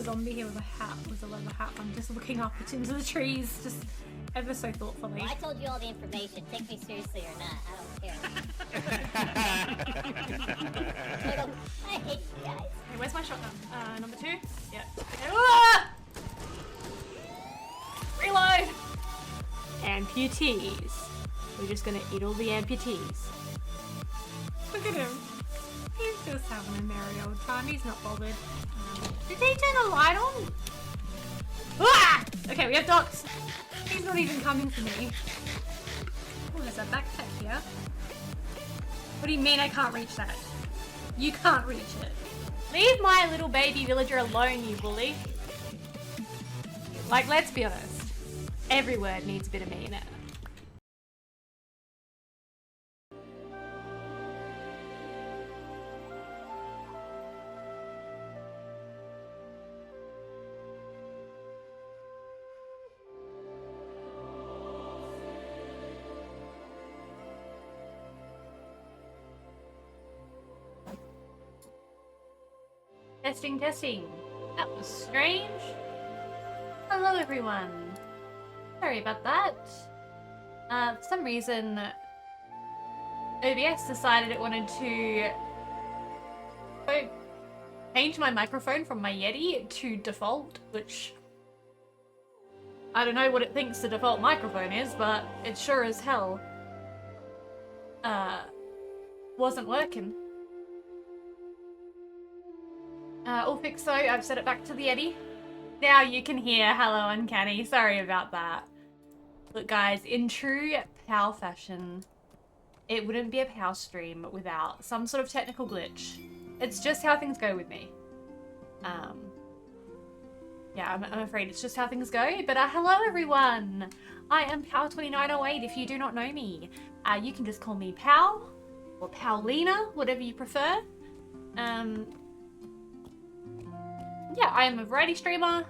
zombie here with a hat, with a leather hat. I'm just looking up into the trees, just ever so thoughtfully. Well, I told you all the information. Take me seriously or not, I don't care. I hate you guys. Hey, where's my shotgun? Number 2? Yeah. Ah! Reload! Amputees. We're just gonna eat all the amputees. Look at him. He's just having a merry old time. He's not bothered. Did he turn a light on? Ah! Okay, we have dots. He's not even coming for me. Oh, there's a backpack here. What do you mean I can't reach that? You can't reach it. Leave my little baby villager alone, you bully. Like, let's be honest. Every word needs a bit of me in it. Testing, testing. That was strange. Hello, everyone. Sorry about that. For some reason, OBS decided it wanted to change my microphone from my Yeti to default, which I don't know what it thinks the default microphone is, but it sure as hell wasn't working. All fixed though, I've set it back to the Yeti. Now you can hear Hello Uncanny, sorry about that. Look guys, in true POW fashion, it wouldn't be a POW stream without some sort of technical glitch. It's just how things go with me. Yeah, I'm afraid it's just how things go, but hello everyone! I am Pow2908 if you do not know me. You can just call me Pow, or Powlina, whatever you prefer. Yeah, I am a variety streamer,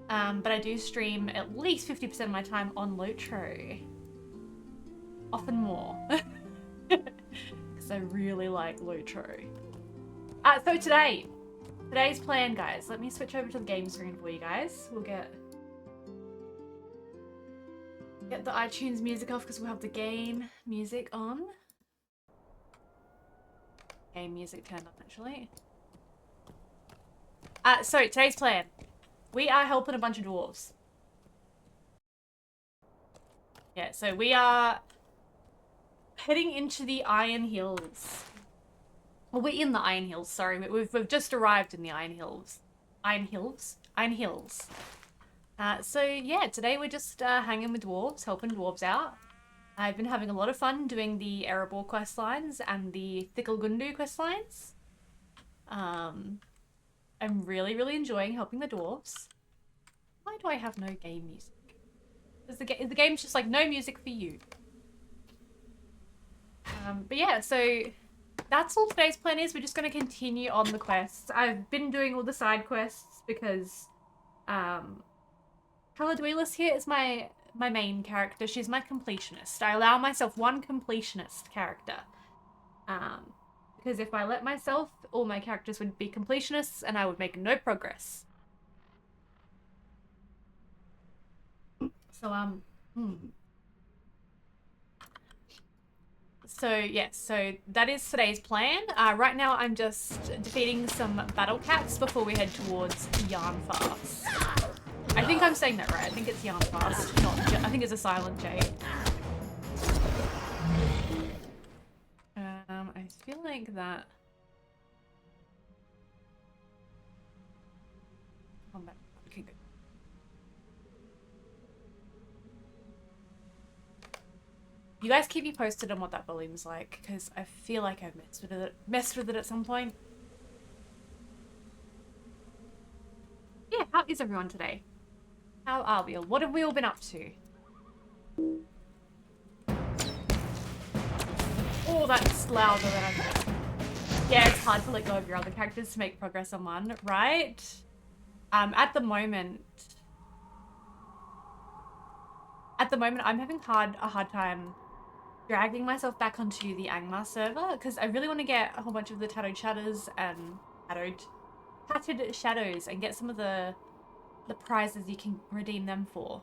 but I do stream at least 50% of my time on Lotro. Often more. Because I really like Lotro. So today's plan, guys. Let me switch over to the game screen for you guys. We'll get the iTunes music off because we'll have the game music on. Game music turned on, actually. So today's plan. We are helping a bunch of dwarves. Yeah, so we are heading into the Iron Hills. Well, we're in the Iron Hills, sorry. We've just arrived in the Iron Hills. Iron Hills? Iron Hills. So yeah, today we're just hanging with dwarves, helping dwarves out. I've been having a lot of fun doing the Erebor quest lines and the Thickelgundu quest lines. I'm really, really enjoying helping the dwarves. Why do I have no game music? Is the game's just like, no music for you? But yeah, so that's all today's plan is. We're just going to continue on the quests. I've been doing all the side quests because Caladwelis here is my main character. She's my completionist. I allow myself one completionist character. Because if I let myself, all my characters would be completionists and I would make no progress. So, So, yes, so that is today's plan. Right now I'm just defeating some battle cats before we head towards Yarnfast. I think I'm saying that right. I think it's Yarnfast, not I think it's a silent J. I feel like that... Combat. Okay, good. You guys keep me posted on what that volume's like, because I feel like I've messed with it at some point. Yeah, how is everyone today? How are we all? What have we all been up to? Oh, that's louder than I thought. Yeah, it's hard to let go of your other characters to make progress on one, right? At the moment, I'm having a hard time dragging myself back onto the Angmar server because I really want to get a whole bunch of the Tattooed Chatters and Hatted Shadows and get some of the prizes you can redeem them for.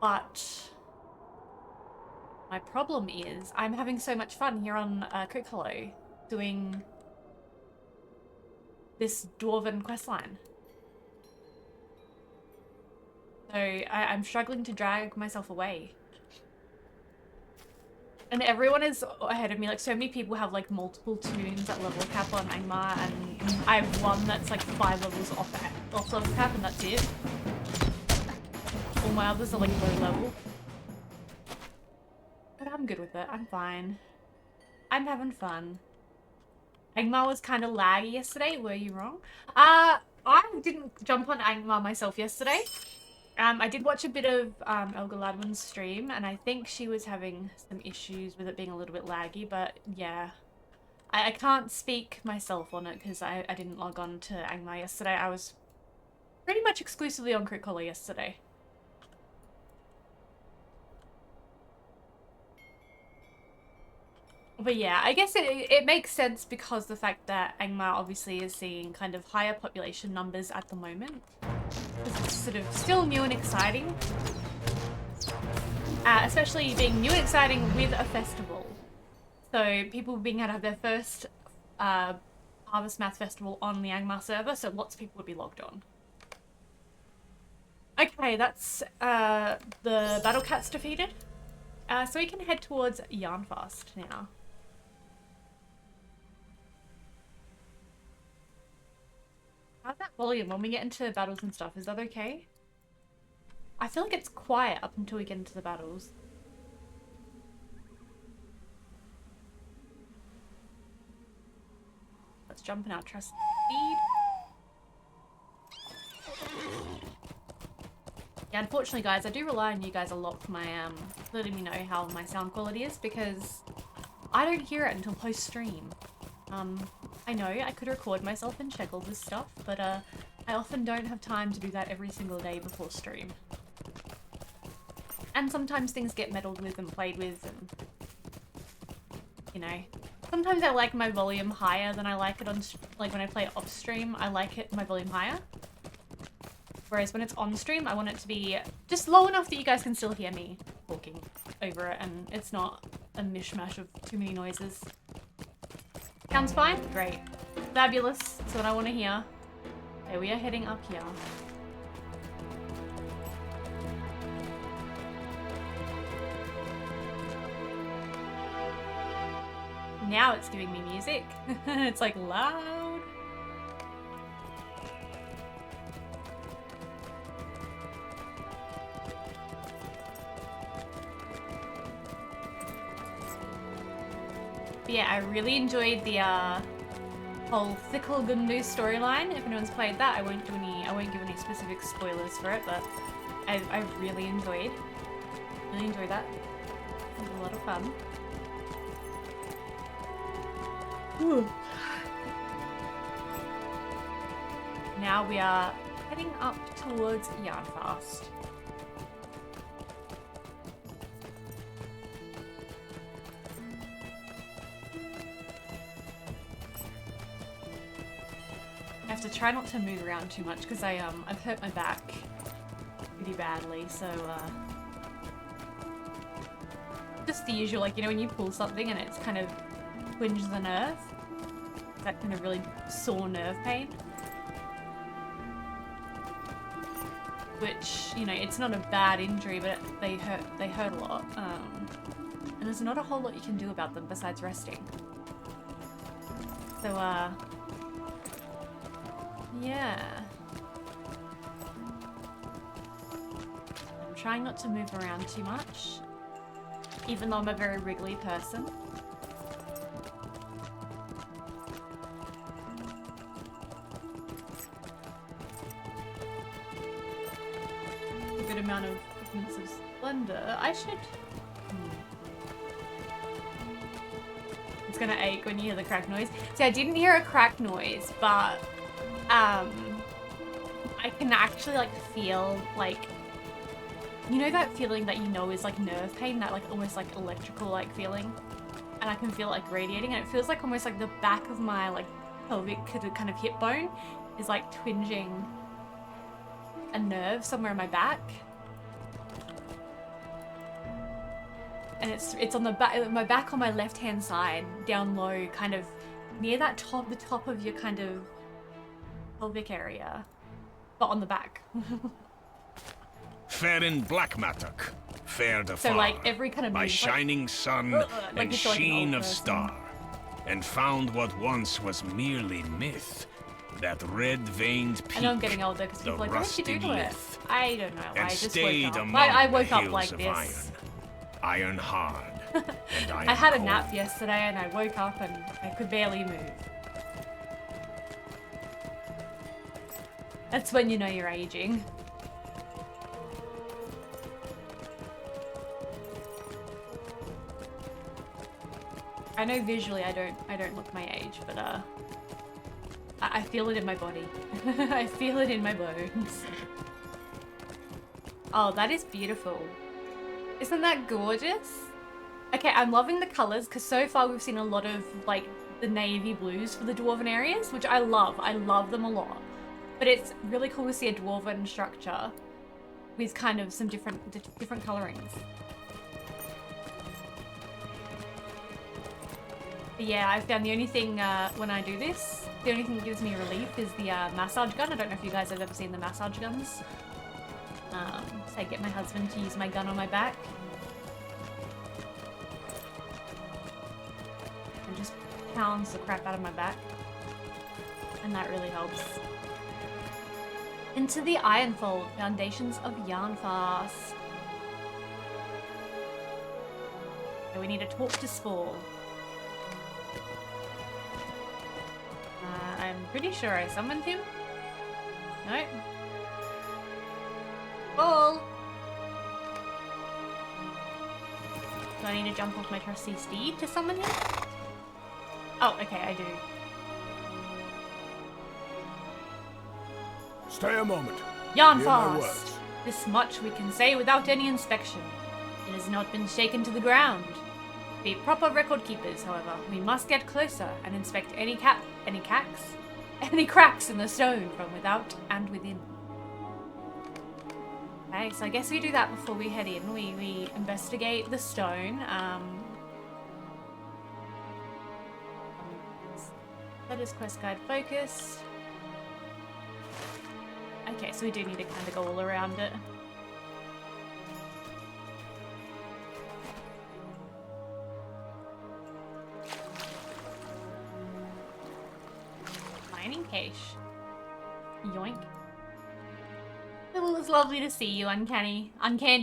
But my problem is I'm having so much fun here on Crit Hollow doing this dwarven questline. So I'm struggling to drag myself away. And everyone is ahead of me. Like, so many people have like multiple toons at level cap on Angmar, and I have one that's like 5 levels off level cap, and that's it. All my others are like low level. But I'm good with it. I'm fine. I'm having fun. Angmar was kind of laggy yesterday. Were you wrong? I didn't jump on Angmar myself yesterday. I did watch a bit of Elga Ladwin's stream, and I think she was having some issues with it being a little bit laggy, but yeah. I can't speak myself on it because I didn't log on to Angmar yesterday. I was pretty much exclusively on Crit Hollow yesterday. But yeah, I guess it makes sense because the fact that Angmar obviously is seeing kind of higher population numbers at the moment. It's sort of still new and exciting. Especially being new and exciting with a festival. So people being able to have their first Harvest Math Festival on the Angmar server, so lots of people would be logged on. Okay, that's the Battle Cat's defeated. So we can head towards Yarnfast now. How's that volume when we get into battles and stuff? Is that okay? I feel like it's quiet up until we get into the battles. Let's jump in our trusty speed. Yeah, unfortunately guys, I do rely on you guys a lot for my letting me know how my sound quality is, because I don't hear it until post-stream. I know I could record myself and check all this stuff, but I often don't have time to do that every single day before stream. And sometimes things get meddled with and played with, and you know, sometimes I like my volume higher than I like it on, like when I play it off stream, I like it my volume higher. Whereas when it's on stream, I want it to be just low enough that you guys can still hear me talking over it, and it's not a mishmash of too many noises. Sounds fine? Great. Fabulous. That's what I want to hear. Okay, we are heading up here. Now it's giving me music. It's like loud. But yeah, I really enjoyed the whole Fickle Gundu storyline. If anyone's played that, I won't give any specific spoilers for it, but I really enjoyed that. It was a lot of fun. Ooh. Now we are heading up towards Yarnfast. I have to try not to move around too much because I've hurt my back pretty badly, so just the usual, like, you know, when you pull something and it's kind of twinges the nerve, that kind of really sore nerve pain, which, you know, it's not a bad injury, but they hurt a lot, and there's not a whole lot you can do about them besides resting. So yeah, I'm trying not to move around too much, even though I'm a very wriggly person. A good amount of Pigments of Splendor. I should... It's gonna ache when you hear the crack noise. See, I didn't hear a crack noise, but I can actually like feel like, you know that feeling that you know is like nerve pain, that like almost like electrical like feeling, and I can feel it like radiating, and it feels like almost like the back of my like pelvic kind of hip bone is like twinging a nerve somewhere in my back. And it's on the back, my back on my left hand side, down low, kind of near that the top of your kind of pelvic area, but on the back. Fair in black mattock, fair to So like every kind of by move, shining sun like and you saw, like, an sheen old of person. star, and found what once was merely myth, that red-veined peak, I know I'm getting older because the people are like, what did you do to it? rusty I don't know. and I just stayed woke up. among I the woke up hills like of this. iron hard, and iron I had a cold. nap yesterday and I woke up and I could barely move. That's when you know you're aging. I know visually I don't look my age, but I feel it in my body. I feel it in my bones. Oh, that is beautiful. Isn't that gorgeous? Okay, I'm loving the colors because so far we've seen a lot of like the navy blues for the dwarven areas, which I love. I love them a lot. But it's really cool to see a dwarven structure with kind of some different colorings. But yeah, I found the only thing when I do this, the only thing that gives me relief is the massage gun. I don't know if you guys have ever seen the massage guns. So I get my husband to use my gun on my back. And just pounds the crap out of my back. And that really helps. Into the Ironfold, Foundations of Yarnfast. So we need to talk to Spall. I'm pretty sure I summoned him. No. Spall! Do I need to jump off my trusty steed to summon him? Oh, okay, I do. Stay a moment. Yarnfast! This much we can say without any inspection. It has not been shaken to the ground. To be proper record keepers, however, we must get closer and inspect any cracks in the stone from without and within. Okay, so I guess we do that before we head in. We investigate the stone. That is quest guide focused. Okay, so we do need to kind of go all around it. Mining cache. Yoink. It was lovely to see you, Uncandy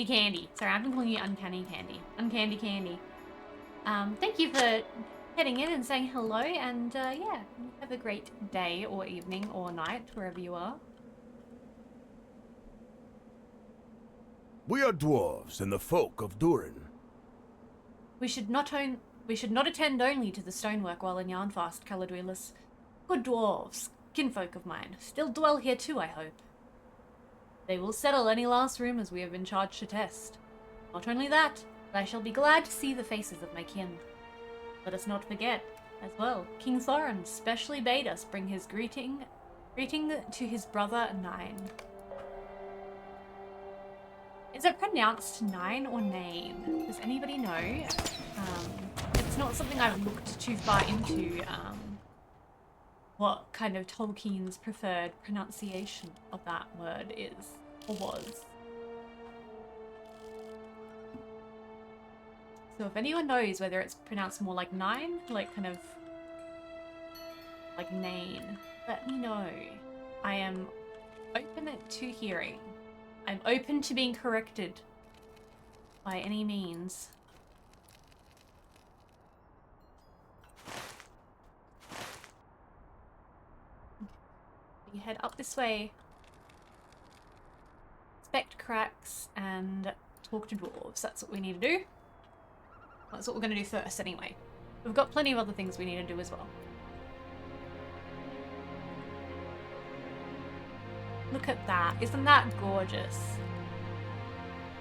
Candy. Sorry, I've been calling you Uncanny Candy. Uncandy Candy. Thank you for heading in and saying hello, and yeah, have a great day or evening or night, wherever you are. We are dwarves and the folk of Durin. We should not attend only to the stonework while in Yarnfast, Caladwheelers. Good dwarves, kinfolk of mine, still dwell here too, I hope. They will settle any last rumours we have been charged to test. Not only that, but I shall be glad to see the faces of my kin. Let us not forget, as well, King Thorin specially bade us bring his greeting to his brother Nine. Is it pronounced Nine or Name? Does anybody know? It's not something I've looked too far into, what kind of Tolkien's preferred pronunciation of that word is, or was. So if anyone knows whether it's pronounced more like Nine, like kind of like Nain, let me know. I am open to hearing. I'm open to being corrected by any means. We head up this way, inspect cracks, and talk to dwarves. That's what we need to do. That's what we're going to do first anyway. We've got plenty of other things we need to do as well. Look at that. Isn't that gorgeous?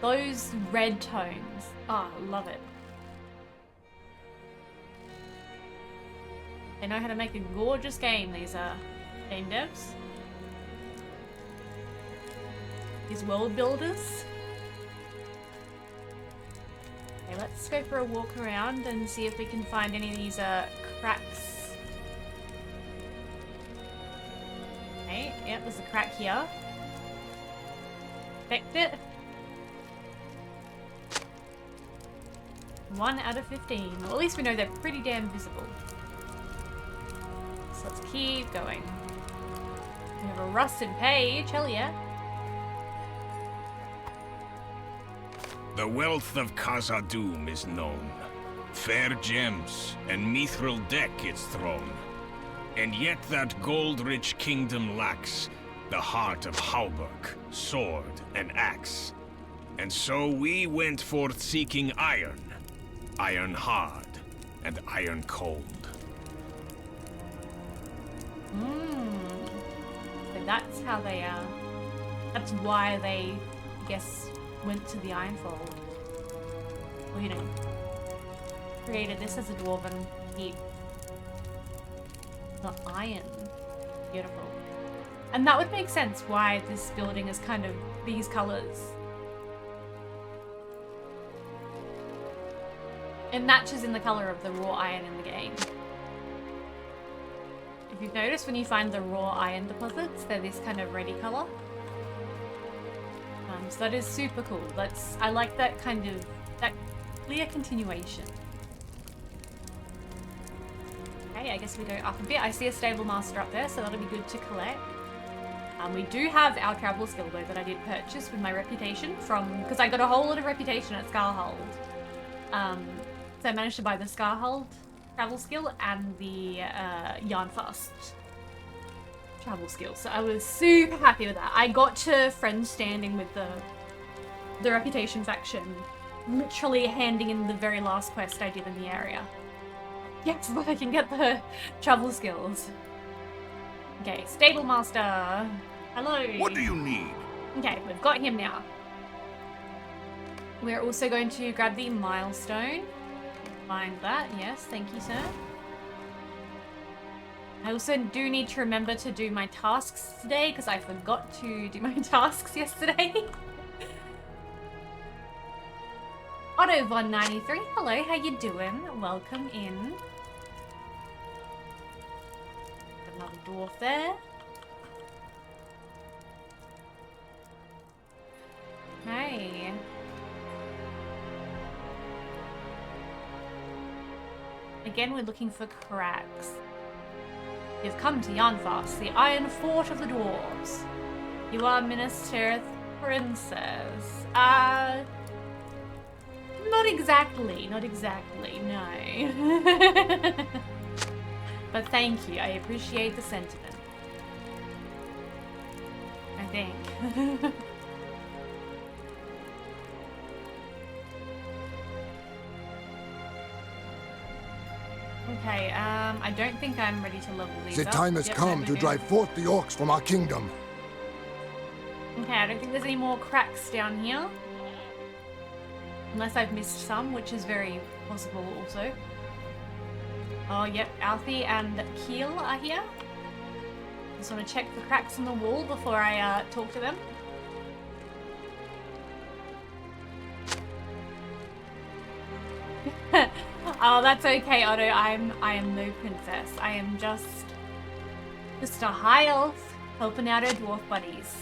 Those red tones. Oh, I love it. They know how to make a gorgeous game, these game devs. these world builders. Okay, let's go for a walk around and see if we can find any of these cracks. Okay, yep, there's a crack here. Inspect it. 1 out of 15. Well, at least we know they're pretty damn visible. So let's keep going. We have a rusted page, hell yeah. The wealth of Khazad-dûm is known. Fair gems and mithril deck its throne. And yet that gold-rich kingdom lacks the heart of hauberk, sword, and axe. And so we went forth seeking iron. Iron hard and iron cold. So that's how they that's why they, I guess, went to the Ironfold. Well, you know, created this as a dwarven keep. The iron. Beautiful. And that would make sense why this building is kind of these colors. It matches in the color of the raw iron in the game. If you've noticed, when you find the raw iron deposits, they're this kind of reddy color. So that is super cool. I like that kind of, that clear continuation. Okay, I guess we go up a bit. I see a stable master up there, so that'll be good to collect. We do have our travel skill though that I did purchase with my reputation from, because I got a whole lot of reputation at Scarhold. So I managed to buy the Scarhold travel skill and the Yarnfast travel skill. So I was super happy with that. I got to friend standing with the reputation faction, literally handing in the very last quest I did in the area. Yes, but I can get the travel skills. Okay, stable master. Hello. What do you need? Okay, we've got him now. We're also going to grab the milestone. Find that, yes, thank you, sir. I also do need to remember to do my tasks today because I forgot to do my tasks yesterday. Otto193, hello, how you doing? Welcome in. Got another dwarf there. Hey. Again, we're looking for cracks. You've come to Yarnfast, the Iron Fort of the Dwarves. You are Minister Princess. Not exactly, no. But thank you, I appreciate the sentiment. I think. Okay, I don't think I'm ready to level these The up. time has come to drive forth the orcs from our kingdom. Okay, I don't think there's any more cracks down here. Unless I've missed some, which is very possible also. Oh, yep, Alfie and Keel are here. Just want to check for cracks on the wall before I talk to them. Oh, that's okay, Otto. I am no princess. I am just a high elf helping out our dwarf buddies.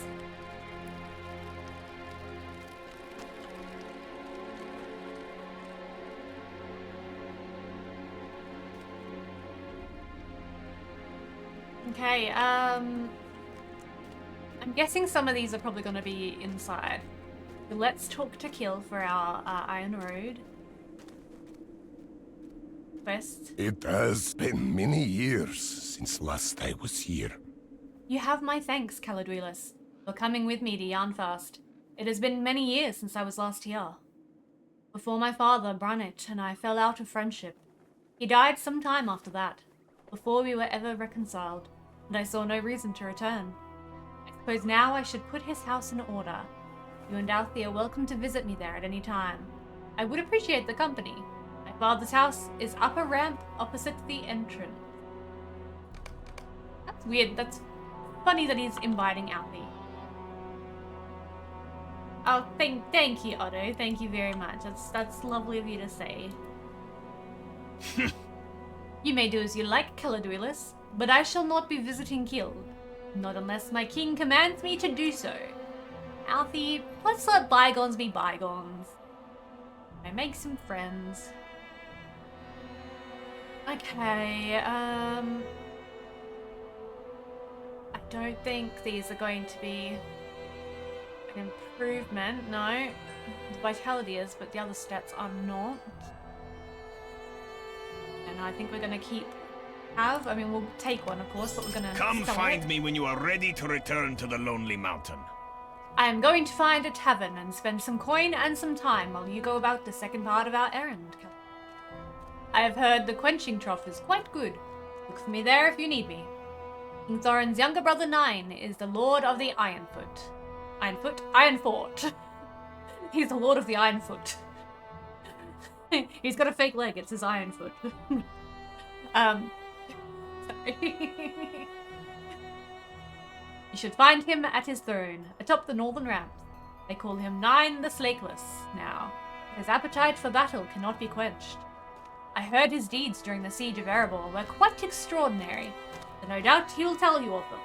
Okay, I'm guessing some of these are probably going to be inside. So let's talk to Kill for our Iron Road quest. It has been many years since last I was here. You have my thanks, Caladrielus, for coming with me to Yarnfast. It has been many years since I was last here. Before my father, Branit, and I fell out of friendship. He died some time after that, before we were ever reconciled, and I saw no reason to return. I suppose now I should put his house in order. You and Althea are welcome to visit me there at any time. I would appreciate the company. My father's house is up a ramp opposite the entrance. That's weird. That's funny that he's inviting Alfie. Oh, thank you, Otto. Thank you very much. That's lovely of you to say. You may do as you like, Caladuilus, but I shall not be visiting Kiel. Not unless my king commands me to do so. Alfie, let's let bygones be bygones. I make some friends. Okay, I don't think these are going to be an improvement. No, the vitality is, but the other stats are not. And I think we're gonna I mean, we'll take one, of course, but we're gonna Come sell find it. me when you are ready to return to the Lonely Mountain. I am going to find a tavern and spend some coin and some time while you go about the second part of our errand. I have heard the quenching trough is quite good. Look for me there if you need me. King Thorin's younger brother Nine is the Lord of the Ironfoot. Ironfort. He's the Lord of the Ironfoot. He's got a fake leg, it says Ironfoot. Sorry. You should find him at his throne, atop the northern ramps. They call him Nine the Slakeless now. His appetite for battle cannot be quenched. I heard his deeds during the siege of Erebor were quite extraordinary, and no doubt he will tell you of them.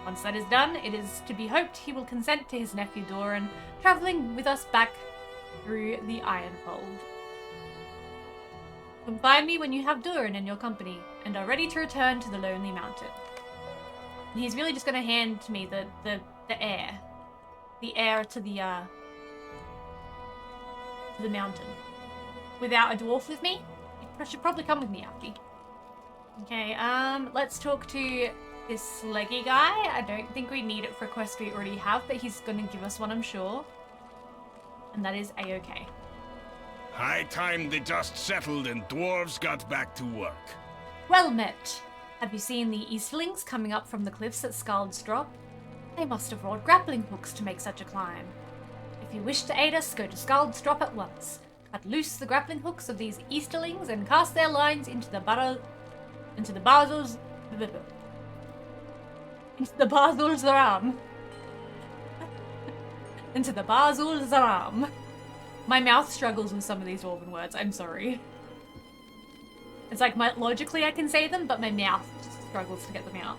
Once that is done, it is to be hoped he will consent to his nephew Doran travelling with us back through the Ironfold. Come find me when you have Doran in your company and are ready to return to the Lonely Mountain. And he's really just going to hand to me the heir. The heir to the mountain. Without a dwarf with me? You should probably come with me, Alfie. Okay, let's talk to this leggy guy. I don't think we need it for a quest we already have, but he's going to give us one, I'm sure. And that is A-okay. High time the dust settled and dwarves got back to work. Well met. Have you seen the Easterlings coming up from the cliffs at Scald's Drop? They must have brought grappling hooks to make such a climb. If you wish to aid us, go to Scald's Drop at once. Cut loose the grappling hooks of these Easterlings and cast their lines into the Barzul's Zaram. Into the Barzul's Zaram. My mouth struggles with some of these dwarven words, I'm sorry. It's like, logically I can say them, but my mouth just struggles to get them out.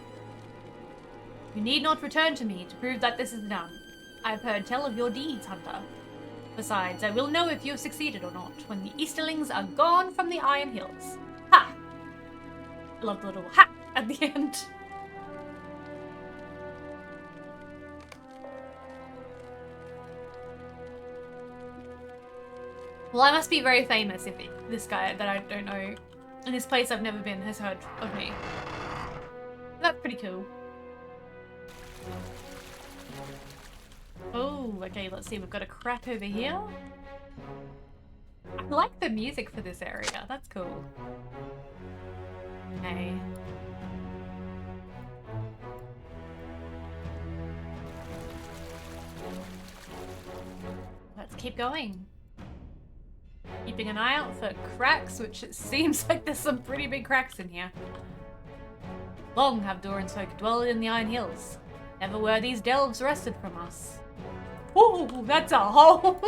You need not return to me to prove that this is done. I have heard tell of your deeds, Hunter. Besides, I will know if you have succeeded or not when the Easterlings are gone from the Iron Hills. Ha! I love the little ha at the end. Well, I must be very famous if this guy that I don't know, in this place I've never been, has heard of me. That's pretty cool. Oh, okay, let's see. We've got a crack over here. I like the music for this area. That's cool. Okay. Let's keep going. Keeping an eye out for cracks, which it seems like there's some pretty big cracks in here. Long have Doran's folk dwelled in the Iron Hills. Never were these delves wrested from us. Ooh, that's a hole!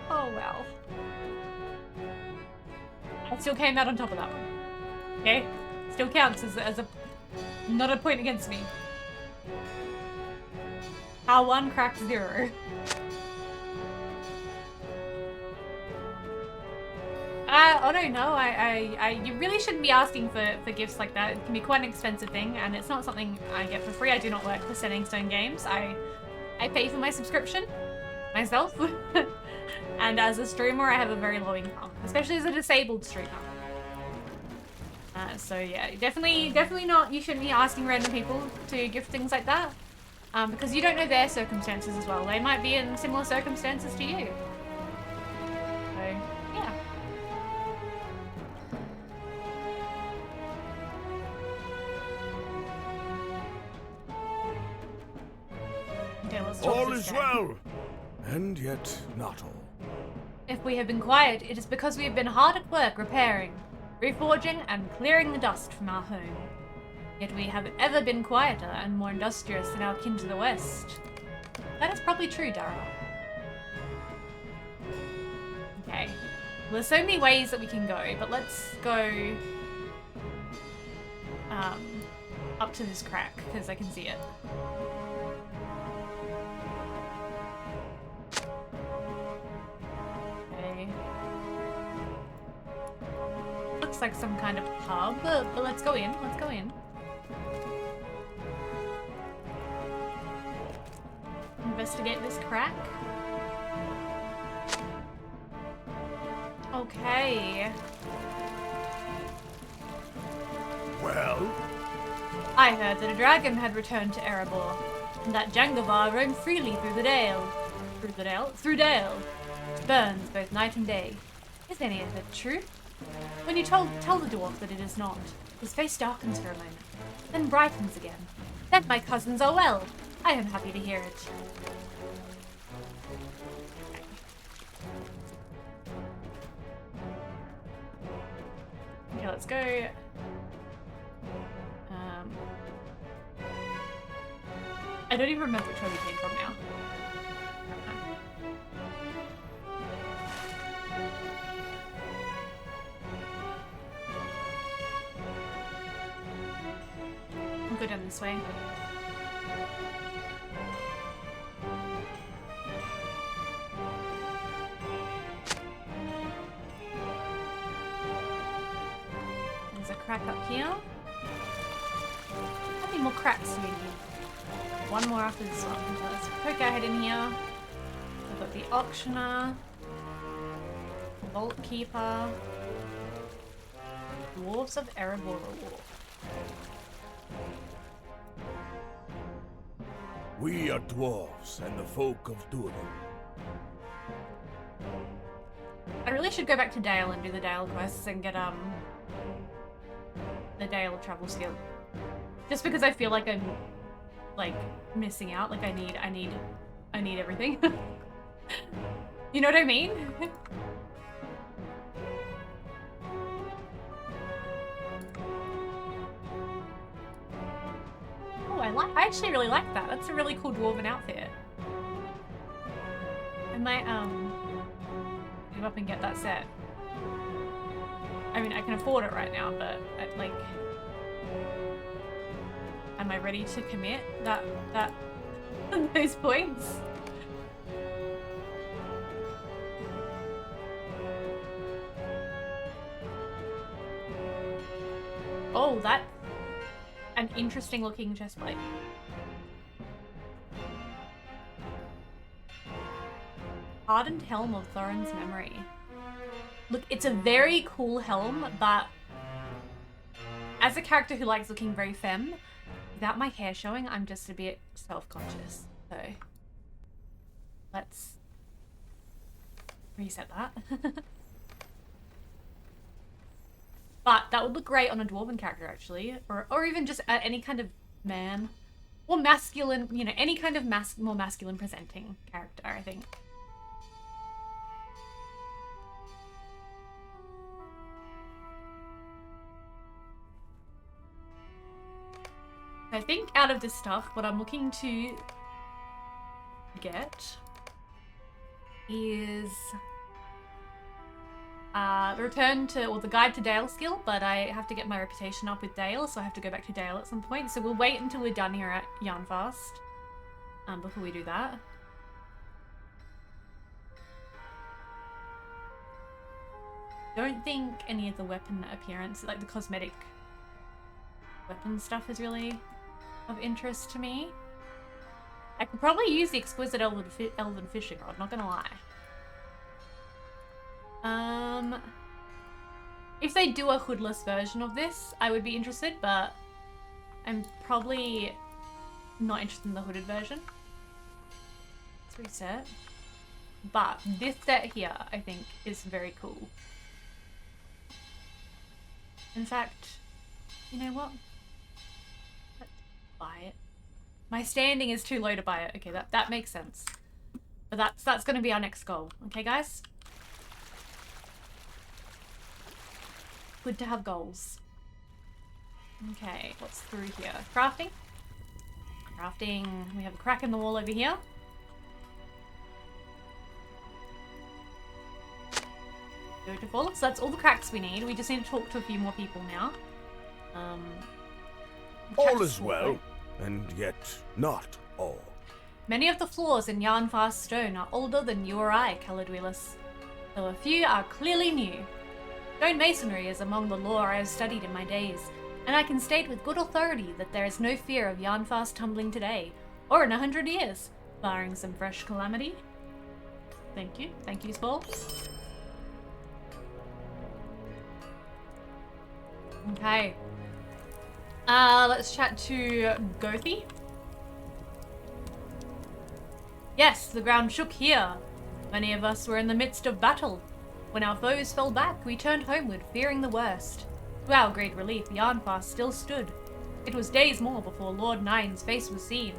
Oh well. I still came out on top of that one. Okay? Still counts as a not a point against me. How one cracked 0. Oh no, you really shouldn't be asking for gifts like that. It can be quite an expensive thing, and it's not something I get for free. I do not work for Setting Stone Games. I pay for my subscription myself. And as a streamer, I have a very low income, especially as a disabled streamer. So yeah, definitely not. You shouldn't be asking random people to gift things like that, because you don't know their circumstances as well. They might be in similar circumstances to you. So yeah. Okay, let's talk All to this is guy. well, and yet not all. If we have been quiet, it is because we have been hard at work repairing, reforging, and clearing the dust from our home. Yet we have ever been quieter and more industrious than our kin to the west. That is probably true, Dara. Okay. Well, there's so many ways that we can go, but let's go up to this crack, because I can see it. Okay. Looks like some kind of pub, but let's go in. Let's go in. Investigate this crack. Okay. Well? I heard that a dragon had returned to Erebor, and that Jangavar roamed freely through the Dale. Through Dale. It burns both night and day. Is any of it true? When you tell the dwarf that it is not, his face darkens for a moment, then brightens again. Then my cousins are well. I am happy to hear it. Okay, let's go. I don't even remember which way we came from now. We'll go down this way. There's a crack up here. How many more cracks do we need? One more after this one. So let's poke our head in here. We've got the auctioneer, the vault keeper, dwarves of Erebor. We are dwarves and the folk of Durin. I really should go back to Dale and do the Dale quests and get the Dale travel skill. Just because I feel like I'm like missing out. Like I need everything. You know what I mean? Oh, I actually really like that. That's a really cool dwarven outfit. I might go up and get that set. I mean, I can afford it right now, but like, am I ready to commit those points? Oh, that's an interesting looking chestplate. Hardened Helm of Thorin's Memory. Look, it's a very cool helm, but as a character who likes looking very femme, without my hair showing, I'm just a bit self-conscious. So let's reset that. But that would look great on a dwarven character, actually, or even just any kind of man or masculine, you know, any kind of more masculine presenting character, I think. I think out of this stuff, what I'm looking to get is the return to, or the guide to Dale skill, but I have to get my reputation up with Dale, so I have to go back to Dale at some point. So we'll wait until we're done here at Yarnfast before we do that. Don't think any of the weapon appearance, like the cosmetic weapon stuff, is really of interest to me. I could probably use the exquisite elven fishing rod, not gonna lie. If they do a hoodless version of this, I would be interested, but I'm probably not interested in the hooded version. Let's reset. But this set here, I think, is very cool. In fact, you know what? Let's buy it. My standing is too low to buy it. Okay, that makes sense. But that's going to be our next goal. Okay, guys? Good to have goals. Okay, what's through here? Crafting. Crafting. We have a crack in the wall over here. Beautiful. So that's all the cracks we need. We just need to talk to a few more people now. All is well, and yet not all. Many of the floors in Yarnfast stone are older than you or I, Caladwheelus, though a few are clearly new. Stone masonry is among the lore I have studied in my days, and I can state with good authority that there is no fear of Yarnfast tumbling today, or in 100 years, barring some fresh calamity. Thank you, Spall. Okay. Let's chat to Gothy. Yes, the ground shook here. Many of us were in the midst of battle. When our foes fell back, we turned homeward, fearing the worst. To our great relief, Yarnfast still stood. It was days more before Lord Nine's face was seen,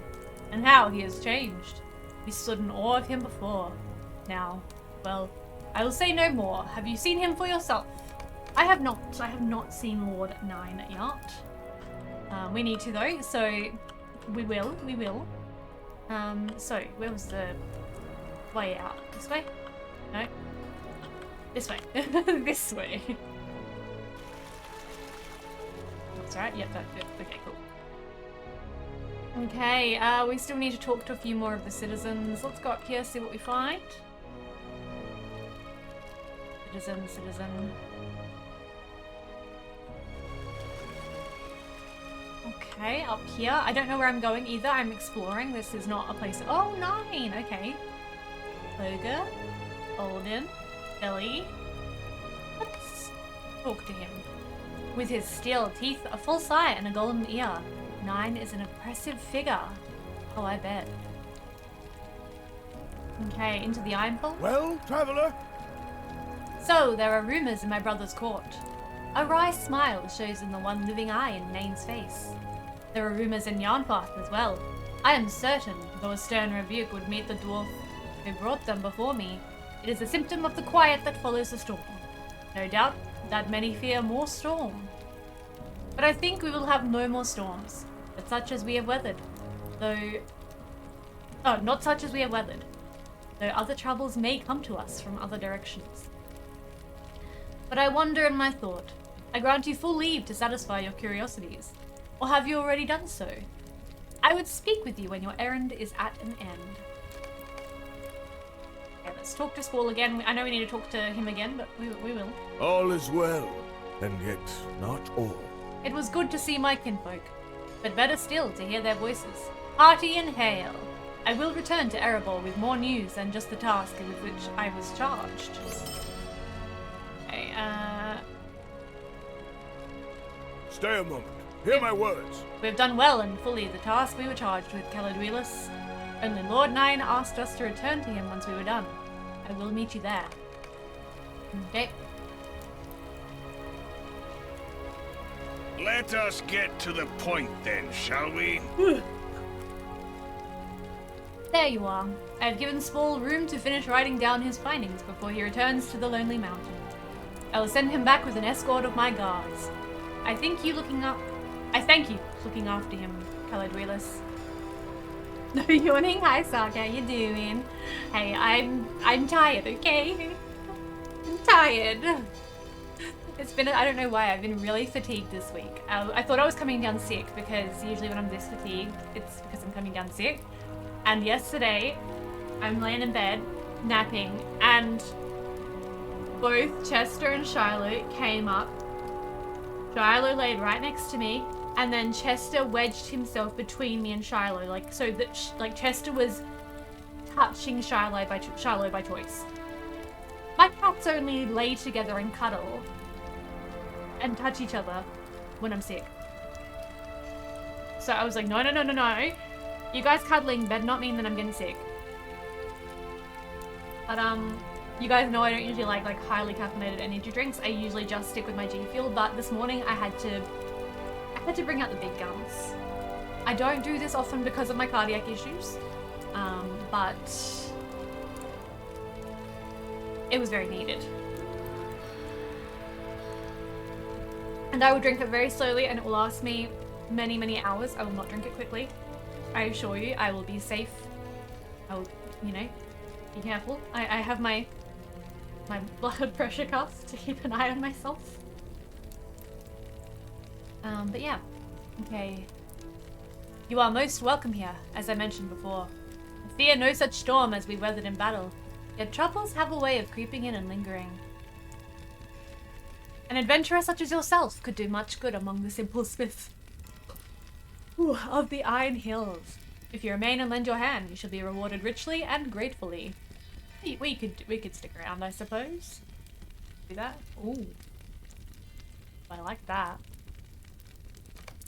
and how he has changed. We stood in awe of him before. Now, well, I will say no more. Have you seen him for yourself? I have not seen Lord Nine yet. We need to though, so we will. So where was the way out? This way? No. This way. This way. That's right. Yep. Okay. Cool. Okay. We still need to talk to a few more of the citizens. Let's go up here, see what we find. Citizen. Okay, up here. I don't know where I'm going either. I'm exploring. This is not a place. Oh, 9. Okay. Ogre. Olden. Ellie. Let's talk to him. With his steel teeth, a false eye, and a golden ear, 9 is an impressive figure. Oh, I bet. Okay, into the Ironfall. Well, traveler? So, there are rumors in my brother's court. A wry smile shows in the one living eye in Nain's face. There are rumors in Yarnfast as well. I am certain, though a stern rebuke would meet the dwarf who brought them before me, it is a symptom of the quiet that follows a storm. No doubt that many fear more storm. But I think we will have no more storms, but such as we have weathered. Not such as we have weathered. Though other troubles may come to us from other directions. But I wonder in my thought. I grant you full leave to satisfy your curiosities. Or have you already done so? I would speak with you when your errand is at an end. Okay, let's talk to Squall again. I know we need to talk to him again, but we will. All is well, and yet not all. It was good to see my kinfolk, but better still to hear their voices. Hearty and hail! I will return to Erebor with more news than just the task with which I was charged. Okay, Stay a moment. Hear my words. We have done well and fully the task we were charged with, Caladwheelus. Only Lord Nine asked us to return to him once we were done. I will meet you there. Okay. Let us get to the point then, shall we? There you are. I have given Spall room to finish writing down his findings before he returns to the Lonely Mountain. I will send him back with an escort of my guards. I thank you looking after him, Caladwheelus. No yawning. Hi, Sark. How you doing? Hey, I'm tired. Okay, I'm tired. It's been I don't know why I've been really fatigued this week. I thought I was coming down sick because usually when I'm this fatigued, it's because I'm coming down sick. And yesterday, I'm laying in bed napping, and both Chester and Shiloh came up. Shiloh laid right next to me, and then Chester wedged himself between me and Shiloh, like so that Chester was touching Shiloh by choice. My cats only lay together and cuddle and touch each other when I'm sick. So I was like, no. You guys cuddling better not mean that I'm getting sick. But you guys know I don't usually like highly caffeinated energy drinks. I usually just stick with my G Fuel, but this morning I had to bring out the big guns. I don't do this often because of my cardiac issues, but it was very needed. And I will drink it very slowly, and it will last me many, many hours. I will not drink it quickly. I assure you, I will be safe. I will, be careful. I have my my blood pressure cuff to keep an eye on myself. But yeah. Okay. You are most welcome here, as I mentioned before. Fear no such storm as we weathered in battle. Yet troubles have a way of creeping in and lingering. An adventurer such as yourself could do much good among the simple smiths of the Iron Hills. If you remain and lend your hand, you shall be rewarded richly and gratefully. We could stick around, I suppose. Do that. Ooh, I like that.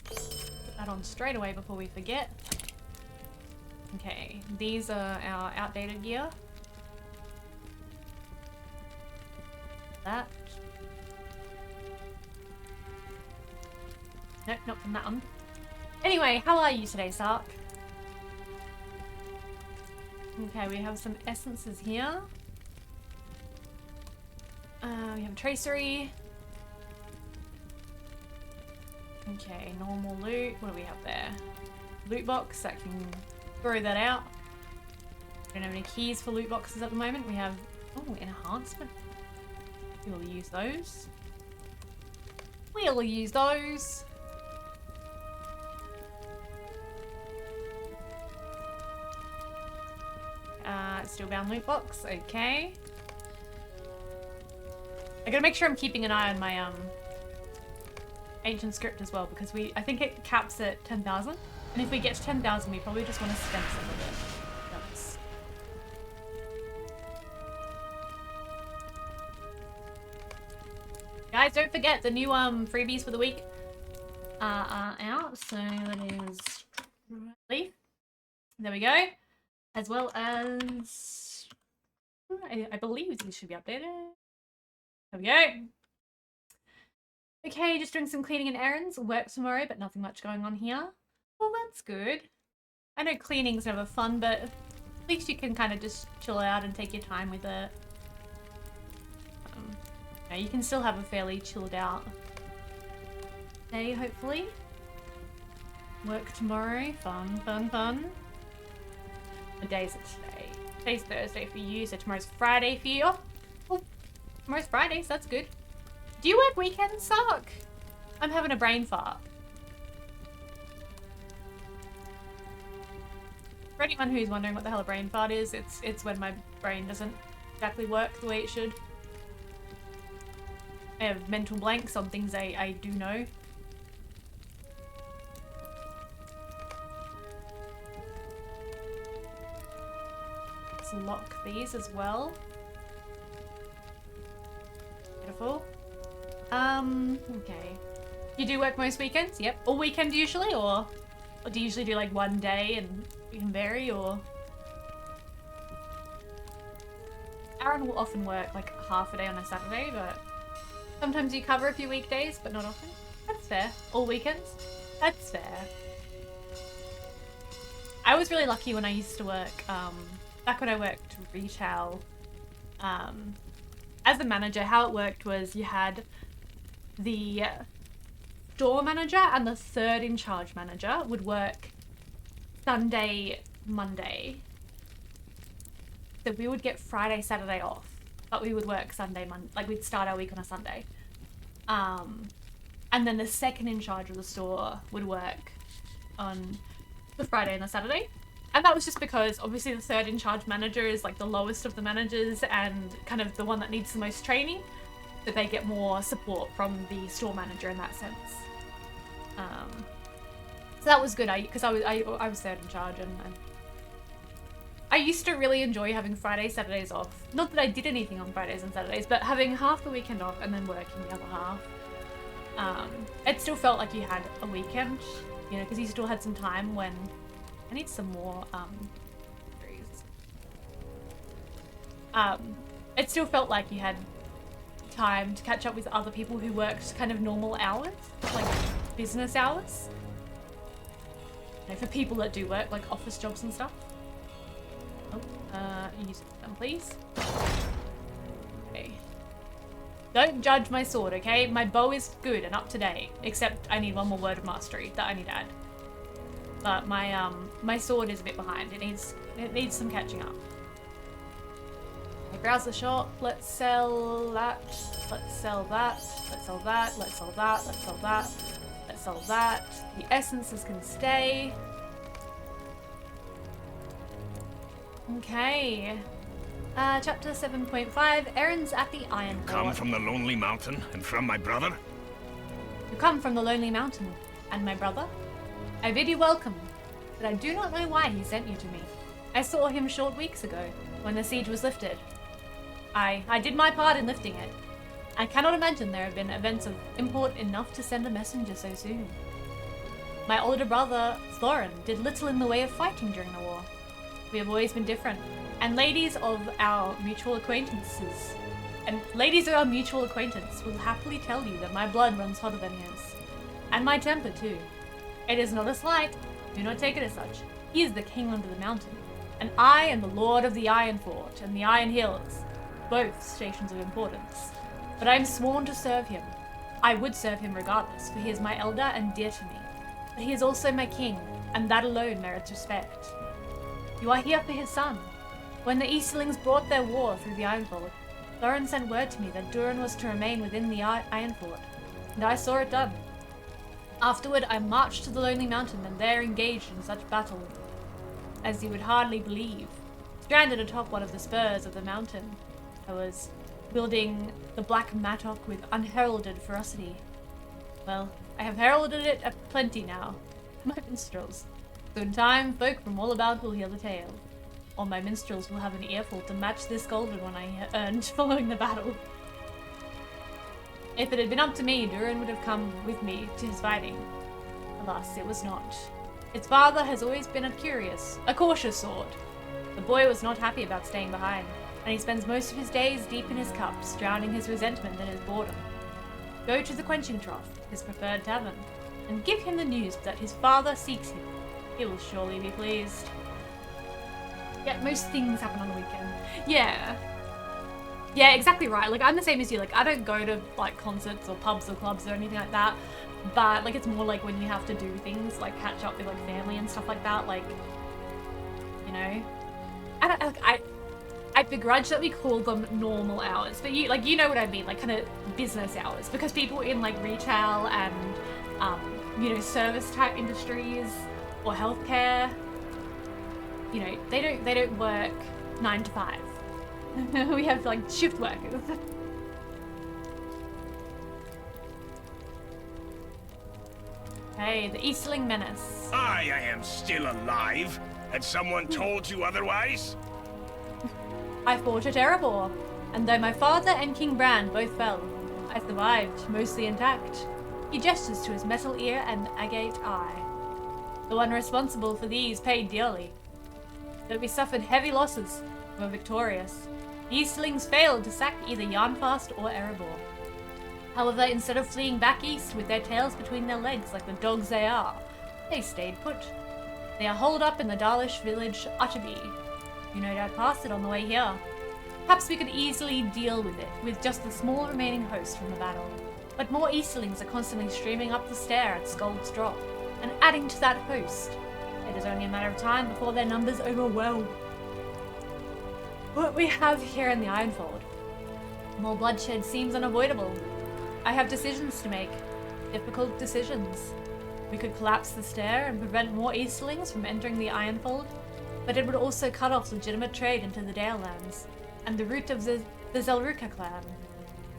Put that on straight away before we forget. Okay, these are our outdated gear. That. Nope, not from that one. Anyway, how are you today, Sark? Okay, we have some essences here. We have tracery. Okay, normal loot. What do we have there? Loot box, that can throw that out. We don't have any keys for loot boxes at the moment. We have, oh, enhancement. We will use those. We'll use those. Still bound loot box, okay. I gotta make sure I'm keeping an eye on my ancient script as well, because I think it caps at 10,000, and if we get to 10,000 we probably just want to spend some of it. That's... Guys, don't forget the new freebies for the week are out, so that is leaf. There we go. As well as, I believe these should be updated. There we go. Okay, just doing some cleaning and errands. Work tomorrow, but nothing much going on here. Well, that's good. I know cleaning's never fun, but at least you can kind of just chill out and take your time with it. You can still have a fairly chilled out day, hopefully. Work tomorrow. Fun, fun, fun. What day is it today? Today's Thursday for you, so tomorrow's Friday for you. Oh, tomorrow's Friday, so that's good. Do you work weekends, Sark? I'm having a brain fart. For anyone who's wondering what the hell a brain fart is, it's when my brain doesn't exactly work the way it should. I have mental blanks on things I do know. Let's lock these as well. Beautiful. Okay. You do work most weekends? Yep. All weekend usually, or do you usually do like one day and you can vary, or? Aaron will often work like half a day on a Saturday, but sometimes you cover a few weekdays, but not often. That's fair. All weekends? That's fair. I was really lucky when I used to work, back when I worked retail, as a manager, how it worked was you had the store manager and the third in charge manager would work Sunday, Monday. So we would get Friday, Saturday off, but we would work Sunday, Monday, like we'd start our week on a Sunday. And then the second in charge of the store would work on the Friday and the Saturday. And that was just because obviously the third in charge manager is like the lowest of the managers and kind of the one that needs the most training, that they get more support from the store manager in that sense. So that was good, because I was third in charge, and I used to really enjoy having Friday, Saturdays off. Not that I did anything on Fridays and Saturdays, but having half the weekend off and then working the other half. It still felt like you had a weekend, you know, because you still had some time when... I need some more trees. It still felt like you had time to catch up with other people who worked kind of normal hours, like business hours. You know, for people that do work, like office jobs and stuff. Oh, use them, please. Okay. Don't judge my sword, okay? My bow is good and up to date, except I need one more word of mastery that I need to add. But my my sword is a bit behind. It needs some catching up. Browse the shop. Let's sell that. Let's sell that. Let's sell that. Let's sell that. Let's sell that. Let's sell that. The essences can stay. Okay. Chapter 7.5. Errands at the Iron Come Fort. from the Lonely Mountain and from my brother? You come from the Lonely Mountain, and my brother? I bid you welcome, but I do not know why he sent you to me. I saw him short weeks ago, when the siege was lifted. I did my part in lifting it. I cannot imagine there have been events of import enough to send a messenger so soon. My older brother, Thorin, did little in the way of fighting during the war. We have always been different, and ladies of our mutual acquaintance will happily tell you that my blood runs hotter than his. And my temper too. It is not a slight, do not take it as such. He is the king under the mountain, and I am the lord of the Iron Fort and the Iron Hills, both stations of importance. But I am sworn to serve him. I would serve him regardless, for he is my elder and dear to me. But he is also my king, and that alone merits respect. You are here for his son. When the Easterlings brought their war through the Ironfold, Thorin sent word to me that Durin was to remain within the Ironfort, and I saw it done. Afterward, I marched to the Lonely Mountain and there engaged in such battle as you would hardly believe. Stranded atop one of the spurs of the mountain, I was wielding the black mattock with unheralded ferocity. Well, I have heralded it aplenty now, my minstrels. So in time, folk from all about will hear the tale. All my minstrels will have an earful to match this golden one I earned following the battle. If it had been up to me, Durin would have come with me to his fighting. Alas, it was not. Its father has always been a cautious sort. The boy was not happy about staying behind, and he spends most of his days deep in his cups, drowning his resentment and his boredom. Go to the Quenching Trough, his preferred tavern, and give him the news that his father seeks him. He will surely be pleased. Yet most things happen on the weekend. Yeah, exactly right. Like, I'm the same as you. Like, I don't go to, like, concerts or pubs or clubs or anything like that. But, like, it's more like when you have to do things, like, catch up with, like, family and stuff like that. Like, you know? I begrudge that we call them normal hours. But, you know what I mean. Like, kind of business hours. Because people in, like, retail and, you know, service-type industries or healthcare, you know, they don't work 9 to 5. We have, like, shift workers. Hey, the Easterling Menace. I am still alive. Had someone told you otherwise? I fought at Erebor, and though my father and King Bran both fell, I survived, mostly intact. He gestures to his metal ear and agate eye. The one responsible for these paid dearly. Though we suffered heavy losses, we were victorious. The Easterlings failed to sack either Yarnfast or Erebor. However, instead of fleeing back east with their tails between their legs like the dogs they are, they stayed put. They are holed up in the Dalish village Utterby. You no doubt passed it on the way here. Perhaps we could easily deal with it, with just the small remaining host from the battle. But more Easterlings are constantly streaming up the stair at Skuld's Drop, and adding to that host. It is only a matter of time before their numbers overwhelm what we have here in the Ironfold. More bloodshed seems unavoidable. I have decisions to make. Difficult decisions. We could collapse the stair and prevent more Easterlings from entering the Ironfold, but it would also cut off legitimate trade into the Dale Lands, and the root of the Zelruka clan.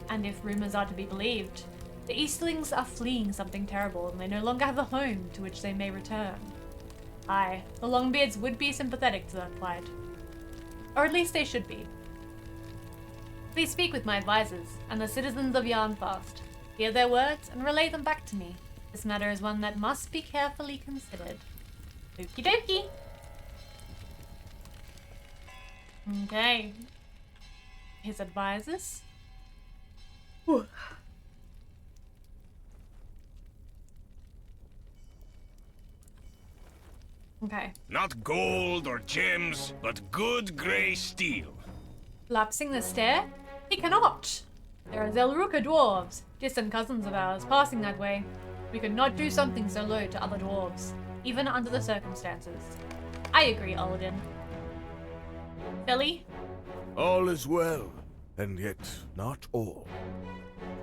And if rumors are to be believed, the Easterlings are fleeing something terrible, and they no longer have a home to which they may return. Aye, the Longbeards would be sympathetic to that plight. Or at least they should be. Please speak with my advisors and the citizens of Yarnfast. Hear their words and relay them back to me. This matter is one that must be carefully considered. Okie dokie. Okay. His advisors. Whew. Okay. Not gold or gems, but good grey steel. Collapsing the stair? He cannot! There are Zelruka dwarves, distant cousins of ours, passing that way. We could not do something so low to other dwarves, even under the circumstances. I agree, Olden. Billy? All is well, and yet not all.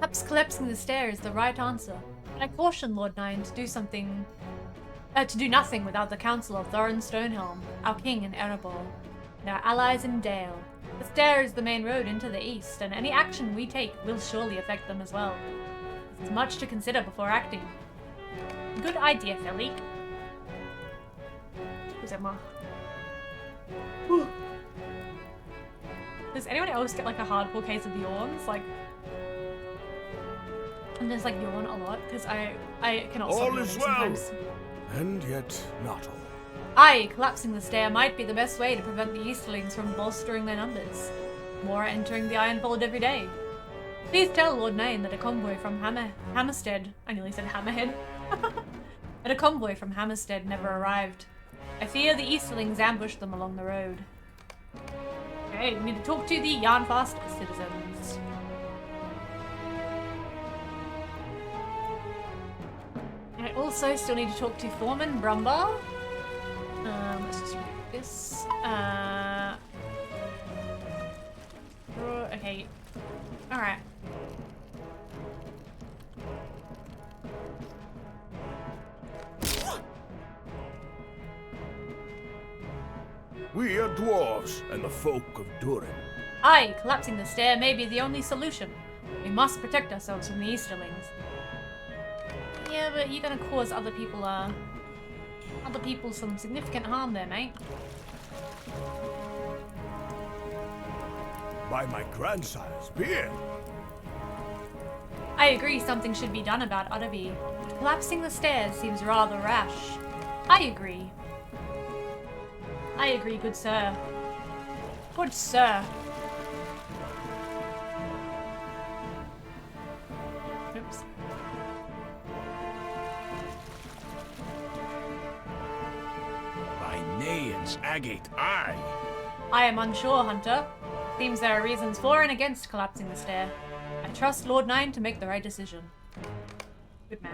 Perhaps collapsing the stair is the right answer. But I caution Lord Nine to do something... to do nothing without the counsel of Thorin Stonehelm, our king in Erebor, and our allies in Dale. The stair is the main road into the east, and any action we take will surely affect them as well. There's much to consider before acting. Good idea, Philly. Who's Emma? Whew. Does anyone else get like a hardcore case of yawns? Like, I'm just like yawn a lot because I cannot stop All yawning is well, sometimes. and yet not all. Aye, collapsing the stair might be the best way to prevent the Easterlings from bolstering their numbers. More are entering the Ironfold every day. Please tell Lord Nain that a convoy from Hammerstead, I nearly said Hammerhead, that a convoy from Hammerstead never arrived. I fear the Easterlings ambushed them along the road. Okay, we need to talk to the Yarnfast citizens. I also still need to talk to Foreman Brumbar. Let's just read this. Okay. Alright. We are dwarves and the folk of Durin. Aye, collapsing the stair may be the only solution. We must protect ourselves from the Easterlings. Yeah, but you're gonna cause other people some significant harm there, mate. By my grandsire's beard. I agree something should be done about Utterby. Collapsing the stairs seems rather rash. I agree. I agree, good sir. Good sir. Oops. By Naean's agate eye. I am unsure, Hunter. Seems there are reasons for and against collapsing the stair. I trust Lord Nine to make the right decision. Good man.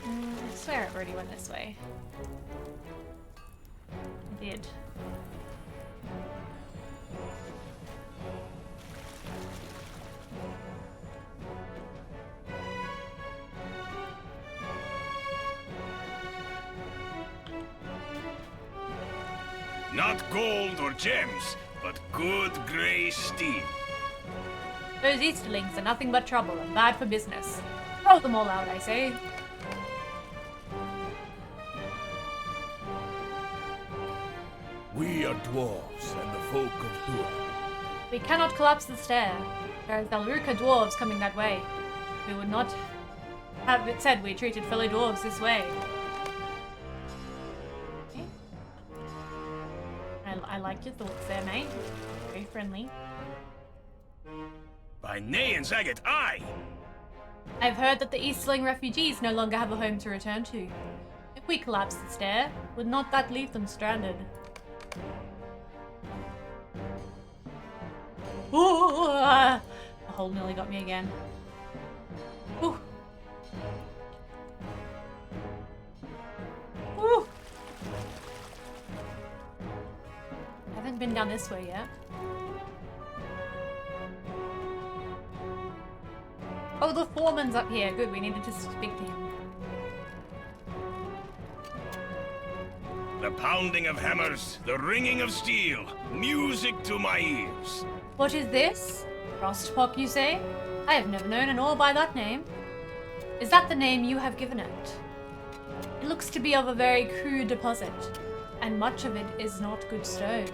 I swear it already went this way. It did. Not gold or gems, but good grey steel. Those Easterlings are nothing but trouble and bad for business. Throw them all out, I say. We are dwarves and the folk of Durin. We cannot collapse the stair. There are Dalruka dwarves coming that way. We would not have it said we treated fellow dwarves this way. Okay. I like your thoughts there, mate. Very friendly. By Naean's agate eye. I've heard that the Eastling refugees no longer have a home to return to. If we collapse the stair, would not that leave them stranded? Ooh, the hole nearly got me again. Ooh. Ooh. Haven't been down this way yet. Oh, the foreman's up here. Good, we needed to speak to him. The pounding of hammers, the ringing of steel, music to my ears. What is this? Frostpock, you say? I have never known an ore by that name. Is that the name you have given it? It looks to be of a very crude deposit, and much of it is not good stone.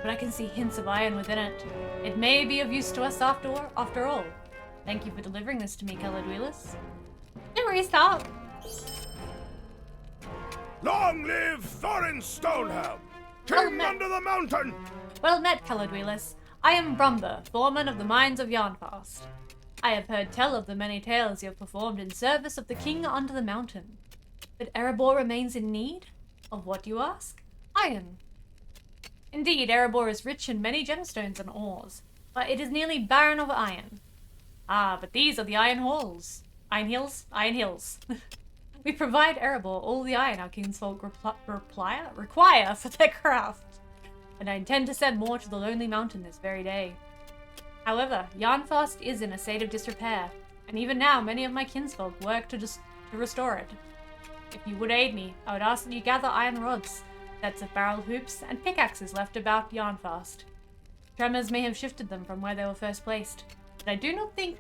But I can see hints of iron within it. It may be of use to us after all. Thank you for delivering this to me, Caladwheelus. No worries, stop. Long live Thorin Stonehelm, Well King met. under the mountain! Well met, Caladwheelus. I am Brumber, foreman of the mines of Yarnfast. I have heard tell of the many tales you have performed in service of the king under the mountain. But Erebor remains in need? Of what, you ask? Iron. Indeed, Erebor is rich in many gemstones and ores, but it is nearly barren of iron. Ah, but these are the Iron Halls. Iron Hills? Iron Hills. We provide Erebor all the iron our kinsfolk require for their craft, and I intend to send more to the Lonely Mountain this very day. However, Yarnfast is in a state of disrepair, and even now many of my kinsfolk work to restore it. If you would aid me, I would ask that you gather iron rods, sets of barrel hoops, and pickaxes left about Yarnfast. Tremors may have shifted them from where they were first placed, but I do not think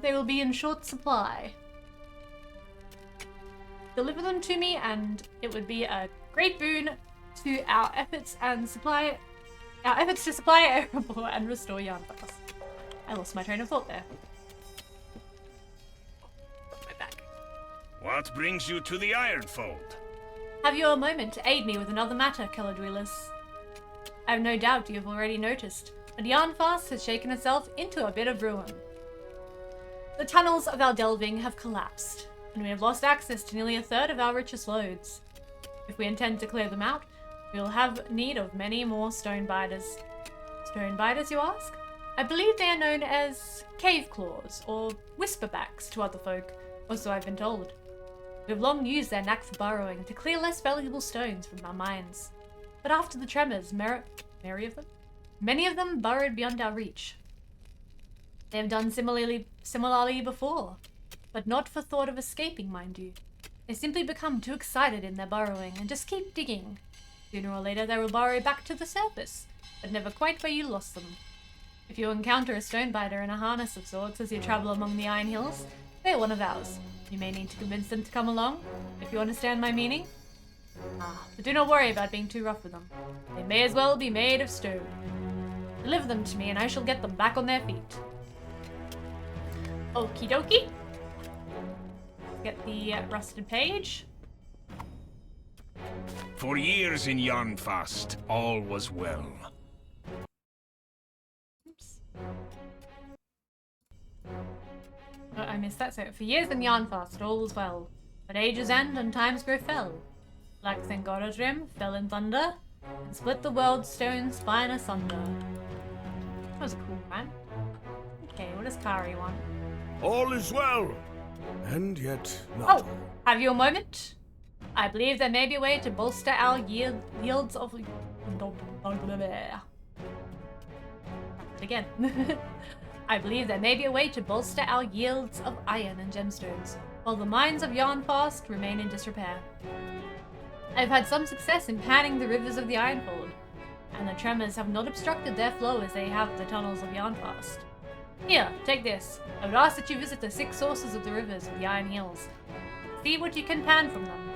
they will be in short supply. Deliver them to me, and it would be a great boon to our efforts to supply Erebor and restore Yarnfast. I lost my train of thought there. My back. What brings you to the Ironfold? Have you a moment to aid me with another matter, Caladrielus? I have no doubt you have already noticed, but Yarnfast has shaken itself into a bit of ruin. The tunnels of our delving have collapsed, and we have lost access to nearly a third of our richest lodes. If we intend to clear them out, we will have need of many more stone biters. Stone biters, you ask? I believe they are known as cave claws, or whisperbacks to other folk, or so I've been told. We have long used their knack for burrowing to clear less valuable stones from our mines. But after the tremors, many of them burrowed beyond our reach. They have done similarly before, but not for thought of escaping, mind you. They simply become too excited in their burrowing and just keep digging. Sooner or later they will burrow back to the surface, but never quite where you lost them. If you encounter a stonebiter in a harness of sorts as you travel among the Iron Hills, they are one of ours. You may need to convince them to come along, if you understand my meaning. But do not worry about being too rough with them. They may as well be made of stone. Deliver them to me and I shall get them back on their feet. Okie dokie. Get the rusted page. For years in Yarnfast, all was well. Oops. Oh, I missed that. So, for years in Yarnfast, all was well. But ages end and times grow fell. Black LOTROstream fell in thunder and split the world's stone spine asunder. That was a cool one. Okay, what does Kari want? All is well, and yet not. Oh, have you a moment? I believe there may be a way to bolster our yields of... Again. I believe there may be a way to bolster our yields of iron and gemstones, while the mines of Yarnfast remain in disrepair. I've had some success in panning the rivers of the Ironfold, and the tremors have not obstructed their flow as they have the tunnels of Yarnfast. Here, take this. I would ask that you visit the 6 sources of the rivers of the Iron Hills. See what you can pan from them.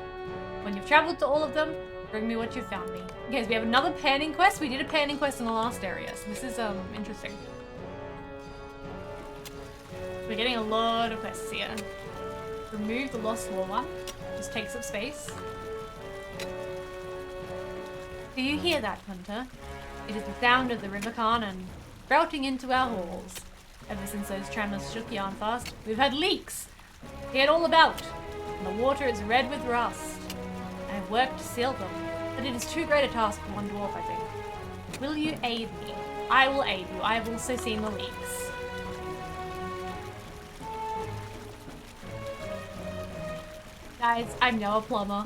When you've traveled to all of them, bring me what you've found me. Okay, so we have another panning quest. We did a panning quest in the last area, so this is interesting. We're getting a lot of quests here. Remove the Lost Law one. Just takes up space. Do you hear that, Hunter? It is the sound of the River Carnon, sprouting into our halls. Ever since those tremors shook Yarnfast, we've had leaks. Hear it all about, and the water is red with rust. I have worked to seal them, but it is too great a task for one dwarf, I think. Will you aid me? I will aid you. I have also seen the leaks. Guys, I'm now a plumber.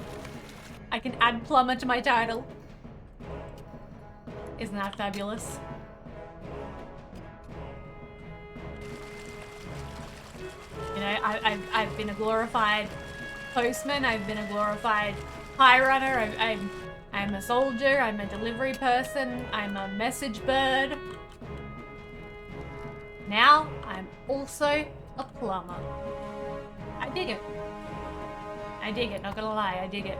I can add plumber to my title. Isn't that fabulous? You know, I've been a glorified postman. I've been a glorified pie runner. I'm a soldier. I'm a delivery person. I'm a message bird. Now I'm also a plumber. I dig it. I dig it. Not gonna lie, I dig it.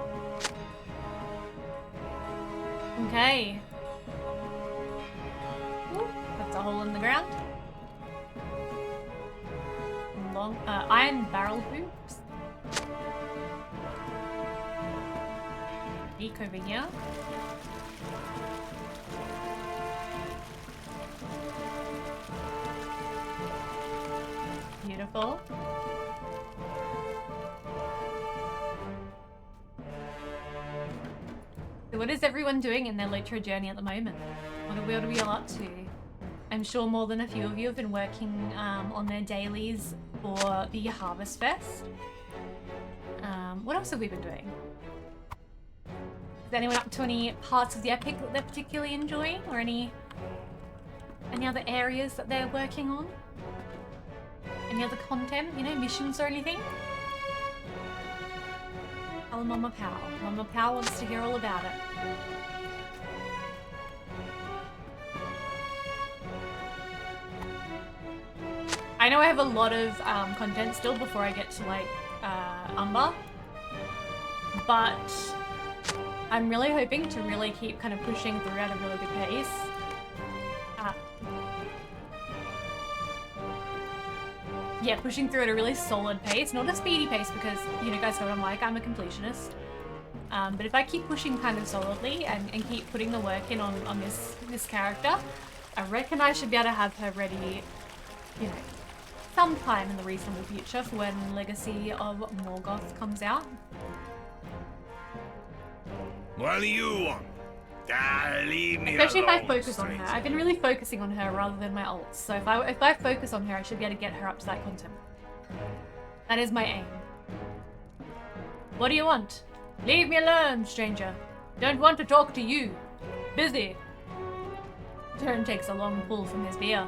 Okay. Ooh, that's a hole in the ground. Long iron barrel hoops. Peek over here. Beautiful. So what is everyone doing in their Lotro journey at the moment? What are we all up to? I'm sure more than a few of you have been working on their dailies for the Harvest Fest. What else have we been doing? Is anyone up to any parts of the epic that they're particularly enjoying, or any other areas that they're working on? Any other content, you know, missions or anything? Tell Mama Pow. Mama Pow wants to hear all about it. I know I have a lot of content still before I get to like Umber, but I'm really hoping to really keep kind of pushing through at a really good pace. Yeah, pushing through at a really solid pace, not a speedy pace because, you know, guys know what I'm like, I'm a completionist. But if I keep pushing kind of solidly and keep putting the work in on this character, I reckon I should be able to have her ready, you know, sometime in the reasonable future for when Legacy of Morgoth comes out. What do you want? Leave me Especially if I alone, focus on her. stranger. I've been really focusing on her rather than my ults. So if I focus on her, I should be able to get her up to that content. That is my aim. What do you want? Leave me alone, stranger. Don't want to talk to you. Busy. Turn takes a long pull from his beer.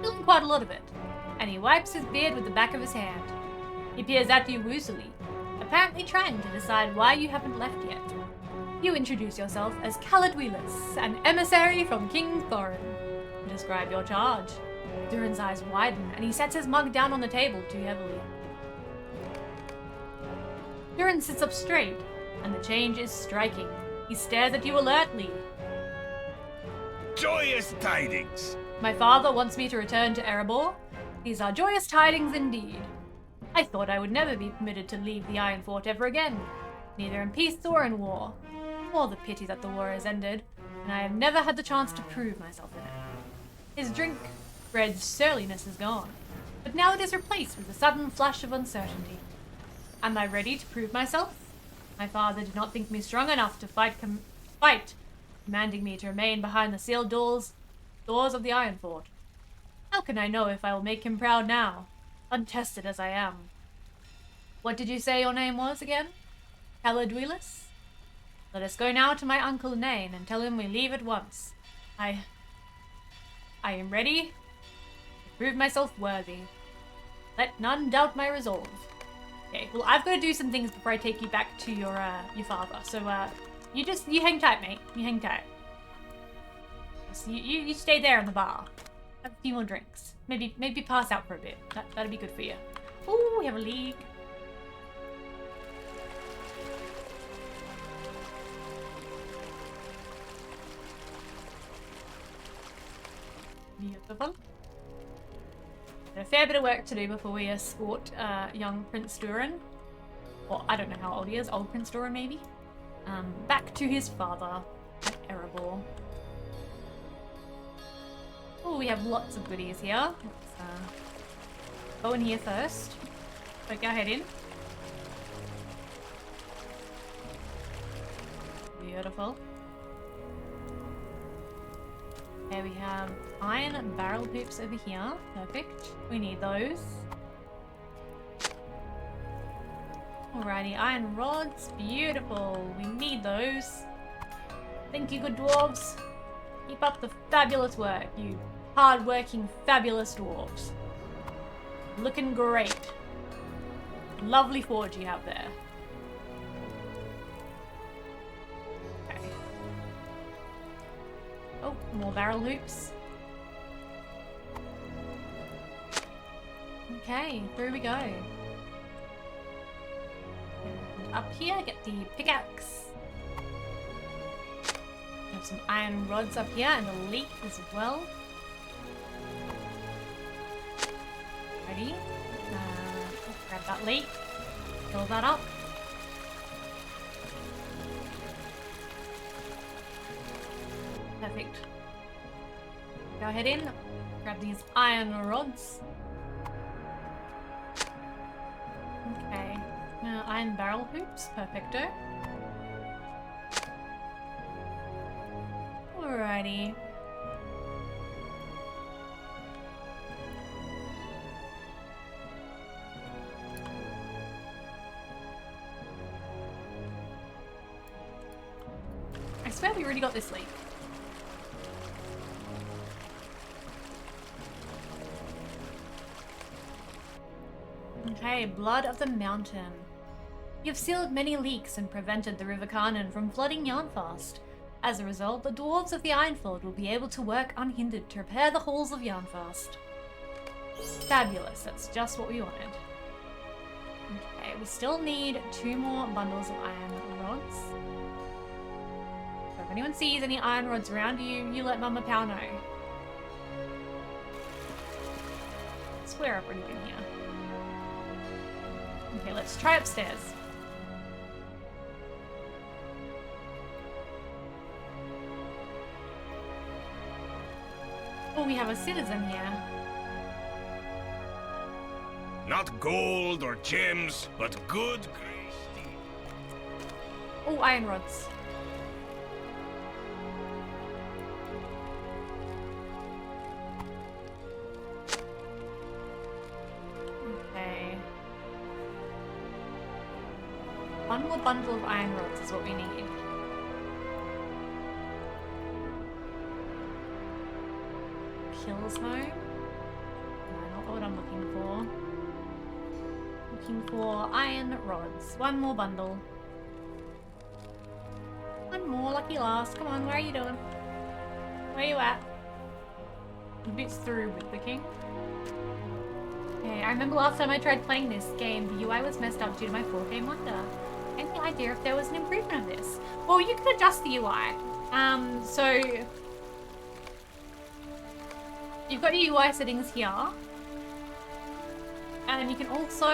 Feeling quite a lot of it. And he wipes his beard with the back of his hand. He peers at you woozily, apparently trying to decide why you haven't left yet. You introduce yourself as Caladwheelus, an emissary from King Thorin. Describe your charge. Durin's eyes widen, and he sets his mug down on the table too heavily. Durin sits up straight, and the change is striking. He stares at you alertly. Joyous tidings! My father wants me to return to Erebor. These are joyous tidings indeed. I thought I would never be permitted to leave the Iron Fort ever again, neither in peace or in war. More the pity that the war has ended, and I have never had the chance to prove myself in it. His drink, Red's surliness is gone, but now it is replaced with a sudden flash of uncertainty. Am I ready to prove myself? My father did not think me strong enough to fight, commanding me to remain behind the sealed doors of the Iron Fort. How can I know if I will make him proud now, untested as I am? What did you say your name was again? Caladwheelus? Let us go now to my uncle Nain and tell him we leave at once. I am ready to prove myself worthy. Let none doubt my resolve. Okay, well I've got to do some things before I take you back to your father. So you hang tight, mate. You hang tight. So you stay there in the bar. Have a few more drinks. Maybe pass out for a bit. That'd be good for you. Ooh, we have a league. Beautiful. A fair bit of work to do before we escort young Prince Durin, or I don't know how old he is, old Prince Durin maybe, back to his father at Erebor. Oh, we have lots of goodies here. Let's go in here first. So go ahead in. Beautiful. Okay, we have iron barrel hoops over here. Perfect. We need those. Alrighty, iron rods. Beautiful. We need those. Thank you, good dwarves. Keep up the fabulous work, you hard-working, fabulous dwarves. Looking great. Lovely forge you have there. Oh, more barrel hoops. Okay, through we go. And up here, get the pickaxe. We have some iron rods up here and a leek as well. Ready? Grab that leek. Fill that up. Perfect. Go ahead in, grab these iron rods. Okay, iron barrel hoops, perfecto. Alrighty. swear we already got this leak. Okay, Blood of the Mountain. You've sealed many leaks and prevented the River Carnan from flooding Yarnfast. As a result, the dwarves of the Ironfold will be able to work unhindered to repair the halls of Yarnfast. Fabulous, that's just what we wanted. Okay, we still need 2 more bundles of iron rods. So if anyone sees any iron rods around you, you let Mama Pow know. I swear I've already been here. Okay, let's try upstairs. Oh, we have a citizen here. Not gold or gems, but good grey steel. Oh, iron rods. Okay. One more bundle of iron rods is what we need. Kills home? No, not what I'm looking for. Looking for iron rods. One more bundle. One more, lucky last. Come on, where are you doing? Where are you at? A bit through with the king. Okay, I remember last time I tried playing this game, the UI was messed up due to my 4K monitor. Any idea if there was an improvement of this? Well, you can adjust the UI. So you've got your UI settings here. And you can also,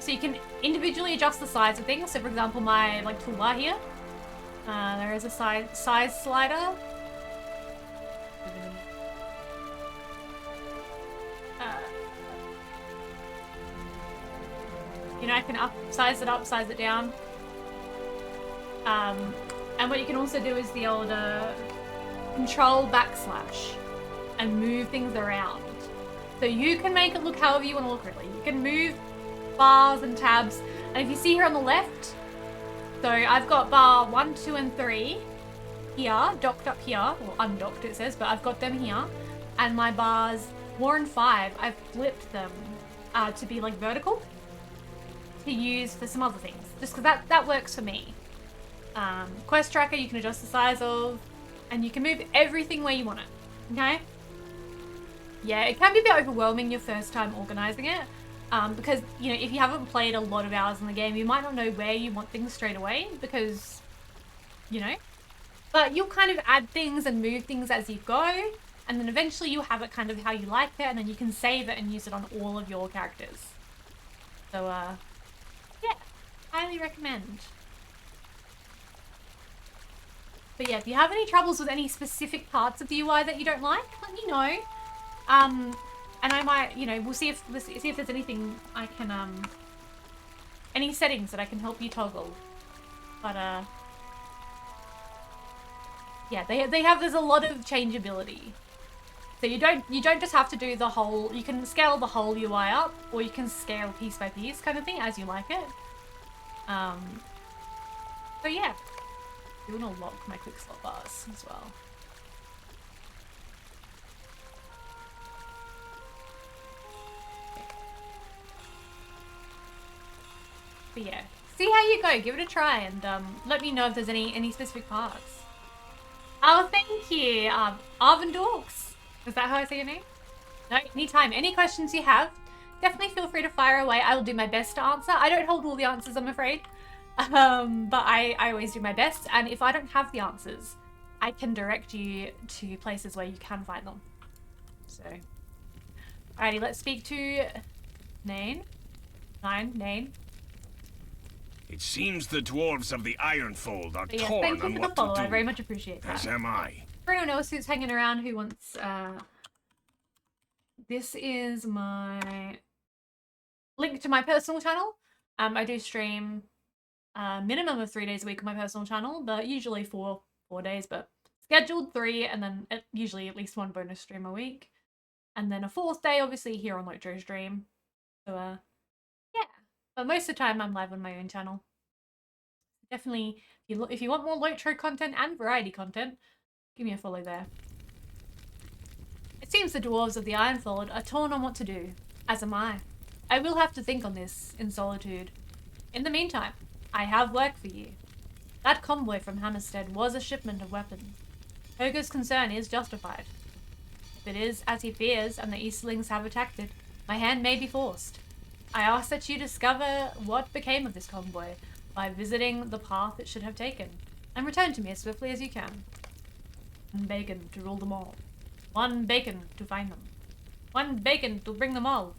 so you can individually adjust the size of things. So for example, my toolbar here, there is a size slider. You know, I can size it up, size it down. And what you can also do is the old control backslash and move things around. So you can make it look however you want to look, really. You can move bars and tabs. And if you see here on the left, so I've got bar 1, 2, and 3 here, docked up here, or undocked it says, but I've got them here. And my bars 4 and 5, I've flipped them to be vertical to use for some other things. Just because that works for me. Quest tracker, you can adjust the size of, and you can move everything where you want it, okay? Yeah, it can be a bit overwhelming your first time organizing it, because, you know, if you haven't played a lot of hours in the game, you might not know where you want things straight away, because, you know, but you'll kind of add things and move things as you go, and then eventually you'll have it kind of how you like it, and then you can save it and use it on all of your characters. So, yeah, highly recommend. But yeah, if you have any troubles with any specific parts of the UI that you don't like, let me know. And I might, you know, we'll see if there's anything I can, any settings that I can help you toggle. But, yeah, there's a lot of changeability. So you don't just have to do the whole, you can scale the whole UI up, or you can scale piece by piece kind of thing as you like it. So yeah. I'm gonna lock my quick slot bars as well. But yeah, see how you go. Give it a try, and let me know if there's any specific parts. Oh, thank you, Arvin Dorks. Is that how I say your name? No, anytime. Any questions you have, definitely feel free to fire away. I will do my best to answer. I don't hold all the answers, I'm afraid. But I always do my best, and if I don't have the answers, I can direct you to places where you can find them. So, alrighty, let's speak to Nain. Nain. It seems the dwarves of the Ironfold are Yes, torn thank you on for what the follow. to do. I very much appreciate that. As am I. For anyone else who's hanging around who wants, this is my link to my personal channel. I do stream minimum of 3 days a week on my personal channel, but usually four days, but scheduled 3, and then usually at least 1 bonus stream a week. And then a 4th day, obviously, here on LOTROstream. So, yeah. But most of the time, I'm live on my own channel. Definitely, if you want more Lotro content and variety content, give me a follow there. It seems the dwarves of the Ironfold are torn on what to do, as am I. I will have to think on this in solitude. In the meantime, I have work for you. That convoy from Hammerstead was a shipment of weapons. Hoger's concern is justified. If it is as he fears and the Eastlings have attacked it, my hand may be forced. I ask that you discover what became of this convoy by visiting the path it should have taken, and return to me as swiftly as you can. One bacon to rule them all. One bacon to find them. One bacon to bring them all.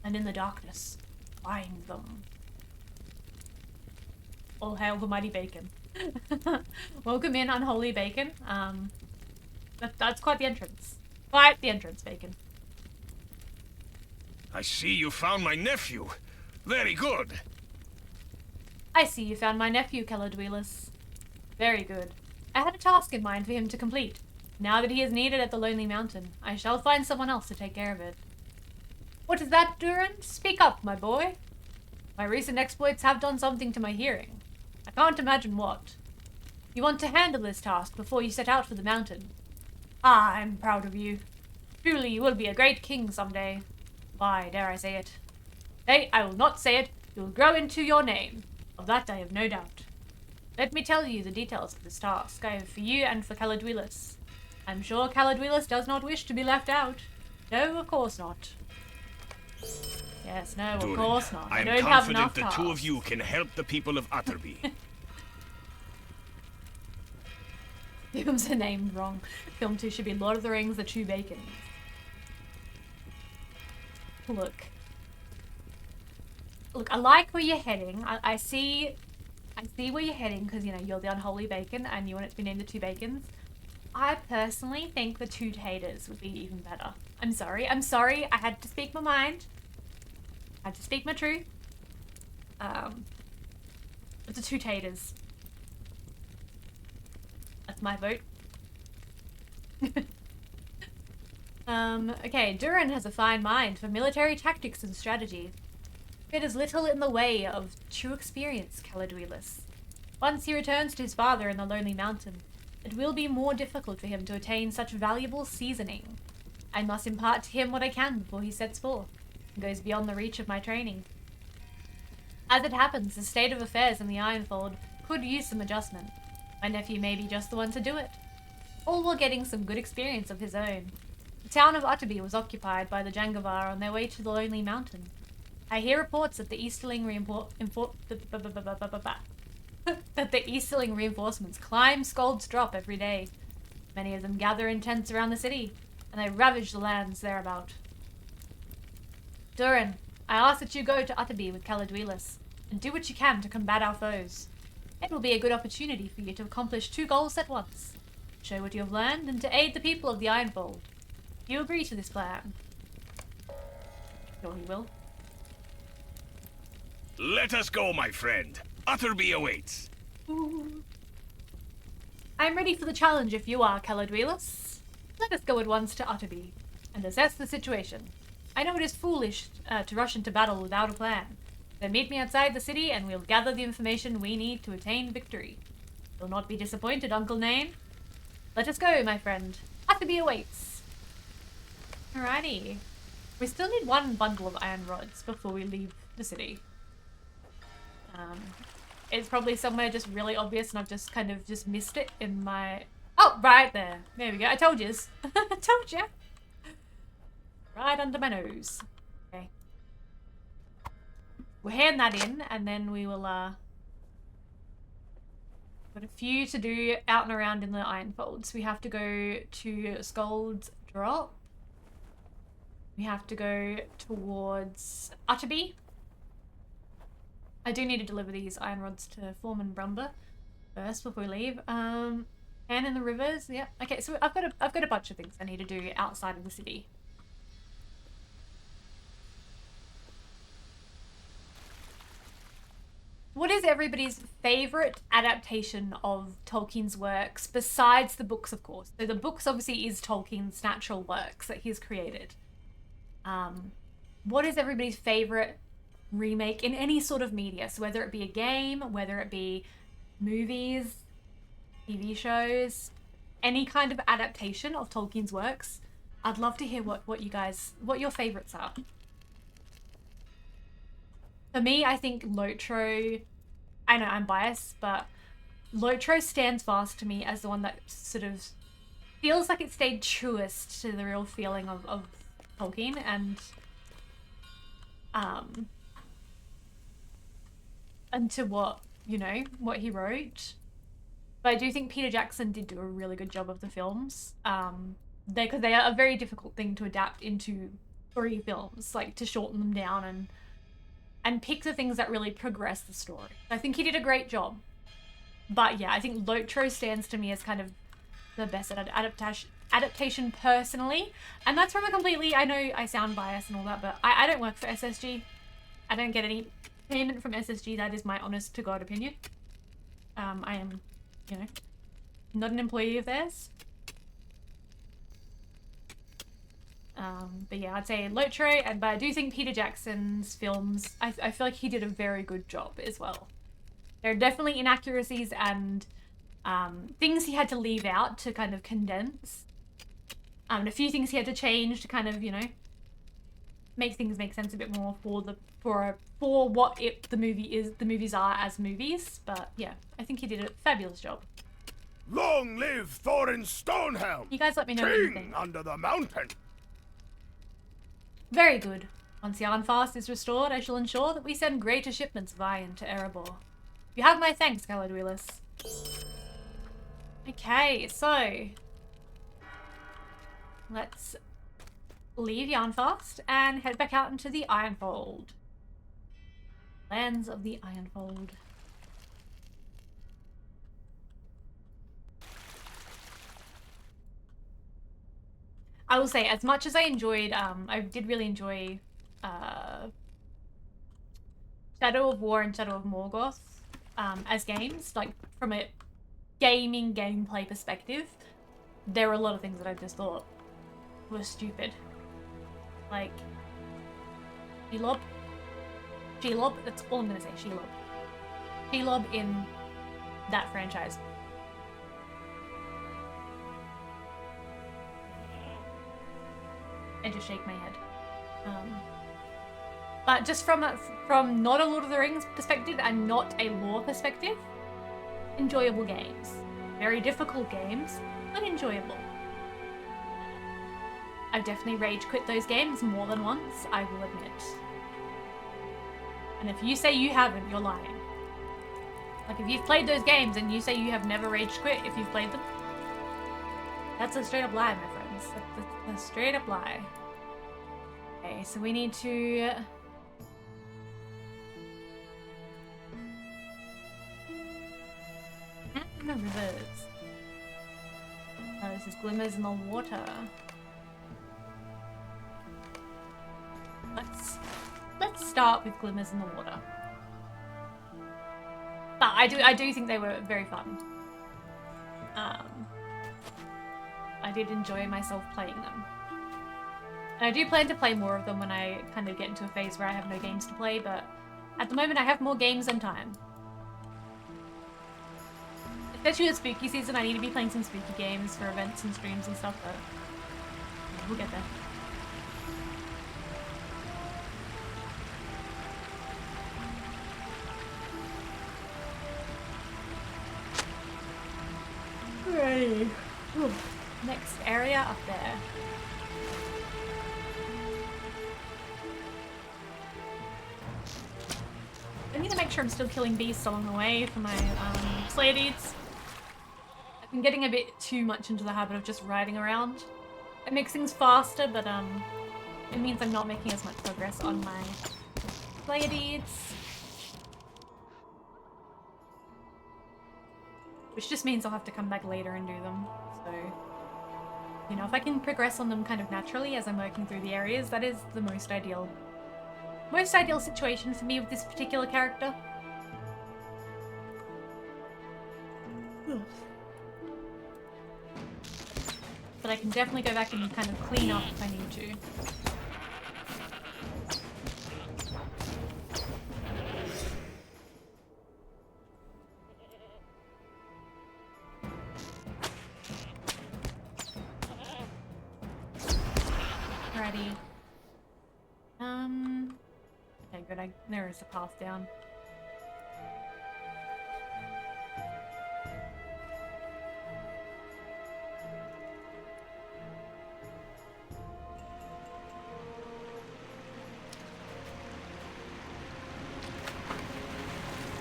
And in the darkness, find them. All hail the mighty bacon. Welcome in, unholy bacon. That's quite the entrance. Quite the entrance, bacon. I see you found my nephew. Very good. I see you found my nephew, Caladwellis. Very good. I had a task in mind for him to complete. Now that he is needed at the Lonely Mountain, I shall find someone else to take care of it. What is that, Durin? Speak up, my boy. My recent exploits have done something to my hearing. I can't imagine what. You want to handle this task before you set out for the mountain. Ah, I'm proud of you. Truly, you will be a great king someday. Why dare I say it? Nay, I will not say it. You will grow into your name. Of that I have no doubt. Let me tell you the details of this task I have for you and for Caladwellis. I'm sure Caladwellis does not wish to be left out. No, of course not. Yes, no, of course not. I don't am have enough confident the two of tasks. you can help the people of Utterby. Films are named wrong. Film 2 should be Lord of the Rings, The Two Bacons. Look, I like where you're heading. I see where you're heading because, you know, you're the unholy bacon and you want it to be named The Two Bacons. I personally think the Two Taters would be even better. I'm sorry. I had to speak my mind. I had to speak my truth. But the Two Taters. That's my vote. Okay, Durin has a fine mind for military tactics and strategy. It is little in the way of true experience, Caladwellis. Once he returns to his father in the Lonely Mountain, it will be more difficult for him to attain such valuable seasoning. I must impart to him what I can before he sets forth, and goes beyond the reach of my training. As it happens, the state of affairs in the Ironfold could use some adjustment. My nephew may be just the one to do it. All while getting some good experience of his own. The town of Utterby was occupied by the Jangavar on their way to the Lonely Mountain. I hear reports that the Easterling reinforcements climb Scold's Drop every day. Many of them gather in tents around the city, and they ravage the lands thereabout. Durin, I ask that you go to Utterby with Caladwellis, and do what you can to combat our foes. It will be a good opportunity for you to accomplish two goals at once. Show what you have learned, and to aid the people of the Ironfold. Do you agree to this plan? Sure he will. Let us go, my friend. Utterby awaits. Ooh. I'm ready for the challenge if you are, Caladwellis. Let us go at once to Utterby, and assess the situation. I know it is foolish to rush into battle without a plan. So meet me outside the city, and we'll gather the information we need to attain victory. You'll not be disappointed, Uncle Nain. Let us go, my friend. Utterby awaits. Alrighty. We still need one bundle of iron rods before we leave the city. It's probably somewhere just really obvious and I've just kind of just missed it in my... Oh, right there. There we go. I told yous. I told you. Right under my nose. Okay. We'll hand that in and then we will, got a few to do out and around in the Ironfolds. We have to go to Scold's Drop. We have to go towards Utterby. I do need to deliver these iron rods to Foreman Brumber first before we leave. And in the rivers, yeah. Okay, so I've got a bunch of things I need to do outside of the city. What is everybody's favorite adaptation of Tolkien's works besides the books, of course? So the books obviously is Tolkien's natural works that he's created. What is everybody's favorite remake in any sort of media. So whether it be a game, whether it be movies, TV shows, any kind of adaptation of Tolkien's works, I'd love to hear what your favorites are. For me, I think Lotro, I know I'm biased, but Lotro stands fast to me as the one that sort of feels like it stayed truest to the real feeling of Tolkien and to what, you know, what he wrote. But I do think Peter Jackson did do a really good job of the films. Because they are a very difficult thing to adapt into 3 films, like to shorten them down and pick the things that really progress the story. I think he did a great job. But yeah, I think Lotro stands to me as kind of the best adaptation personally. And that's from a completely, I know I sound biased and all that, but I don't work for SSG. I don't get any payment from SSG. That is my honest to God opinion. I am, you know, not an employee of theirs. But yeah, I'd say Lotro, but I do think Peter Jackson's films, I feel like he did a very good job as well. There are definitely inaccuracies and things he had to leave out to kind of condense. And a few things he had to change to kind of, you know, make things make sense a bit more for what the movies are as movies. But yeah, I think he did a fabulous job. Long live Thorin Stonehelm! You guys let me know what you think. King under the mountain! Very good. Once the Ironfast is restored, I shall ensure that we send greater shipments of iron to Erebor. You have my thanks, Galadrielus. Okay, so let's leave Yarnfast and head back out into the Ironfold. Lands of the Ironfold. I will say, as much as I enjoyed, I did really enjoy Shadow of War and Shadow of Morgoth as games, like from a gaming gameplay perspective, there were a lot of things that I just thought were stupid. Like Shelob, that's all I'm gonna say, Shelob in that franchise. And just shake my head. But just from not a Lord of the Rings perspective and not a lore perspective, enjoyable games. Very difficult games, but enjoyable. I've definitely rage quit those games more than once, I will admit. And if you say you haven't, you're lying. Like, if you've played those games and you say you have never rage quit if you've played them, that's a straight up lie, my friends. That's a straight up lie. Okay, so we need to... the rivers. Oh, this is glimmers in the water. Let's start with glimmers in the water. But I do think they were very fun. I did enjoy myself playing them. And I do plan to play more of them when I kind of get into a phase where I have no games to play, but at the moment I have more games than time. Especially with spooky season, I need to be playing some spooky games for events and streams and stuff, but we'll get there. Hooray. Ooh. Next area up there. I need to make sure I'm still killing beasts along the way for my Slayer deeds. I've been getting a bit too much into the habit of just riding around. It makes things faster, but it means I'm not making as much progress on my Slayer deeds. Which just means I'll have to come back later and do them. So, you know, if I can progress on them kind of naturally as I'm working through the areas, that is the most ideal situation for me with this particular character. But I can definitely go back and kind of clean up if I need to. Patty. Okay, good. There is a path down.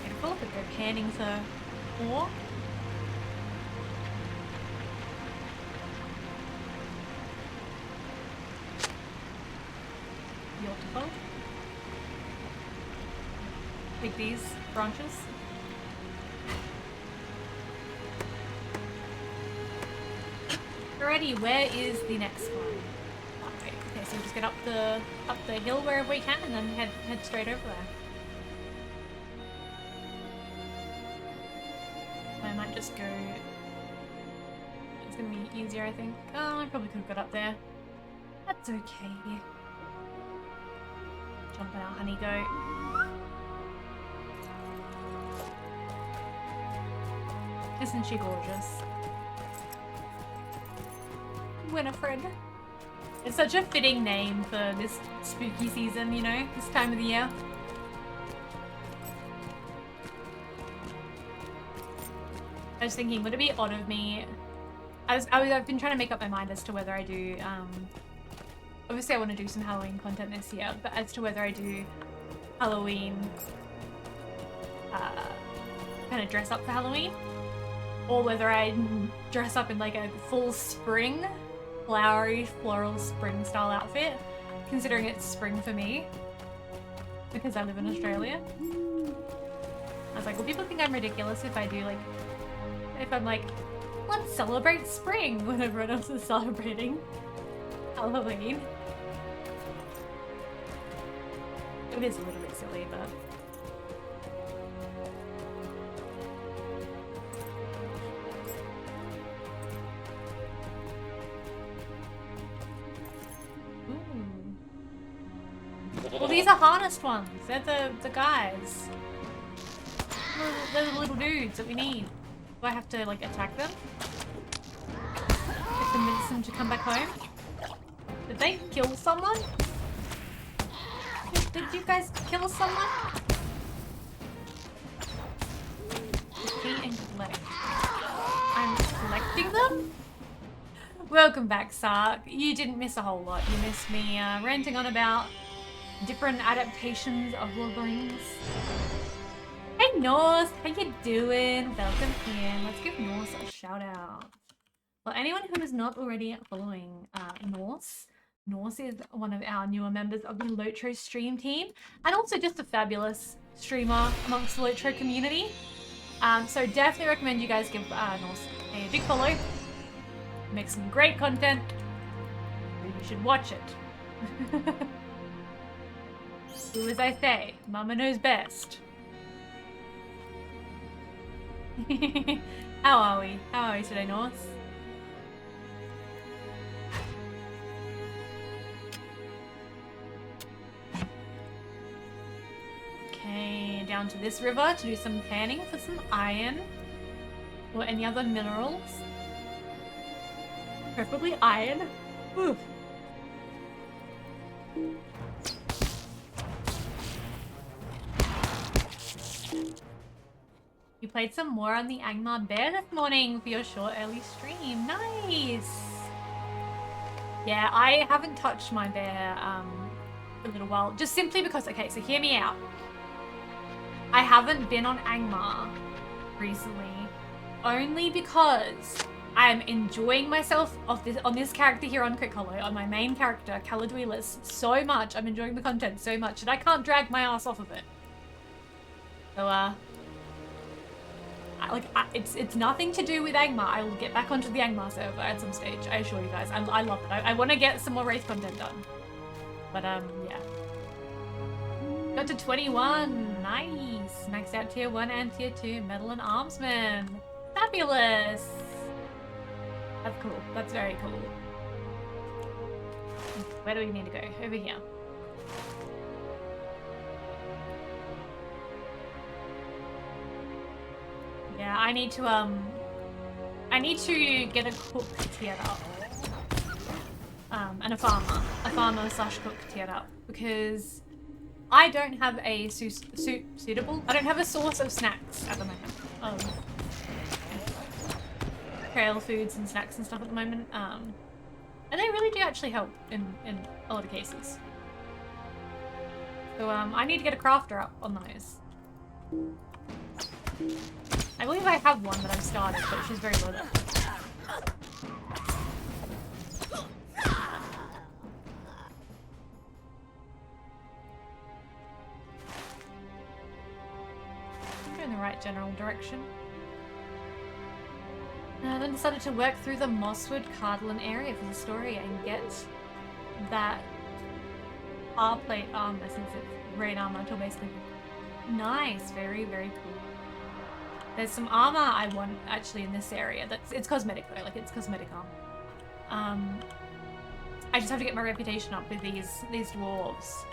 Beautiful, but go panning for ore. Beautiful. Take these branches. Alrighty, where is the next one? That way. Okay, so we just get up the hill wherever we can and then head straight over there. I might just go. It's gonna be easier, I think. Oh, I probably could have got up there. That's okay. Jump on our honey goat. Isn't she gorgeous? Winifred. It's such a fitting name for this spooky season, you know, this time of the year. I was thinking, would it be odd of me? I've been trying to make up my mind as to whether I do, obviously I want to do some Halloween content this year, but as to whether I do Halloween, kind of dress up for Halloween, or whether I dress up in like a full spring, flowery, floral spring style outfit, considering it's spring for me, because I live in Australia. I was like, will people think I'm ridiculous if I do like, if I'm like, let's celebrate spring when everyone else is celebrating Halloween? It is a little bit silly, but... Well, these are harnessed ones. They're the guys. They're the little dudes that we need. Do I have to, like, attack them? To convince them to come back home? Did they kill someone? Did you guys kill someone? Key and collect. I'm collecting them? Welcome back, Sark. You didn't miss a whole lot. You missed me ranting on about different adaptations of Lord of the Rings. Hey Norse, how you doing? Welcome in. Let's give Norse a shout out. Well, anyone who is not already following Norse is one of our newer members of the LOTROstream team, and also just a fabulous streamer amongst the Lotro community. So definitely recommend you guys give Norse a big follow. Makes some great content. You should watch it. Do as I say. Mama knows best. How are we? How are we today, Norse? Okay, down to this river to do some panning for some iron or any other minerals. Preferably iron. Ooh. You played some more on the Angmar Bear this morning for your short early stream. Nice! Yeah, I haven't touched my bear for a little while. Just simply because, okay, so hear me out. I haven't been on Angmar recently. Only because I'm enjoying myself on this character here on Crit Hollow, on my main character, Caladuelis, so much. I'm enjoying the content so much that I can't drag my ass off of it. So, it's nothing to do with Angmar. I will get back onto the Angmar server at some stage. I assure you guys. I love it. I want to get some more Wraith content done. But yeah. Got to 21. Nice. Maxed out tier 1 and tier 2. Medal and Armsman. Fabulous. That's cool. That's very cool. Where do we need to go? Over here. Yeah, I need to get a cook together. and a farmer slash cook tiered up, because I don't have a suitable. I don't have a source of snacks at the moment. Trail foods and snacks and stuff at the moment. And they really do actually help in a lot of cases. So I need to get a crafter up on those. I believe I have one that I've started, but she's very low level. In the right general direction. Then decided to work through the Mosswood Cardland area for the story and get that R-plate armor, since it's raid armor until basically. Nice, very, very cool. There's some armor I want actually in this area. It's cosmetic though, like it's cosmetic armor. I just have to get my reputation up with these dwarves.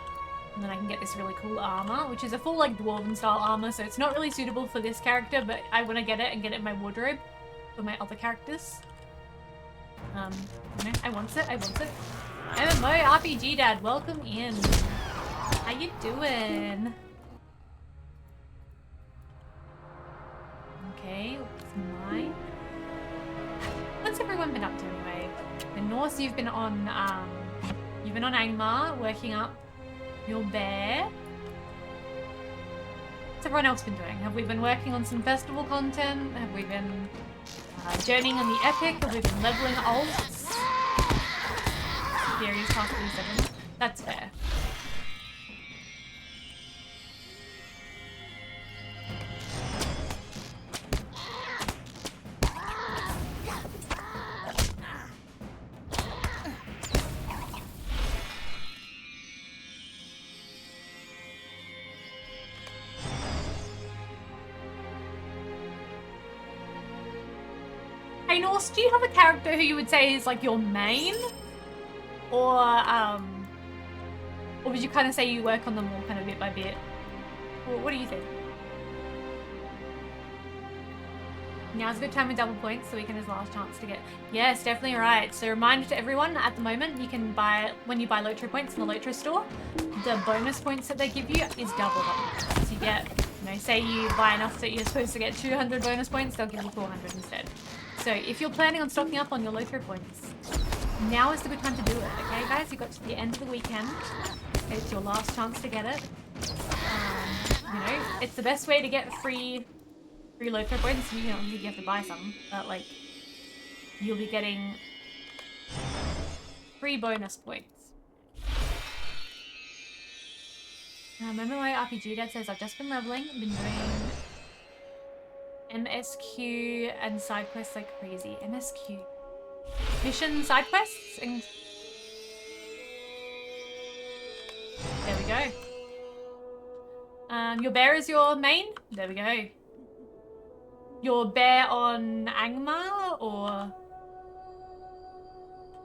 And then I can get this really cool armor, which is a full like dwarven style armor, so it's not really suitable for this character, but I want to get it and get it in my wardrobe for my other characters. You know, I want it. MMO RPG Dad, welcome in. How you doing? Okay, what's mine? What's everyone been up to anyway? The Norse, you've been on Angmar, working up your bear. What's everyone else been doing? Have we been working on some festival content? Have we been journeying on the epic? Have we been leveling alts? Series past 37. That's fair. Hey Norse, do you have a character who you would say is like your main? Or would you kind of say you work on them all kind of bit by bit? What do you think? Now's a good time with double points, so we can his last chance to get. Yes, definitely right. So reminder to everyone, at the moment you can buy, when you buy Lotro points in the Lotro store, the bonus points that they give you is double them. So you get, you know, say you buy enough that you're supposed to get 200 bonus points, they'll give you 400 instead. So if you're planning on stocking up on your Lotro points, now is the good time to do it, okay guys? You've got to the end of the weekend. It's your last chance to get it. You know, it's the best way to get free Lotro points. You know, you have to buy some, but like, you'll be getting free bonus points. Remember my RPG Dad says, I've just been leveling, been doing MSQ and side quests like crazy. MSQ. Mission side quests and there we go. Your bear is your main? There we go. Your bear on Angmar or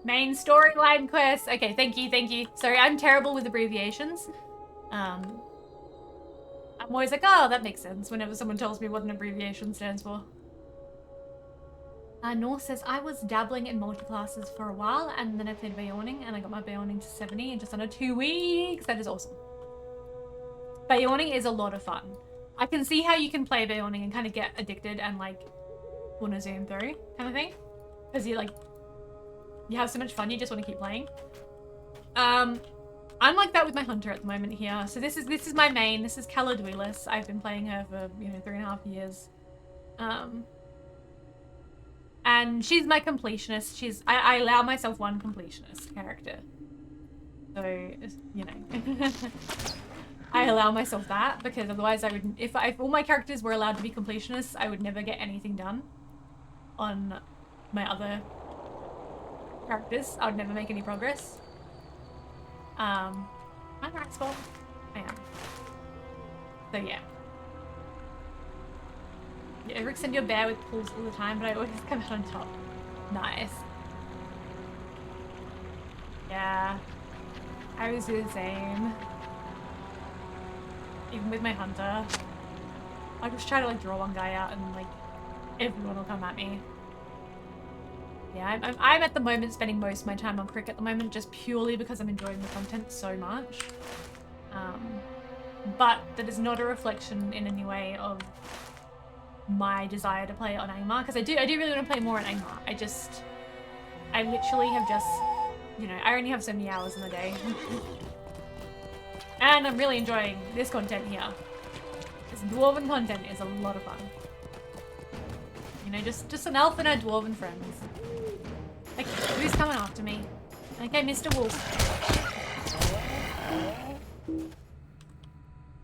main storyline quest? Okay, thank you. Sorry, I'm terrible with abbreviations. I'm always like, oh, that makes sense whenever someone tells me what an abbreviation stands for. North says, I was dabbling in multi-classes for a while and then I played Bayoning and I got my Bayoning to 70 in just under 2 weeks. That is awesome. Bayoning is a lot of fun. I can see how you can play Bayoning and kind of get addicted and like want to zoom through kind of thing. Because you have so much fun, you just want to keep playing. I'm like that with my hunter at the moment here. So this is my main. This is Caladuelis. I've been playing her for 3.5 years. And she's my completionist. I allow myself one completionist character. So, you know. I allow myself that because otherwise I would, if all my characters were allowed to be completionists, I would never get anything done on my other characters. I would never make any progress. I'm right spot. I am. So yeah. You ever extend your bear with pulls all the time, but I always come out on top. Nice. Yeah. I was the same. Even with my hunter. I just try to like draw one guy out and like everyone will come at me. Yeah, I'm at the moment spending most of my time on Crick at the moment, just purely because I'm enjoying the content so much. But that is not a reflection in any way of my desire to play on Angmar, because I do really want to play more on Angmar. I literally have just, you know, I only have so many hours in the day. And I'm really enjoying this content here. This dwarven content is a lot of fun. You know, just an elf and her dwarven friends. Okay, who's coming after me? Okay, Mr. Wolf.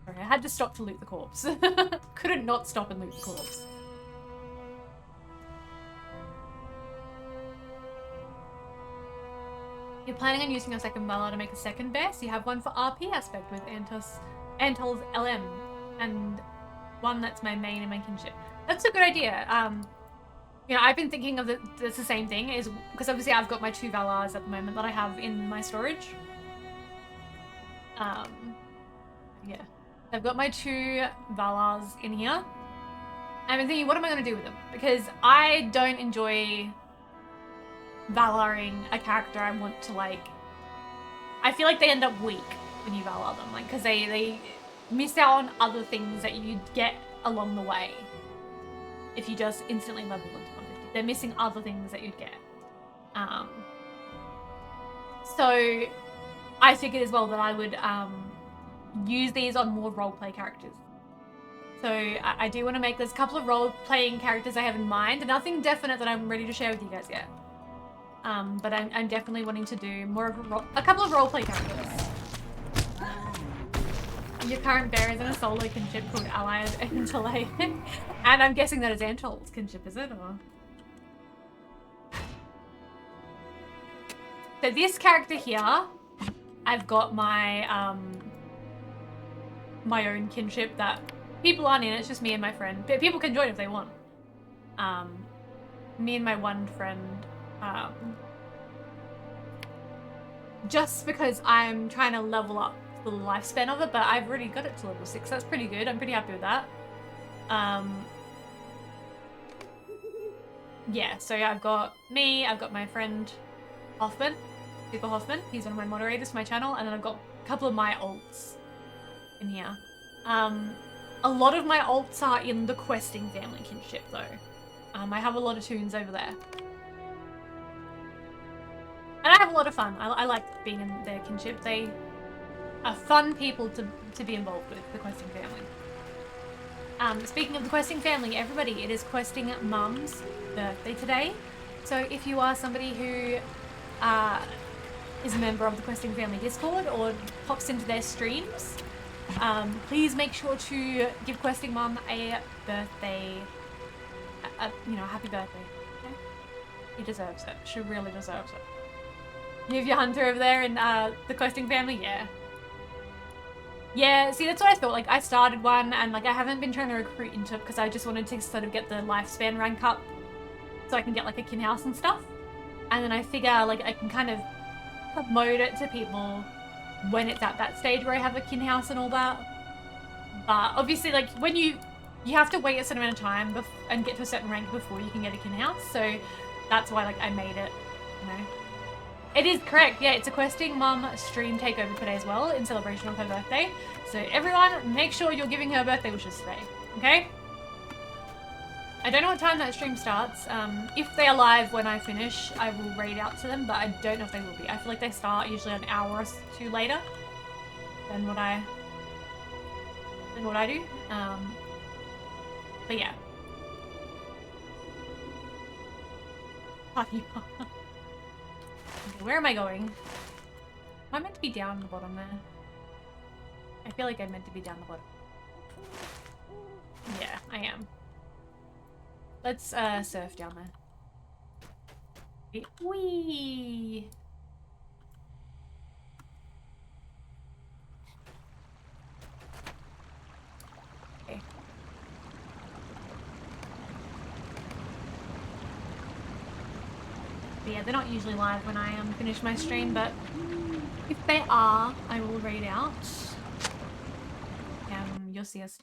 Sorry, I had to stop to loot the corpse. Couldn't not stop and loot the corpse. You're planning on using your second Vala to make a second base? You have one for RP aspect with Antol's LM, and one that's my main and my kinship. That's a good idea. You know, I've been thinking of it's the same thing, is because obviously I've got my 2 Valars at the moment that I have in my storage. Yeah. I've got my 2 Valars in here. I've been thinking, what am I going to do with them? Because I don't enjoy Valaring a character I want to, like... I feel like they end up weak when you Valar them, like, because they miss out on other things that you'd get along the way if you just instantly level them to 150. They're missing other things that you'd get. So I figured as well that I would use these on more roleplay characters. So I do want to make, there's a couple of role-playing characters I have in mind, and nothing definite that I'm ready to share with you guys yet. But I'm definitely wanting to do more of a couple of roleplay characters. Your current bear is in a solo kinship called Ally of Antolay. And I'm guessing that is Antol's kinship, is it? Or... So this character here, I've got my my own kinship that people aren't in, it's just me and my friend. But people can join if they want. Me and my one friend. Just because I'm trying to level up the lifespan of it, but I've already got it to level 6. That's pretty good. I'm pretty happy with that. Yeah, so I've got me, I've got my friend Hoffman, Super Hoffman. He's one of my moderators for my channel, and then I've got a couple of my alts in here. A lot of my alts are in the questing family kinship though. I have a lot of tunes over there. And I have a lot of fun. I like being in their kinship. They are fun people to be involved with, the questing family. Speaking of the questing family, everybody, it is Questing Mum's birthday today. So if you are somebody who is a member of the Questing Family Discord or pops into their streams, please make sure to give Questing Mum a birthday, you know, happy birthday. Okay? She deserves it. She really deserves it. You have your hunter over there in the Questing Family? Yeah. Yeah, see, that's what I thought. Like, I started one, and, like, I haven't been trying to recruit into it because I just wanted to sort of get the lifespan rank up so I can get, like, a kin house and stuff. And then I figure, like, I can kind of promote it to people when it's at that stage where I have a kin house and all that. But obviously, like, when you have to wait a certain amount of time and get to a certain rank before you can get a kin house. So that's why, like, I made it, you know. It is correct, yeah, it's a Questing Mum stream takeover today as well in celebration of her birthday. So everyone, make sure you're giving her birthday wishes today, okay? I don't know what time that stream starts. If they are live when I finish, I will raid out to them, but I don't know if they will be. I feel like they start usually an hour or two later than what I do. But yeah. Party. Okay, where am I going? Am I meant to be down the bottom there? I feel like I'm meant to be down the bottom. Yeah, I am. Let's surf down there. Whee! Okay. But yeah, they're not usually live when I finish my stream, but if they are, I will raid out. You'll see us.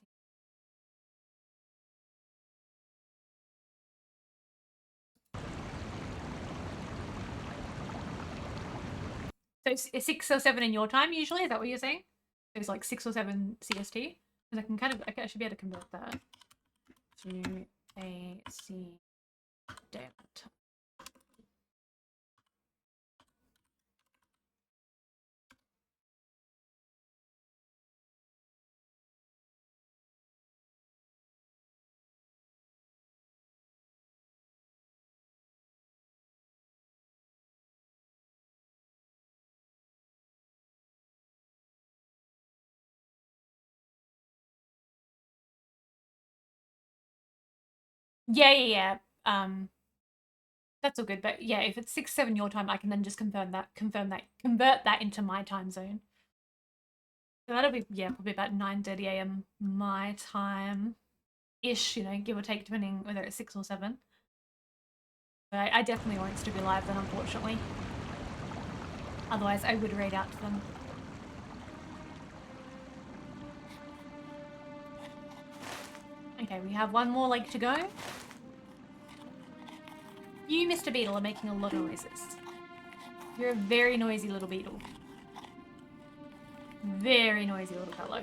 So it's 6 or 7 in your time usually. Is that what you're saying? So it's like 6 or 7 CST. Because I can kind of, I should be able to convert that to a C. Damn it. Yeah. That's all good. But yeah, if it's 6, 7 your time, I can then just convert that into my time zone. So that'll be, yeah, probably about 9:30 AM my time-ish, you know, give or take, depending whether it's 6 or 7. But I definitely won't still be live then, unfortunately. Otherwise, I would raid out to them. Okay, we have one more lake to go. You, Mr. Beetle, are making a lot of noises. You're a very noisy little beetle. Very noisy little fellow.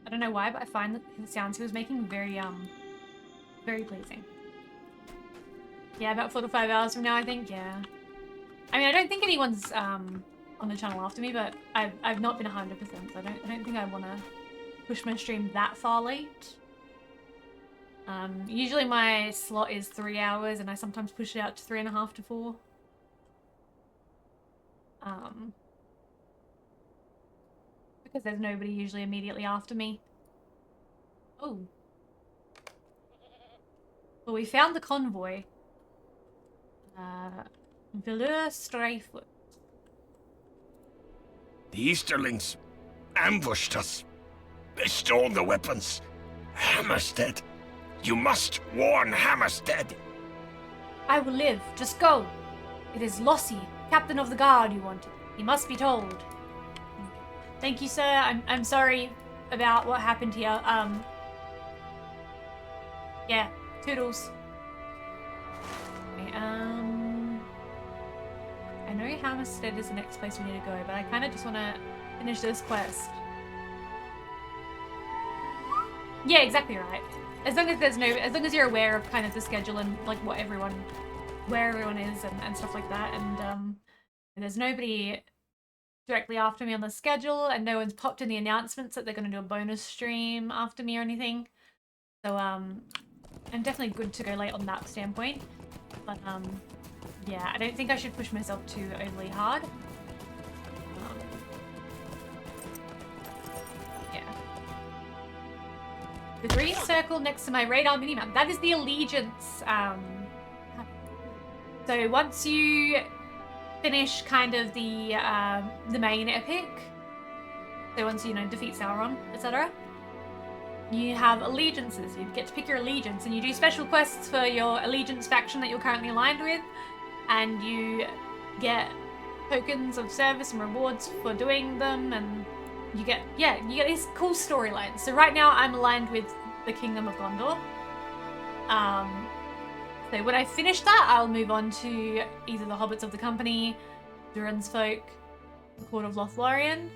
I don't know why, but I find that the sounds he was making very pleasing. Yeah, about 4 to 5 hours from now, I think, yeah. I mean, I don't think anyone's on the channel after me, but I've not been 100%, so I don't think I want to push my stream that far late. Usually my slot is 3 hours, and I sometimes push it out to 3.5 to 4. Because there's nobody usually immediately after me. Oh. Well, we found the convoy. LOTRostream. The Easterlings ambushed us. They stole the weapons. Hammerstead. You must warn Hammerstead. I will live. Just go. It is Lossie, captain of the guard, you wanted. He must be told. Thank you, sir. I'm sorry about what happened here. Yeah. Toodles. Okay, I know Hammerstead is the next place we need to go, but I kind of just want to finish this quest. Yeah, exactly right. As long as you're aware of kind of the schedule and like where everyone is and stuff like that, and there's nobody directly after me on the schedule, and no one's popped in the announcements that they're going to do a bonus stream after me or anything. So I'm definitely good to go late on that standpoint. But yeah, I don't think I should push myself too overly hard. Yeah. The green circle next to my radar minimap, that is the allegiance. So once you finish kind of the main epic, so once you defeat Sauron, etc., you have allegiances. You get to pick your allegiance, and you do special quests for your allegiance faction that you're currently aligned with, and you get tokens of service and rewards for doing them, and you get these cool storylines. So right now I'm aligned with the Kingdom of Gondor. So when I finish that, I'll move on to either the Hobbits of the Company, Durin's Folk, the Court of Lothlorien.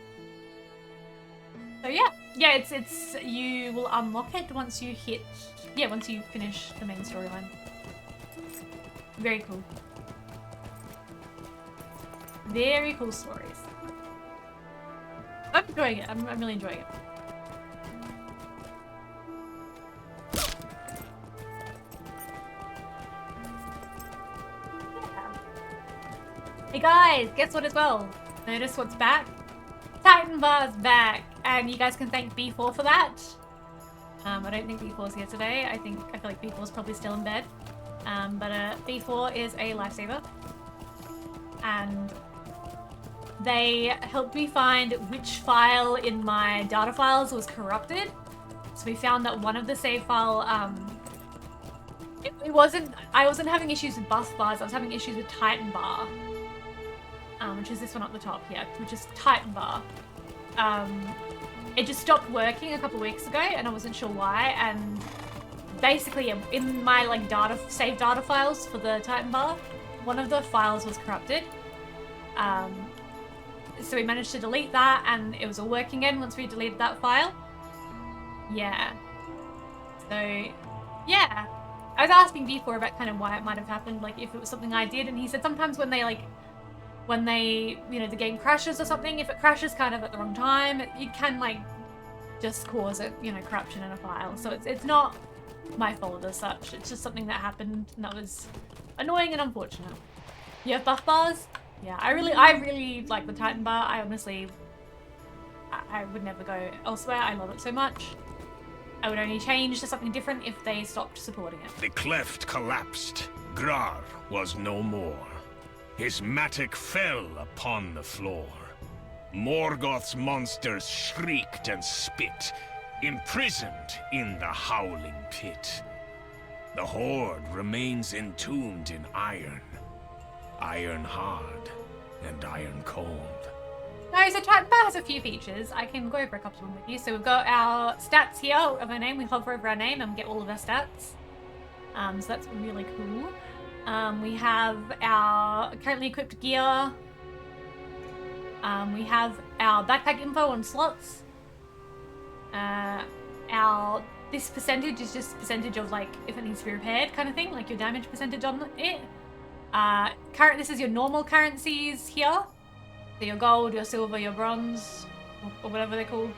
So yeah, it's you will unlock it once you finish the main storyline. Very cool. Very cool stories. I'm enjoying it. I'm really enjoying it. Hey guys, guess what as well? Notice what's back? Titan Bar's back! And you guys can thank B4 for that. I don't think B4's here today. I feel like B4's probably still in bed. But B4 is a lifesaver. And they helped me find which file in my data files was corrupted. So we found that one of the save file, I wasn't having issues with buff bars, I was having issues with Titan Bar. Which is this one up the top here, which is Titan Bar. It just stopped working a couple of weeks ago, and I wasn't sure why. And basically, in my saved data files for the Titan Bar, one of the files was corrupted. So we managed to delete that, and it was all working again once we deleted that file. Yeah. So, yeah. I was asking before about kind of why it might have happened, like if it was something I did, and he said sometimes when they, you know, the game crashes or something, if it crashes kind of at the wrong time, it can, like, just cause a, you know, corruption in a file. So it's not my fault as such. It's just something that happened, and that was annoying and unfortunate. You have buff bars? Yeah, I really like the Titan bar. I honestly, I would never go elsewhere. I love it so much. I would only change to something different if they stopped supporting it. The cleft collapsed. Grar was no more. His mattock fell upon the floor. Morgoth's monsters shrieked and spit, imprisoned in the howling pit. The horde remains entombed in iron. Iron hard and iron cold. No, so Titan bar has a few features. I can go over a couple of them with you. So we've got our stats here of our name. We hover over our name and we get all of our stats. So that's really cool. We have our currently equipped gear. We have our backpack info on slots. This percentage is just percentage of, like, if it needs to be repaired kind of thing, like your damage percentage on it. This is your normal currencies here. So your gold, your silver, your bronze, or whatever they're called.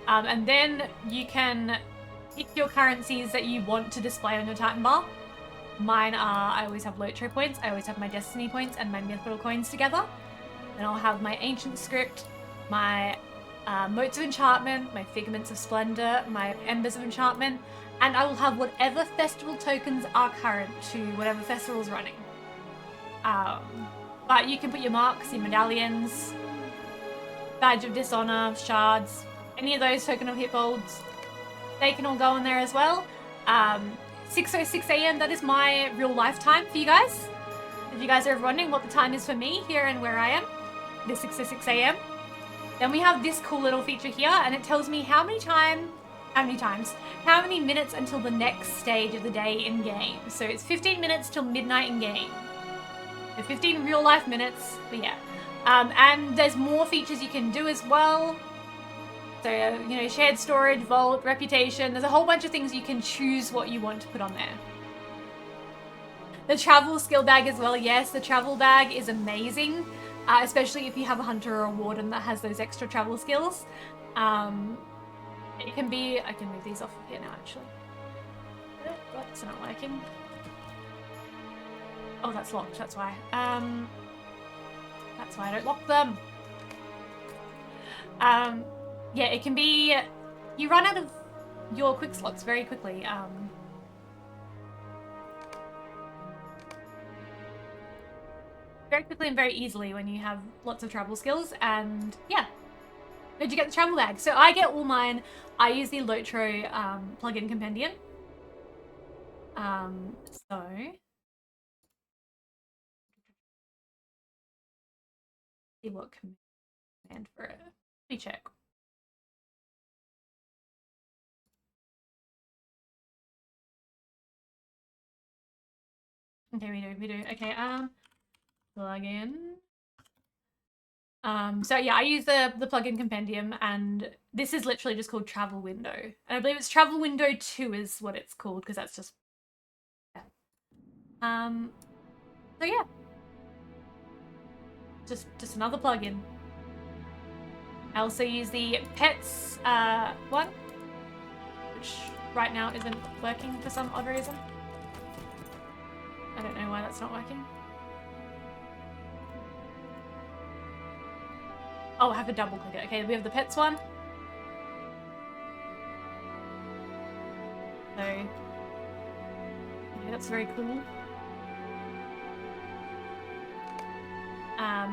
And then you can pick your currencies that you want to display on your Titan bar. Mine are, I always have Lotro points, I always have my Destiny points and my Mithril coins together. Then I'll have my Ancient Script, my Motes of Enchantment, my Figments of Splendor, my Embers of Enchantment, and I will have whatever festival tokens are current to whatever festival is running. But you can put your marks, your medallions, Badge of Dishonor, shards, any of those token of hit bolts, they can all go in there as well. 6:06 AM, that is my real life time for you guys. If you guys are wondering what the time is for me here and where I am, it is 6:06 AM. Then we have this cool little feature here, and it tells me how many minutes until the next stage of the day in game. So it's 15 minutes till midnight in game. So 15 real life minutes, but yeah. And there's more features you can do as well. So, you know, shared storage, vault, reputation. There's a whole bunch of things you can choose what you want to put on there. The travel skill bag as well. Yes, the travel bag is amazing. Especially if you have a hunter or a warden that has those extra travel skills. It can be... I can move these off of here now, actually. Oh, it's not working. Oh, that's locked, that's why. That's why I don't lock them. Yeah, it can be... You run out of your quick slots very quickly. Very quickly and very easily when you have lots of travel skills, and yeah. Did you get the travel bag? So I get all mine. I use the Lotro plugin compendium. So... See what command for it. Let me check. Okay, we do. Okay, plugin. So yeah, I use the plugin compendium, and this is literally just called Travel Window. And I believe it's Travel Window 2 is what it's called, because that's just... Yeah. So yeah. Just another plugin. I also use the pets one, which right now isn't working for some odd reason. I don't know why that's not working. Oh, I have to double click it. Okay, we have the pets one. So, okay, that's very cool.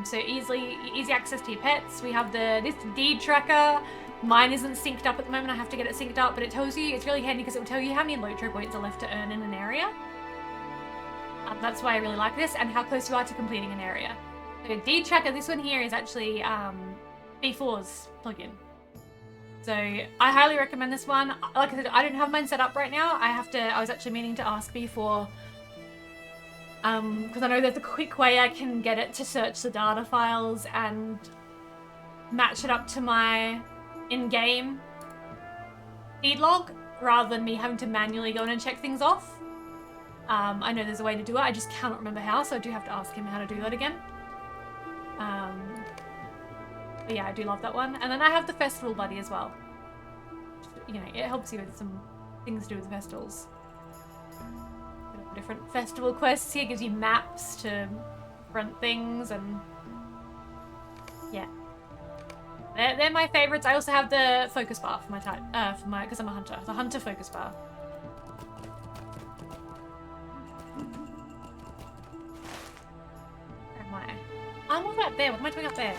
So easy access to your pets. We have this deed tracker. Mine isn't synced up at the moment. I have to get it synced up, but it tells you, it's really handy because it will tell you how many Lotro points are left to earn in an area. That's why I really like this, and how close you are to completing an area. So deed tracker, this one here is actually B4's plugin. So I highly recommend this one. Like I said, I don't have mine set up right now. I was actually meaning to ask B4 Because I know there's a quick way I can get it to search the data files and match it up to my in-game feed log, rather than me having to manually go in and check things off. I know there's a way to do it, I just cannot remember how, so I do have to ask him how to do that again. But yeah, I do love that one. And then I have the festival buddy as well. You know, it helps you with some things to do with the festivals. Different festival quests here, gives you maps to different things, and yeah. They're my favorites. I also have the focus bar for my type, because I'm a hunter. The hunter focus bar. Where am I? I'm all up there. What am I doing up there?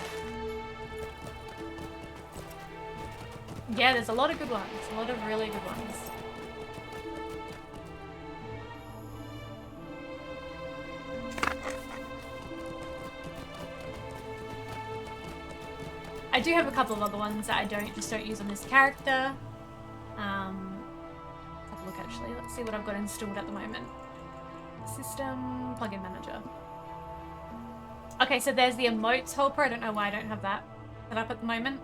Yeah, there's a lot of good ones. A lot of really good ones. I do have a couple of other ones that I just don't use on this character. Have a look actually. Let's see what I've got installed at the moment. System plugin manager. Okay, so there's the emotes helper. I don't know why I don't have that set up at the moment.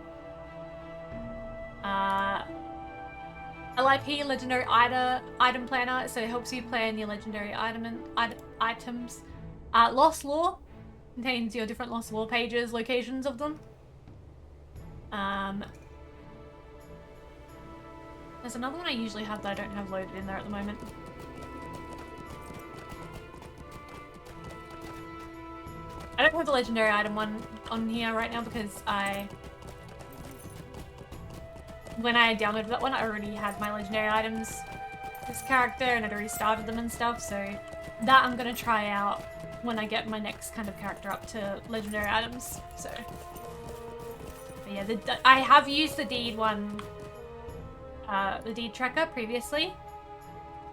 LIP, legendary item planner, so it helps you plan your legendary items. Lost lore contains your different lost lore pages, locations of them. There's another one I usually have that I don't have loaded in there at the moment. I don't have the legendary item one on here right now because when I downloaded that one, I already had my legendary items, this character, and I'd already started them and stuff, so that I'm gonna try out when I get my next kind of character up to legendary items, so. But yeah, I have used the deed one, the deed tracker previously,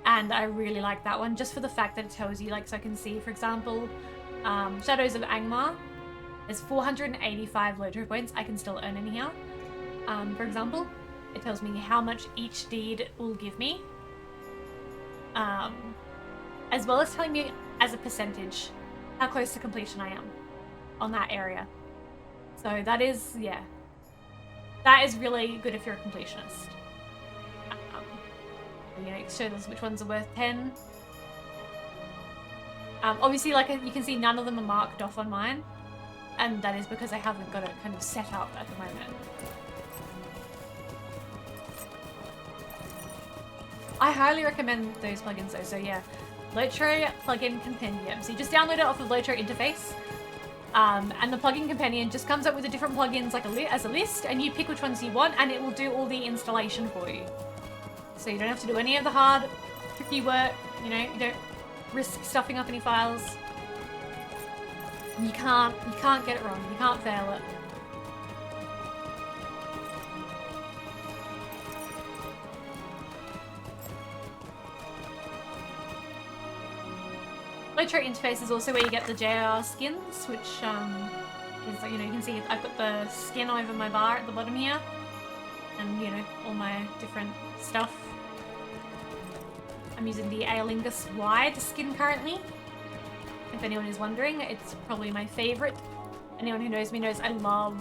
and I really like that one, just for the fact that it tells you, like, so I can see, for example, Shadows of Angmar, there's 485 Lotro points I can still earn in here, for example. It tells me how much each deed will give me, as well as telling me as a percentage how close to completion I am on that area. So that is, yeah, that is really good if you're a completionist. You know, it shows us which ones are worth 10. Obviously, like, you can see none of them are marked off on mine, and that is because I haven't got it kind of set up at the moment. I highly recommend those plugins though, so yeah. Lotro plugin compendium. So you just download it off of Lotro interface, and the plugin compendium just comes up with the different plugins like as a list, and you pick which ones you want, and it will do all the installation for you. So you don't have to do any of the hard, tricky work. You know, you don't risk stuffing up any files. You can't get it wrong. You can't fail it. Lotro interface is also where you get the JR skins, which is like, you know, you can see I've got the skin over my bar at the bottom here, and you know, all my different stuff. I'm using the Aelingus Wide skin currently. If anyone is wondering, it's probably my favorite. Anyone who knows me knows I love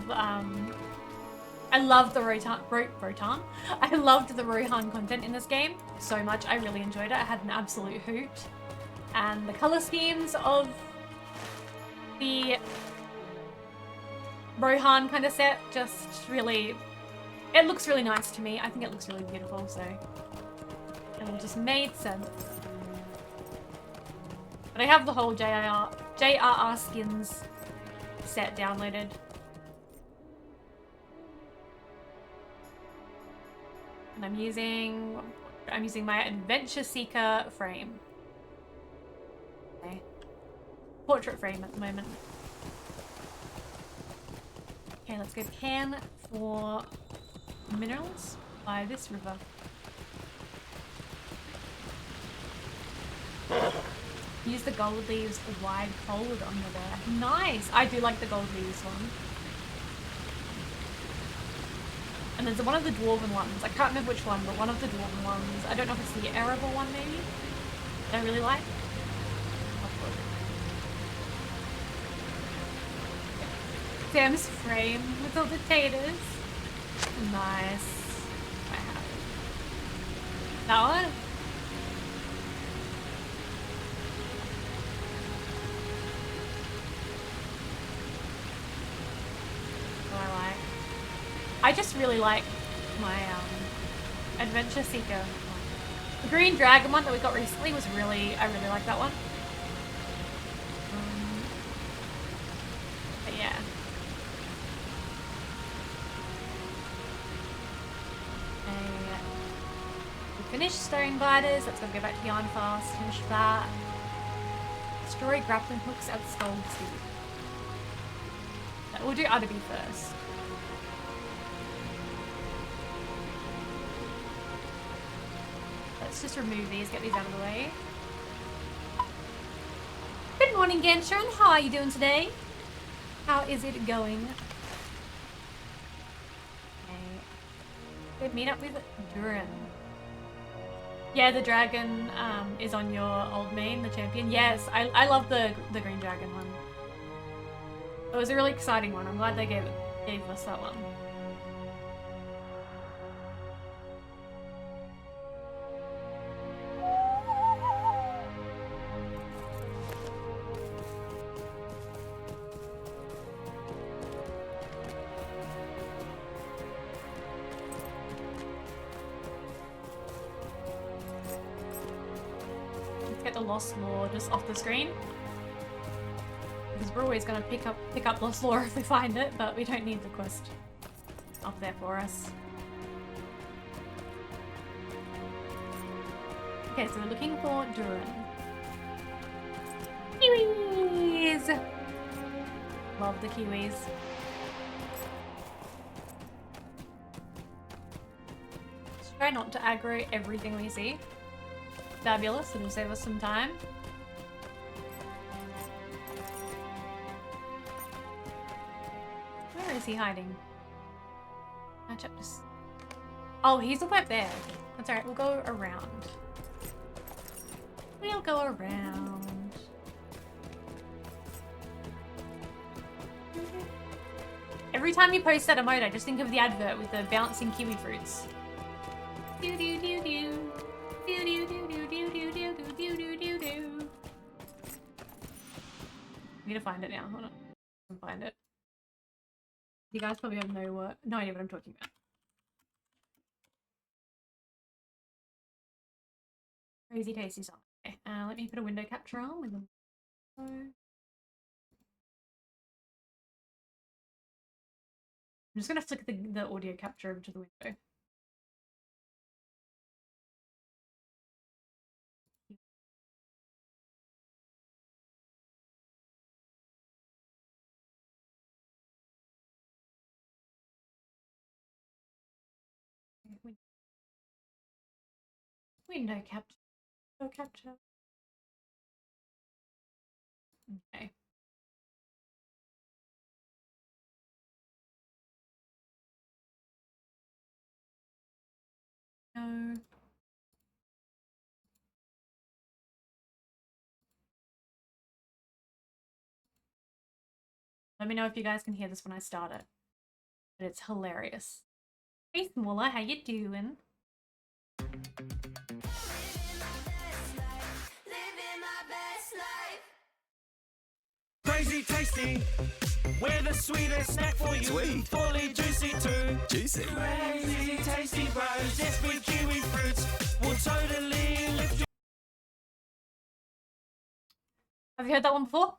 the Rotan. I loved the Rohan content in this game so much. I really enjoyed it. I had an absolute hoot. And the color schemes of the Rohan kind of set just really, it looks really nice to me. I think it looks really beautiful, so it all just made sense. But I have the whole JRR skins set downloaded. And I'm using my Adventure Seeker frame. Okay. Portrait frame at the moment. Okay, let's go pan for minerals by this river. Use the gold leaves wide fold on the there. Nice! I do like the gold leaves one. And there's one of the dwarven ones. I can't remember which one, but one of the dwarven ones. I don't know if it's the arable one maybe. That I really like. Sam's frame with all the taters. Nice. I have it. That one? What do I like? I just really like my Adventure Seeker. The Green Dragon one that we got recently was I really like that one. But yeah. We finished Stone Gliders, let's go back to Yarn Fast, finish that. Destroy grappling hooks at Skull Tooth. We'll do Udderby first. Let's just remove these, get these out of the way. Good morning, Genshin. How are you doing today? How is it going? Okay. Good meet up with Durin. Yeah, the dragon is on your old main, the champion. Yes, I love the green dragon one. It was a really exciting one. I'm glad they gave us that one. Lost lore just off the screen, because we're always going to pick up lost lore if we find it, but we don't need the quest up there for us. Okay, so we're looking for Durin. Kiwis! Love the kiwis. Let's try not to aggro everything we see. Fabulous, it'll save us some time. Where is he hiding? Match up just. Oh, he's up there. That's alright, we'll go around. We'll go around. Every time you post that emote, I just think of the advert with the bouncing kiwi fruits. Do do do do. Do do do do do do do do do do do. I need to find it now. Hold on. I can find it. You guys probably have no idea what I'm talking about. Crazy tasty song. Okay, let me put a window capture on with them. I'm just gonna flick the audio capture over to the window. Window capture. Window capture. Okay. No. Let me know if you guys can hear this when I start it. But it's hilarious. Hey Smaller, how you doing? Crazy tasty, we're the sweetest snack for you. Sweet. Fully juicy too. Juicy. Crazy tasty bros, yes with kiwi fruits, will totally lift you. Have you heard that one before?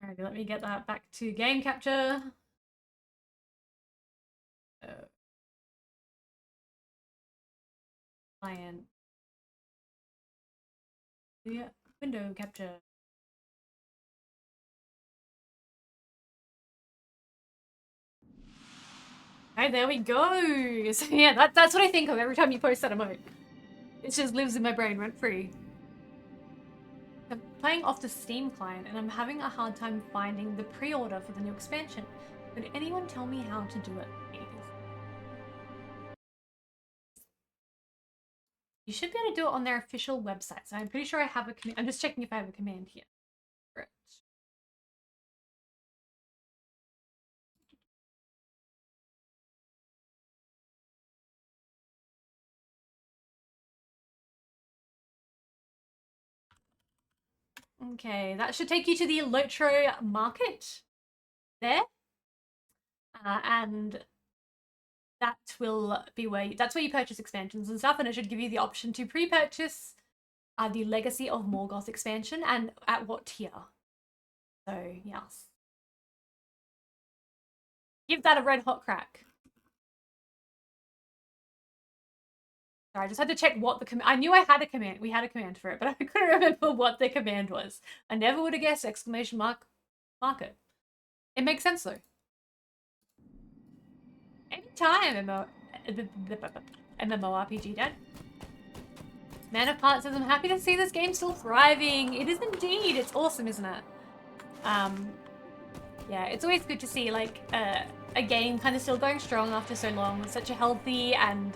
Alright, let me get that back to game capture. Client. Yeah, window capture. Okay, there we go. So yeah, that's what I think of every time you post that emote. It just lives in my brain rent free. I'm playing off the Steam client and I'm having a hard time finding the pre-order for the new expansion. Could anyone tell me how to do it, please? You should be able to do it on their official website. So I'm pretty sure I have a command. I'm just checking if I have a command here. Okay, that should take you to the Lotro market there. And that will be that's where you purchase expansions and stuff, and it should give you the option to pre-purchase the Legacy of Morgoth expansion and at what tier. So, yes. Give that a red hot crack. Sorry, I just had to check what the command... I knew I had a command. We had a command for it, but I couldn't remember what the command was. I never would have guessed exclamation market. It makes sense, though. Anytime, MMORPG, Dad. Man of Parts says, I'm happy to see this game still thriving. It is indeed. It's awesome, isn't it? Yeah, it's always good to see, like, a game kind of still going strong after so long with such a healthy and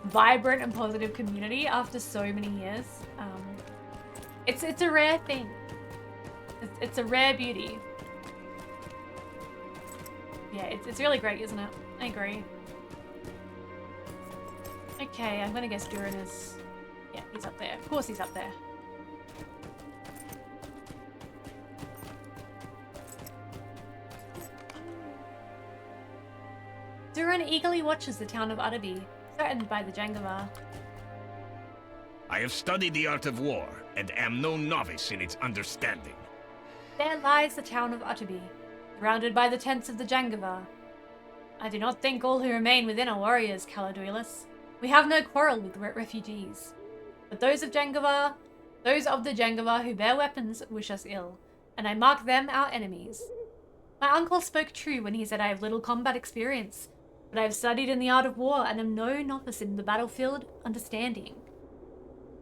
vibrant and positive community after so many years. It's a rare thing. It's a rare beauty. Yeah, it's really great, isn't it? I agree. Okay, I'm gonna guess Durin is... Yeah, he's up there. Of course he's up there. Durin eagerly watches the town of Utterby, threatened by the Jangavar. I have studied the art of war, and am no novice in its understanding. There lies the town of Utterby, surrounded by the tents of the Jangavar. I do not think all who remain within are warriors, Caladuilus. We have no quarrel with refugees. But those of the Jangavar who bear weapons wish us ill, and I mark them our enemies. My uncle spoke true when he said I have little combat experience, but I have studied in the art of war and am no novice in the battlefield understanding.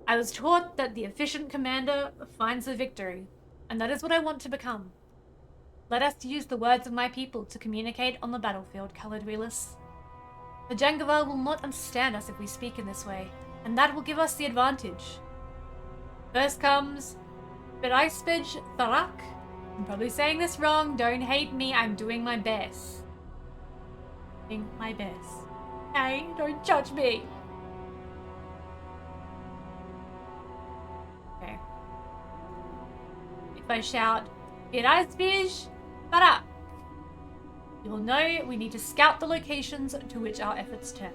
I was taught that the efficient commander finds the victory, and that is what I want to become. Let us use the words of my people to communicate on the battlefield, Caladuilus. The Jangavar will not understand us if we speak in this way, and that will give us the advantage. First comes Berispej Tharak. I'm probably saying this wrong, don't hate me, I'm doing my best. Doing my best. Hey, don't judge me. Okay. If I shout Berispej Tharak, you will know we need to scout the locations to which our efforts turn.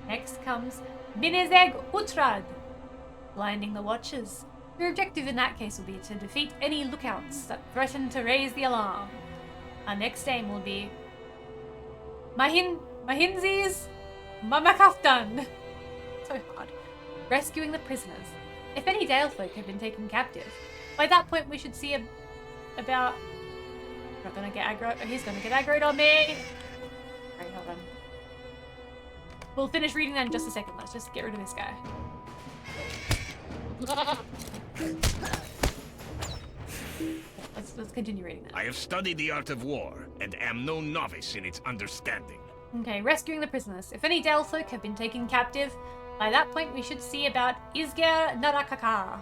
Next comes Binezeg Utrad, blinding the watchers. Your objective in that case will be to defeat any lookouts that threaten to raise the alarm. Our next aim will be Mahinzi's Mamakaftan. So hard. Rescuing the prisoners. If any Dalefolk have been taken captive, by that point we should see about... Not gonna get aggro. Oh, he's gonna get aggroed on me. Right, hold on. We'll finish reading that in just a second. Let's just get rid of this guy. Let's continue reading that. I have studied the art of war, and am no novice in its understanding. Okay, rescuing the prisoners. If any Dalefolk have been taken captive, by that point we should see about Isger Narakaka.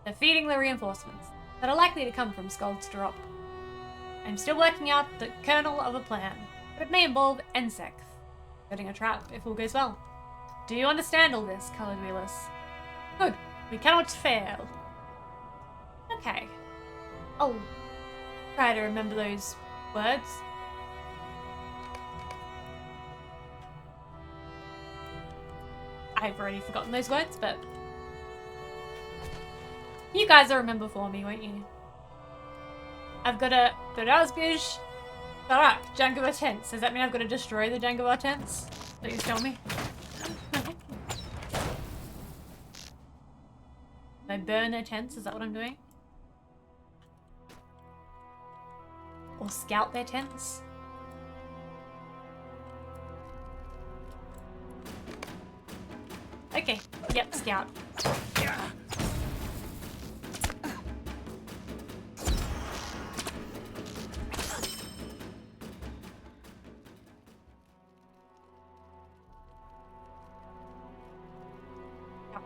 Defeating the reinforcements that are likely to come from Skald's Drop. I'm still working out the kernel of a plan, but it may involve Ensek, setting a trap if all goes well. Do you understand all this, Caladuilus? Good. We cannot fail. Okay. I'll try to remember those words. I've already forgotten those words, but you guys will remember for me, won't you? I've got a Berazbish Barak Jangavar tents. Does that mean I've got to destroy the Jangavar tents? Please tell me. I burn their tents? Is that what I'm doing? Or scout their tents? Okay. Yep, scout.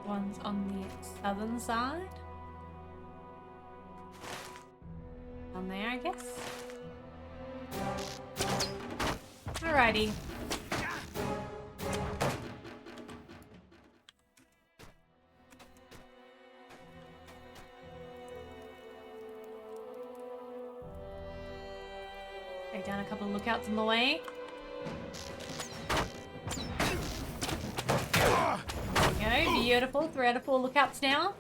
One's on the southern side. On there, I guess. Alrighty. lookouts in the way. There we go, beautiful. 3 out of 4 lookouts now.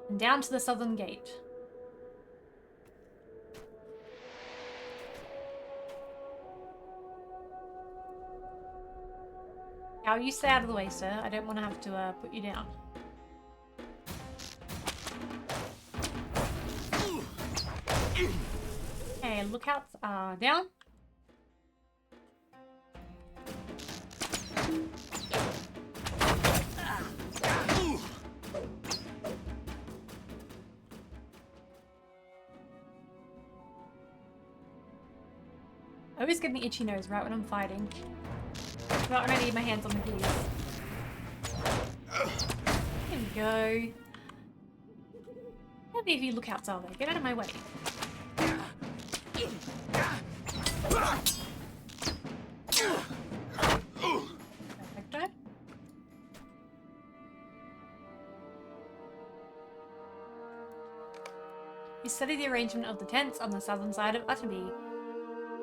And down to the southern gate. Now you stay out of the way, sir. I don't want to have to put you down. Okay, lookouts are down. I always get an itchy nose right when I'm fighting. Not when I need my hands on the keys. There we go. How many of you lookouts are there? Get out of my way. Perfecto. You study the arrangement of the tents on the southern side of Utterby.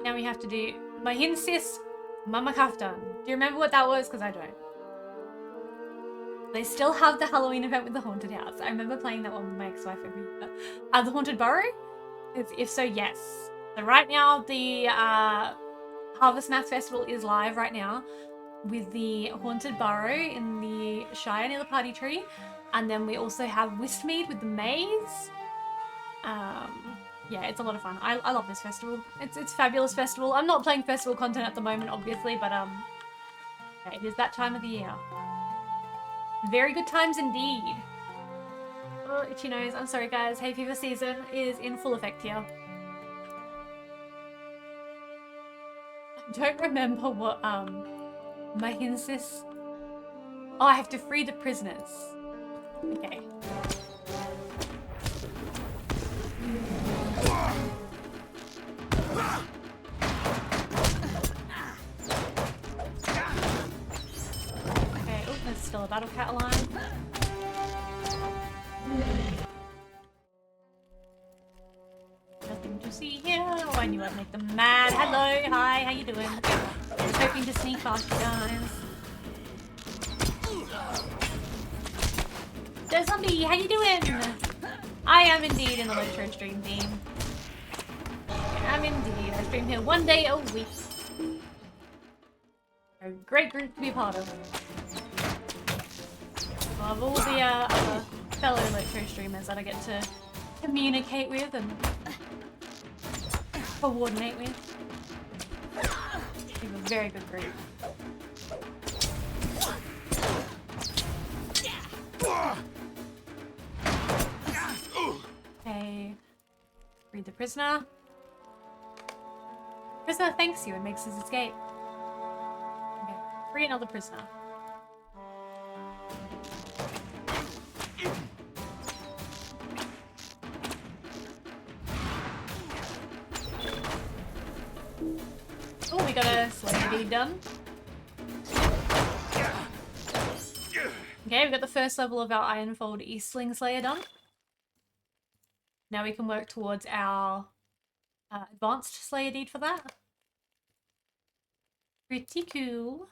Now we have to do Mahinsis Mama Kaftan. Do you remember what that was? Because I don't. They still have the Halloween event with the haunted house. I remember playing that one with my ex-wife every year. The haunted burrow? If so, yes. So right now the Harvest Mass Festival is live right now with the haunted burrow in the Shire near the party tree, and then we also have Wistmead with the maze. Yeah, it's a lot of fun. I love this festival. It's a fabulous festival. I'm not playing festival content at the moment, obviously, but yeah, it is that time of the year. Very good times indeed. Oh, itchy nose. I'm sorry, guys. Hay fever season is in full effect here. I don't remember what Mahinsis. Oh, I have to free the prisoners. Okay. Okay, oh, there's still a battle cat alive. Nothing to see here. Oh, I knew I'd make them mad. Hello, hi, how you doing? Just hoping to sneak past you guys. There's Zombie, how you doing? I am indeed in the LOTROstream team. I am indeed. I stream here 1 day a week. A great group to be a part of. Of all the other fellow LOTRO streamers that I get to communicate with and coordinate with. We have a very good group. Okay. Read the prisoner. Prisoner thanks you and makes his escape. Okay. Free another prisoner. Oh, we got a Slayer deed done. Okay, we got the first level of our Ironfold Eastling Slayer done. Now we can work towards our advanced Slayer deed for that. Pretty cool.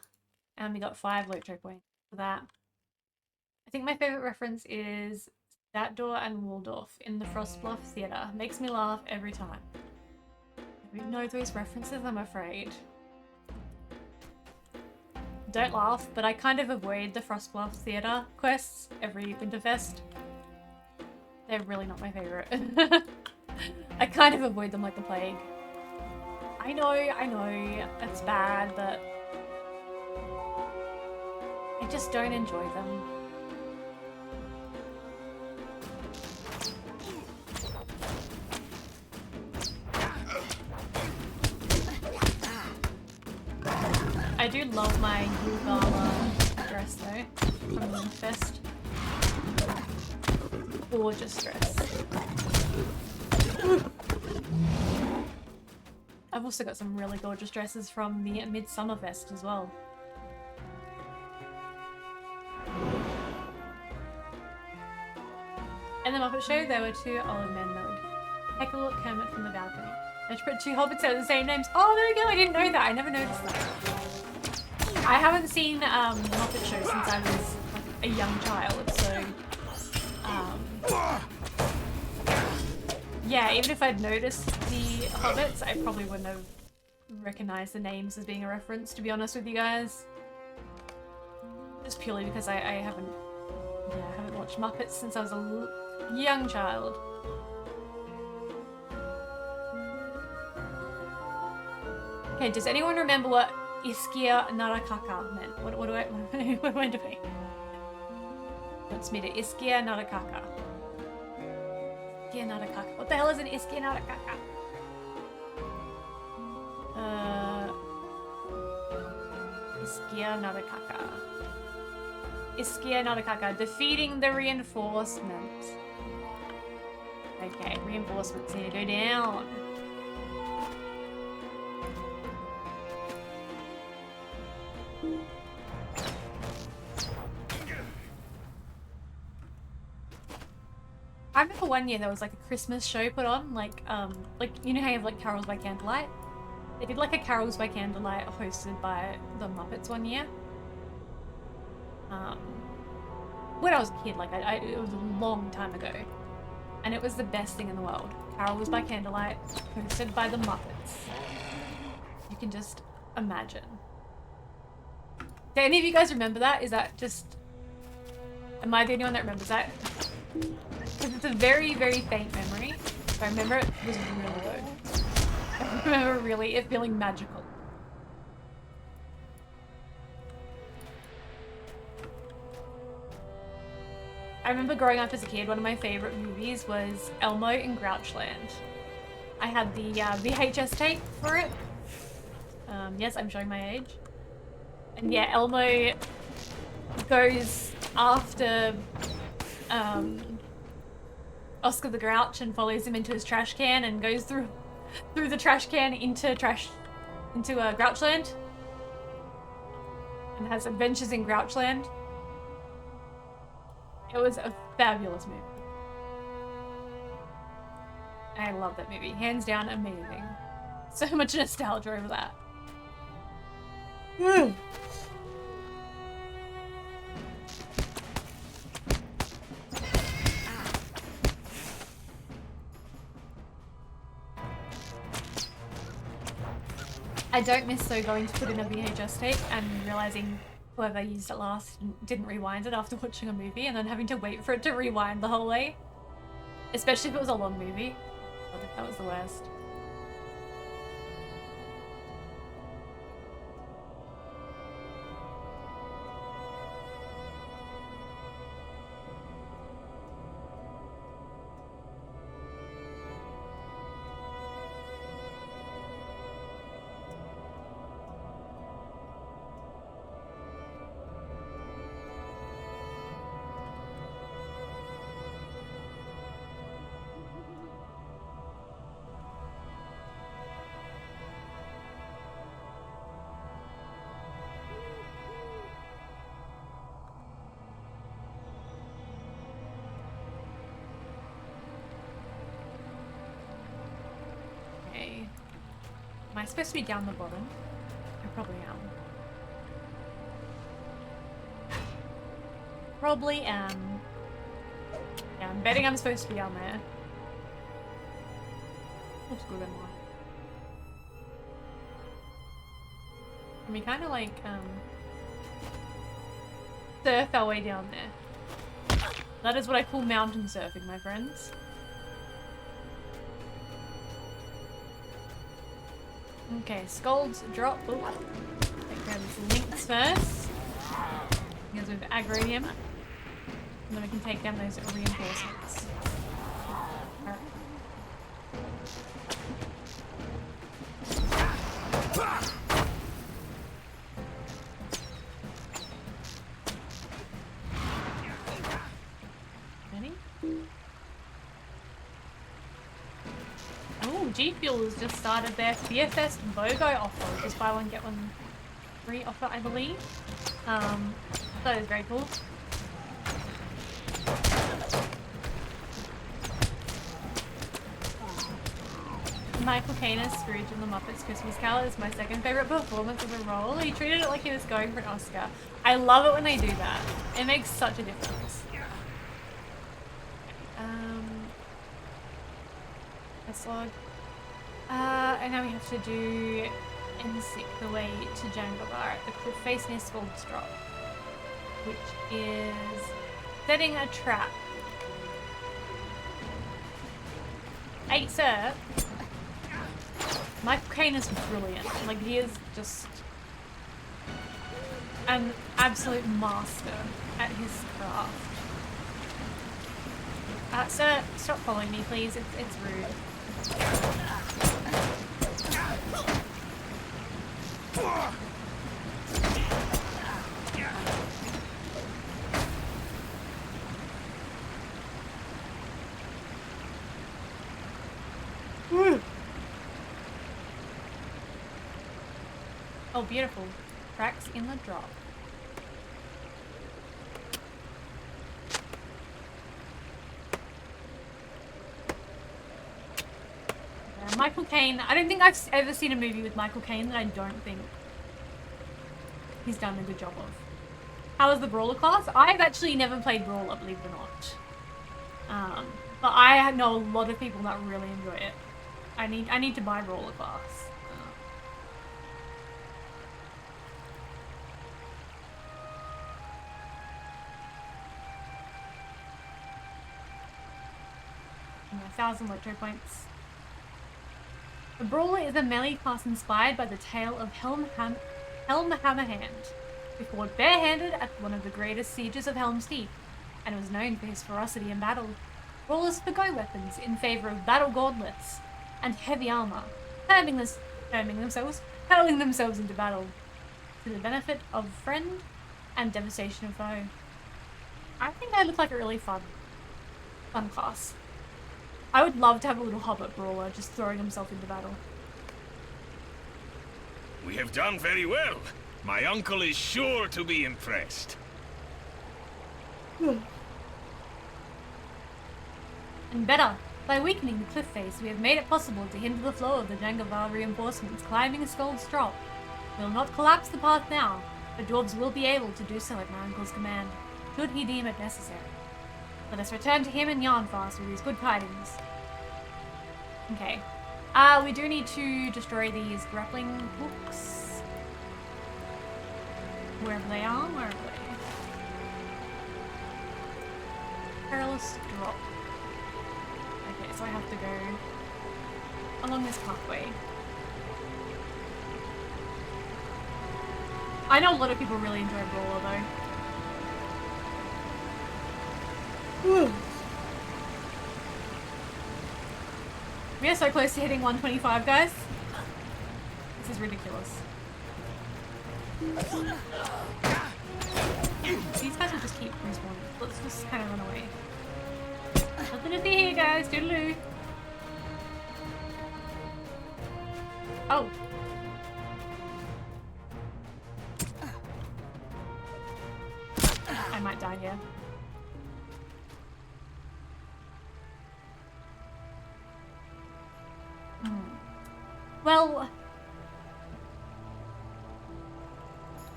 And we got 5 LOTRO points for that. I think my favourite reference is Statdor and Waldorf in the Frostbluff Theatre. Makes me laugh every time. I don't know those references, I'm afraid. Don't laugh, but I kind of avoid the Frostbluff Theatre quests every Winterfest. They're really not my favourite. I kind of avoid them like the plague. I know, that's bad, but I just don't enjoy them. I do love my Yugala dress though, from Winterfest. Gorgeous dress. I've also got some really gorgeous dresses from the Midsummer Fest as well. In the Muppet Show, there were 2 old men that would Take a look, Kermit from the balcony. Let's put 2 hobbits out of the same names. Oh, there we go. I didn't know that. I never noticed that. I haven't seen Muppet Show since I was like, a young child, so yeah, even if I'd noticed the hobbits, I probably wouldn't have recognized the names as being a reference, to be honest with you guys. Just purely because I haven't watched Muppets since I was a young child. Okay, does anyone remember what Iskia Narakaka meant? What do I where do I? Wants me to Iskia Narakaka. Iskia Narakaka. What the hell is an Iskia Narakaka? Iskia Narakaka. Iskia Narakaka. Defeating the reinforcements. Okay, reinforcements need to go down. I remember one year there was like a Christmas show put on, like you know how you have like carols by candlelight? They did like a carols by candlelight hosted by the Muppets one year. When I was a kid, like it was a long time ago, and it was the best thing in the world. Carols by candlelight hosted by the Muppets. You can just imagine. Do any of you guys remember that? Is that just... Am I the only one that remembers that? Because it's a very, very faint memory. But I remember it was really good. I remember really it feeling magical. I remember growing up as a kid, one of my favorite movies was Elmo in Grouchland. I had the VHS tape for it. Yes, I'm showing my age. And yeah, Elmo goes after Oscar the Grouch and follows him into his trash can and goes through the trash can into Grouchland and has adventures in Grouchland. It was a fabulous movie. I love that movie. Hands down, amazing. So much nostalgia over that. I don't miss so going to put in a VHS tape and realizing whoever used it last didn't rewind it after watching a movie and then having to wait for it to rewind the whole way. Especially if it was a long movie. That was the worst. Am I supposed to be down the bottom? I probably am. Probably am. Yeah, I'm betting I'm supposed to be down there. Looks good anyway. And we kind of like, surf our way down there. That is what I call mountain surfing, my friends. Okay, skulls drop. Ooh. Take down some links first. Because we've aggroed him. And then we can take down those reinforcements. Alright. Ready? Oh, G Fuel has just started their Fearfest BOGO offer. Just buy one, get one free offer, I believe. That is very cool. Michael Caine as Scrooge in The Muppets Christmas Carol is my second favorite performance of the role. He treated it like he was going for an Oscar. I love it when they do that. It makes such a difference. Slog. And now we have to do N6 the way to Jangovar at the cliff face near Scald's Drop, which is setting a trap. Hey, sir. Michael Caine is brilliant. Like, he is just an absolute master at his craft. Sir, stop following me, please. It's rude. Oh, beautiful. Cracks in the drop. Michael Caine. I don't think I've ever seen a movie with Michael Caine that I don't think he's done a good job of. How was the Brawler class? I've actually never played Brawler, believe it or not. But I know a lot of people that really enjoy it. I need to buy Brawler class. And 1,000 Lotro points. The Brawler is a melee class inspired by the tale of Helm the Hammerhand, who fought barehanded at one of the greatest sieges of Helm's Deep, and was known for his ferocity in battle. Brawlers forgo weapons in favor of battle gauntlets and heavy armor, hurling themselves into battle, to the benefit of friend and devastation of foe. I think they look like a really fun class. I would love to have a little hobbit brawler just throwing himself into battle. We have done very well. My uncle is sure to be impressed. And better, by weakening the cliff face, we have made it possible to hinder the flow of the Jangovar reinforcements climbing Scald's Drop. We will not collapse the path now, but dwarves will be able to do so at my uncle's command, should he deem it necessary. Let us return to him in Yarnfast with these good tidings. Okay. We do need to destroy these grappling hooks. Wherever they are, wherever they are. Perilous drop. Okay, so I have to go along this pathway. I know a lot of people really enjoy Brawler though. Whew. We are so close to hitting 125, guys. This is ridiculous. These guys will just keep respawning. Let's just kind of run away. Nothing to see here, guys. Doodaloo. Oh. I might die here. Well,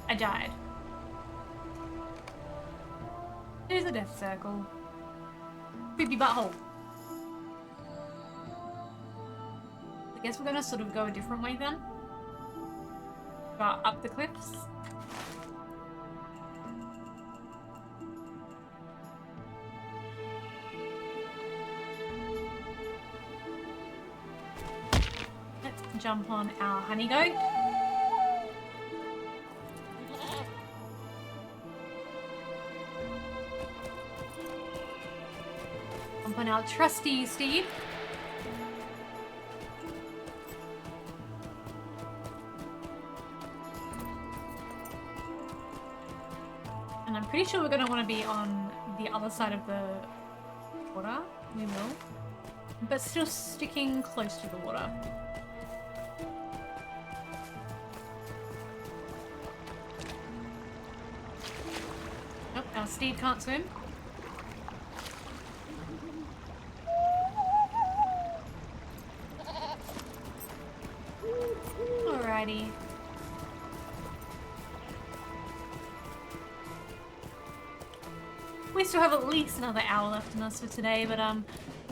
I died. Here's a death circle. Creepy butthole. I guess we're gonna sort of go a different way then. Go up the cliffs. Jump on our honey goat. Jump on our trusty steed. And I'm pretty sure we're going to want to be on the other side of the water. We will. But still sticking close to the water. Our steed can't swim. Alrighty. We still have at least another hour left in us for today, but I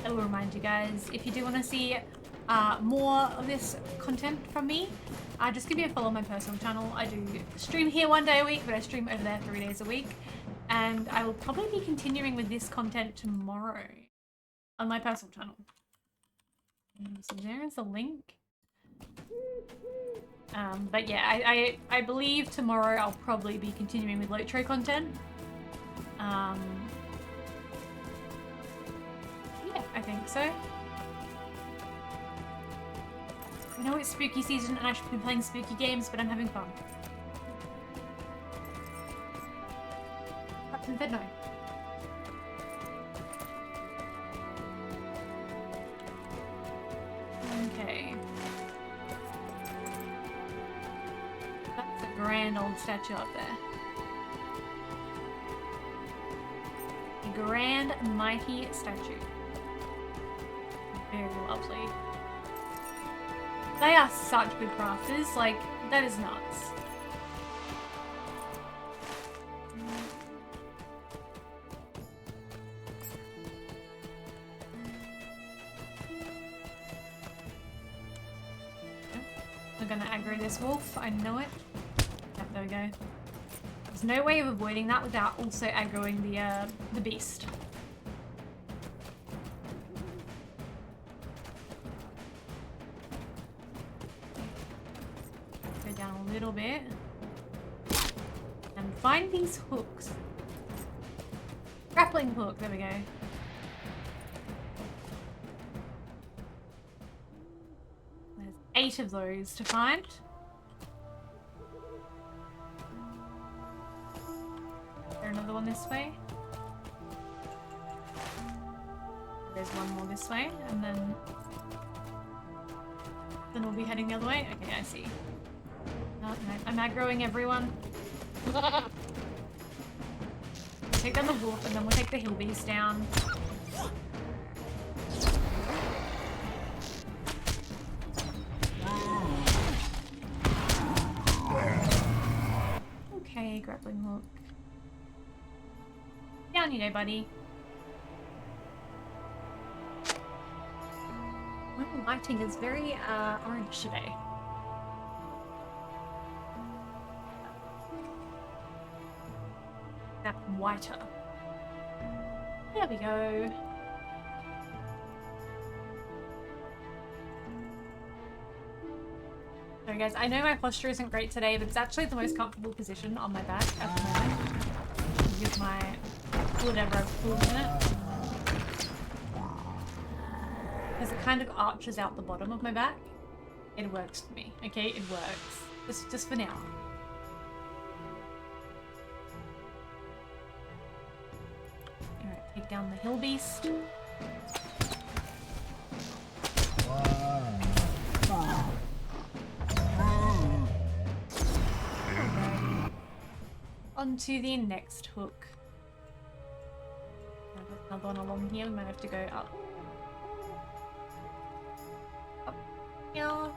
will remind you guys, if you do want to see more of this content from me, just give me a follow on my personal channel. I do stream here 1 day a week, but I stream over there 3 days a week. And I will probably be continuing with this content tomorrow on my personal channel. So there is a link. But yeah, I believe tomorrow I'll probably be continuing with Lotro content. Yeah, I think so. I know it's spooky season and I should be playing spooky games, but I'm having fun. Captain Fed, no. Okay. That's a grand old statue up there. A grand, mighty statue. Very lovely. They are such good crafters, like, that is nuts. We're gonna aggro this wolf, I know it. Yep, there we go. There's no way of avoiding that without also aggroing the beast. Go down a little bit. And find these hooks. Grappling hook, there we go. There's 8 of those to find. Another one this way. There's one more this way, and then we'll be heading the other way. Okay, I see. Oh, no, I'm aggroing everyone. Take down the wolf, and then we'll take the hill beast down. Okay, grappling hook. Down you go, buddy. My lighting is very orange today. That whiter. There we go. So guys, I know my posture isn't great today, but it's actually the most comfortable position on my back at the moment. With my whatever I've pulled in it. Because it kind of arches out the bottom of my back. It works for me, okay? It works. Just for now. Alright, take down the hill beast. Onto the next hook. Another one along here, we might have to go up. Up here.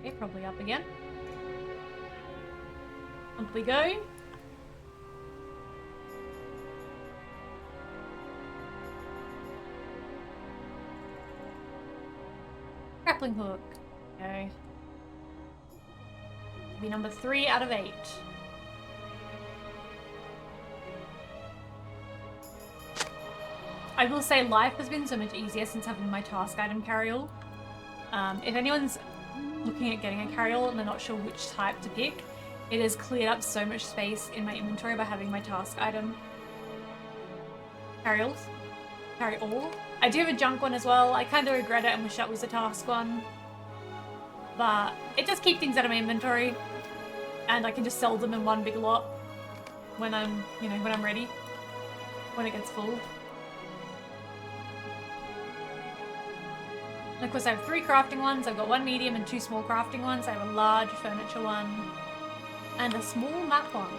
Okay, probably up again. Up we go. Grappling hook. Okay. Be number 3 out of 8. I will say life has been so much easier since having my task item carry-all. If anyone's looking at getting a carry-all and they're not sure which type to pick, it has cleared up so much space in my inventory by having my task item carry-all. I do have a junk one as well. I kind of regret it and wish that was a task one. But it does keep things out of my inventory, and I can just sell them in one big lot when I'm, you know, when I'm ready, when it gets full. And of course I have 3 crafting ones. I've got 1 medium and 2 small crafting ones. I have a large furniture one and a small map one.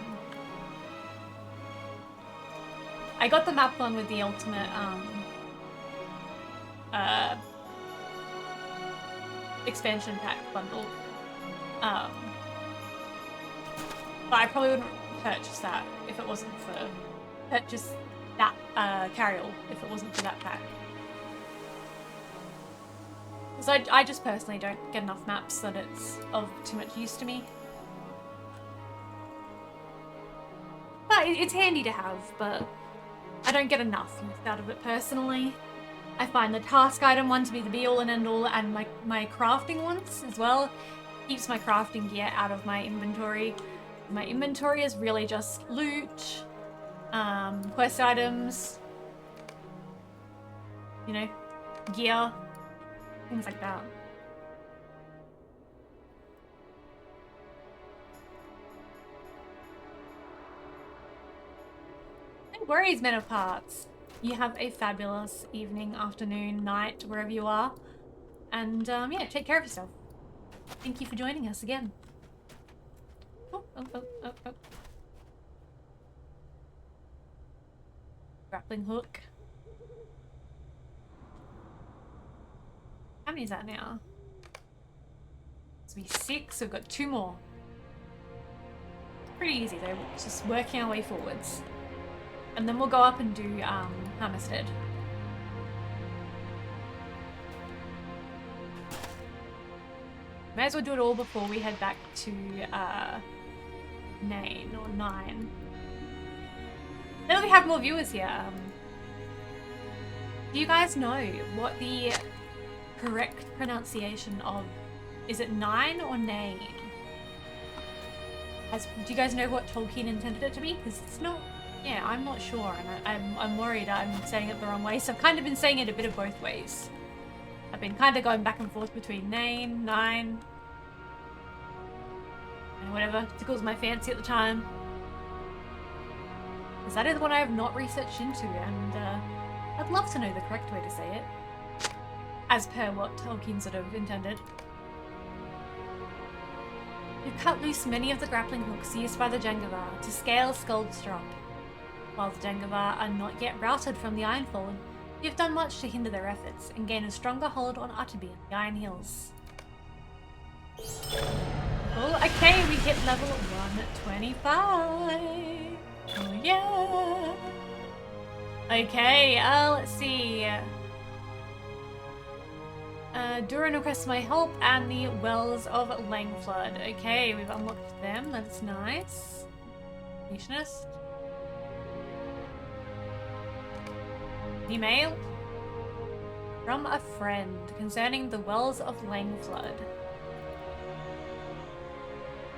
I got the map one with the ultimate expansion pack bundle. But I probably wouldn't purchase that if it wasn't for purchase that carryall if it wasn't for that pack. Because I just personally don't get enough maps that it's of too much use to me. But it's handy to have, but I don't get enough use out of it personally. I find the task item one to be the be-all and end-all, and my crafting ones as well. Keeps my crafting gear out of my inventory. My inventory is really just loot, quest items, you know, gear, things like that. No worries, Men of Parts. You have a fabulous evening, afternoon, night, wherever you are. And yeah, take care of yourself. Thank you for joining us again. Oh. Grappling hook. How many is that now? It's be 6, we've got 2 more. Pretty easy though, it's just working our way forwards. And then we'll go up and do Hammerstead. May as well do it all before we head back to Nain or 9. Now that we have more viewers here, do you guys know what the correct pronunciation of, is it 9 or Nain? Do you guys know what Tolkien intended it to be? Because it's not, yeah, I'm not sure, and I'm worried I'm saying it the wrong way, so I've kind of been saying it a bit of both ways. I've been kind of going back and forth between Nain, 9, and whatever tickles my fancy at the time. Because that is one I have not researched into, and I'd love to know the correct way to say it. As per what Tolkien sort of intended. You've cut loose many of the grappling hooks used by the Jangavar to scale Skuld's drop. While the Jangavar are not yet routed from the Ironfold, you've done much to hinder their efforts and gain a stronger hold on Utterby and the Iron Hills. Cool. Okay, we hit level 125. Oh yeah. Okay, let's see. Durin requests my help and the Wells of Langflood. Okay, we've unlocked them. That's nice. Missionist. Email from a friend concerning the Wells of Langflood.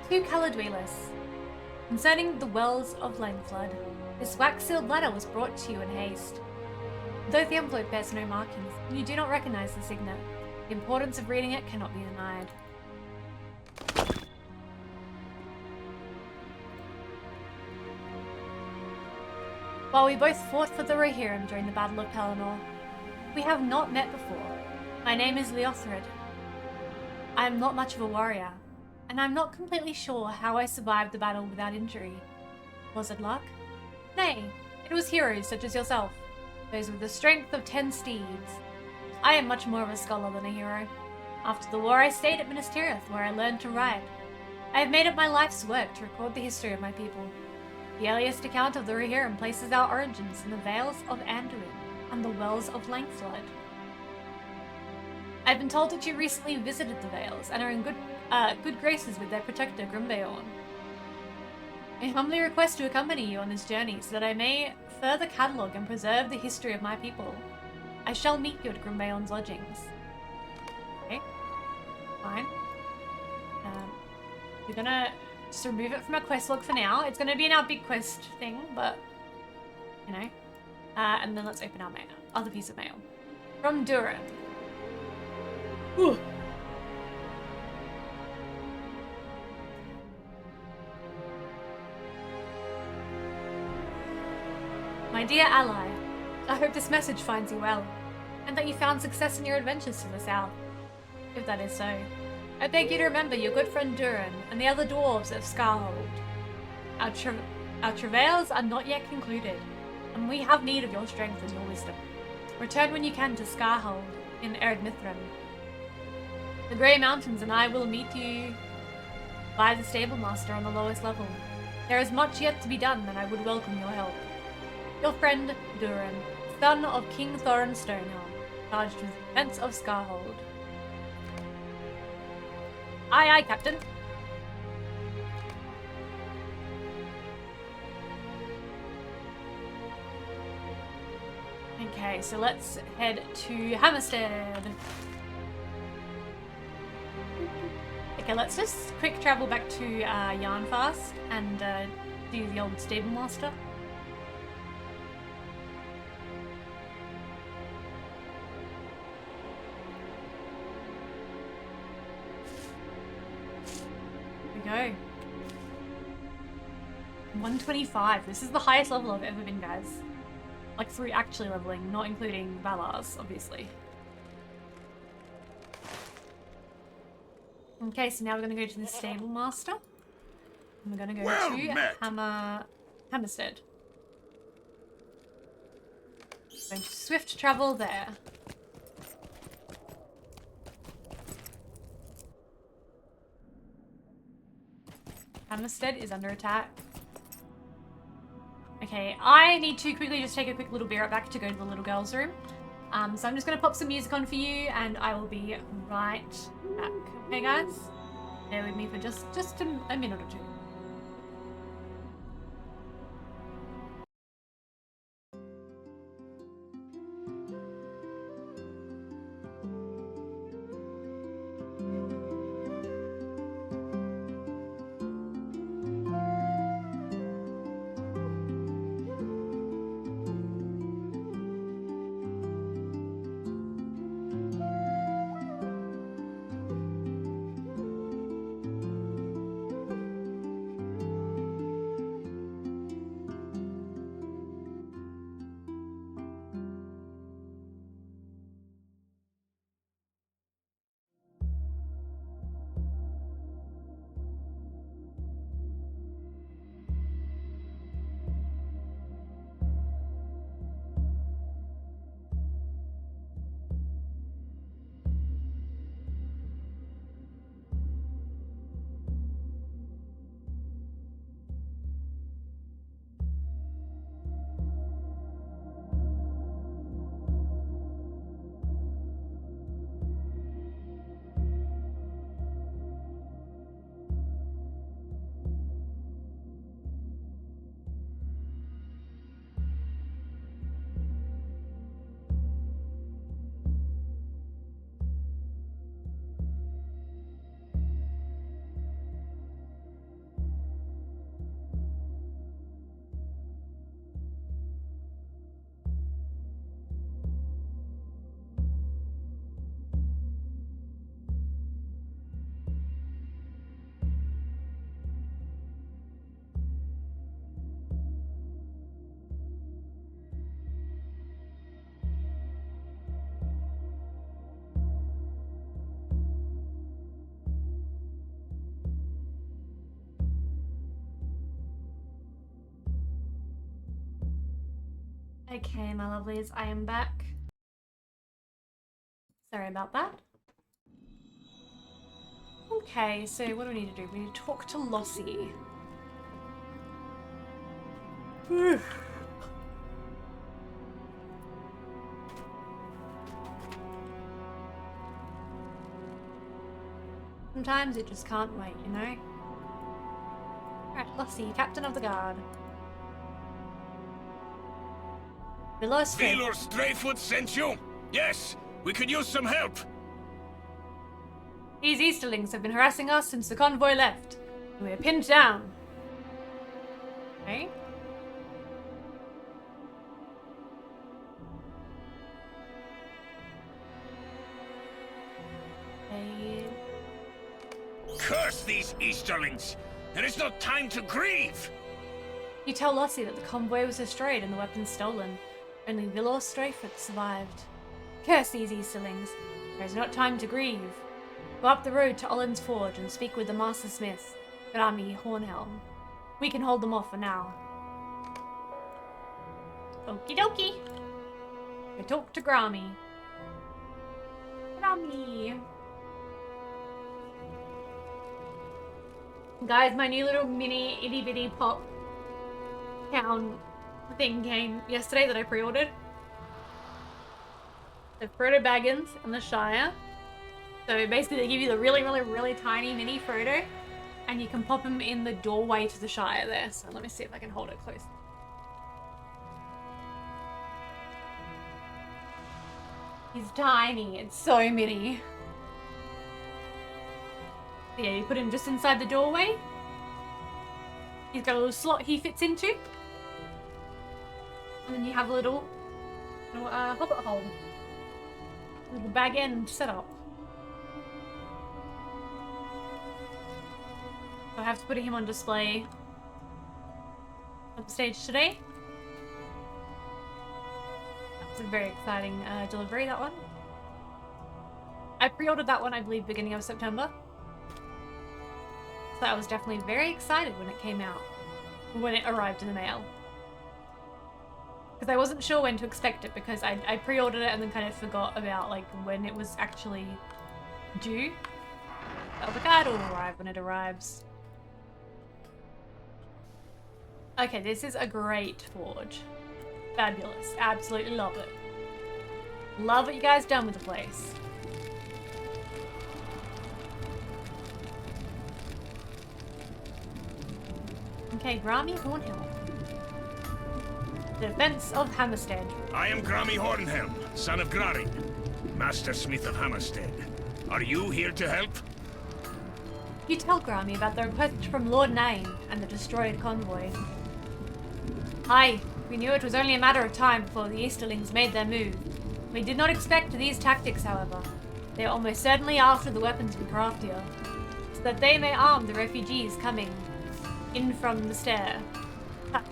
To Caladwelis. Concerning the Wells of Langflood, this wax-sealed letter was brought to you in haste. Though the envelope bears no markings, and you do not recognize the signet, the importance of reading it cannot be denied. While we both fought for the Rohirrim during the Battle of Pelennor, we have not met before. My name is Leothred. I am not much of a warrior, and I'm not completely sure how I survived the battle without injury. Was it luck? Nay, it was heroes such as yourself, those with the strength of 10 steeds. I am much more of a scholar than a hero. After the war I stayed at Minas Tirith, where I learned to write. I have made it my life's work to record the history of my people. The earliest account of the Rohirrim places our origins in the Vales of Anduin and the Wells of Langflood. I've been told that you recently visited the Vales and are in good graces with their protector Grimbeorn. I humbly request to accompany you on this journey so that I may further catalogue and preserve the history of my people. I shall meet you at Grimbeorn's lodgings. Okay, fine. We're gonna just remove it from our quest log for now. It's gonna be in our big quest thing, but you know. And then let's open our mail. Other piece of mail from Durin. Ooh. My dear ally, I hope this message finds you well, and that you found success in your adventures to the south. If that is so, I beg you to remember your good friend Durin and the other dwarves of Scarhold. Our travails are not yet concluded, and we have need of your strength and your wisdom. Return when you can to Scarhold in Erdmithrin. The Grey Mountains and I will meet you by the stable master on the lowest level. There is much yet to be done, and I would welcome your help. Your friend, Durin, son of King Thorin Stonehelm, charged with the defense of Scarhold. Aye, aye, Captain. Okay, so let's head to Hammerstead. Okay, let's just quick travel back to Yarnfast and do the old stable master. Here we go. 125. This is the highest level I've ever been, guys. Like through actually leveling, not including Valar's, obviously. Okay, so now we're going to go to the stable master. And we're going to go to Hammerstead. Going to swift travel there. Hammerstead is under attack. Okay, I need to quickly just take a quick little beer back to go to the little girl's room. So I'm just going to pop some music on for you, and I will be right back. Okay, guys? Bear with me for just a minute or two. Okay, my lovelies, I am back. Sorry about that. Okay, so what do we need to do? We need to talk to Lossie. Sometimes it just can't wait, you know? Alright, Lossie, Captain of the Guard. Velor Strayfoot sent you? Yes, we could use some help. These Easterlings have been harassing us since the convoy left. And we are pinned down. Okay. Curse these Easterlings! There is no time to grieve! You tell Lossie that the convoy was destroyed and the weapons stolen. Only Velor Strayfoot survived. Curse these Easterlings. There is not time to grieve. Go up the road to Olin's Forge and speak with the Master Smith, Grami Hornhelm. We can hold them off for now. Okie dokie. We talk to Grami. Grami. Guys, my new little mini itty bitty pop town thing came yesterday that I pre-ordered. The Frodo Baggins and the Shire. So basically they give you the really tiny mini Frodo and you can pop him in the doorway to the Shire there. So let me see if I can hold it close. He's tiny, it's so mini. Yeah, you put him just inside the doorway. He's got a little slot he fits into. And then you have a little hobbit hole. Little bag end setup. So I have to put him on display on stage today. That was a very exciting delivery, that one. I pre-ordered that one, I believe, beginning of September. So I was definitely very excited when it came out. When it arrived in the mail. Because I wasn't sure when to expect it because I pre-ordered it and then kind of forgot about like when it was actually due. I was like, ah, it'll arrive when it arrives. Okay, this is a great forge. Fabulous. Absolutely love it. Love what you guys done with the place. Okay, Grami Hornhelm. The defense of Hammerstead. I am Grami Hornhelm, son of Grarin, Master Smith of Hammerstead. Are you here to help? You tell Grami about the request from Lord Nain and the destroyed convoy. Aye, we knew it was only a matter of time before the Easterlings made their move. We did not expect these tactics, however. They are almost certainly after the weapons we craft here, so that they may arm the refugees coming in from the stair. Ha,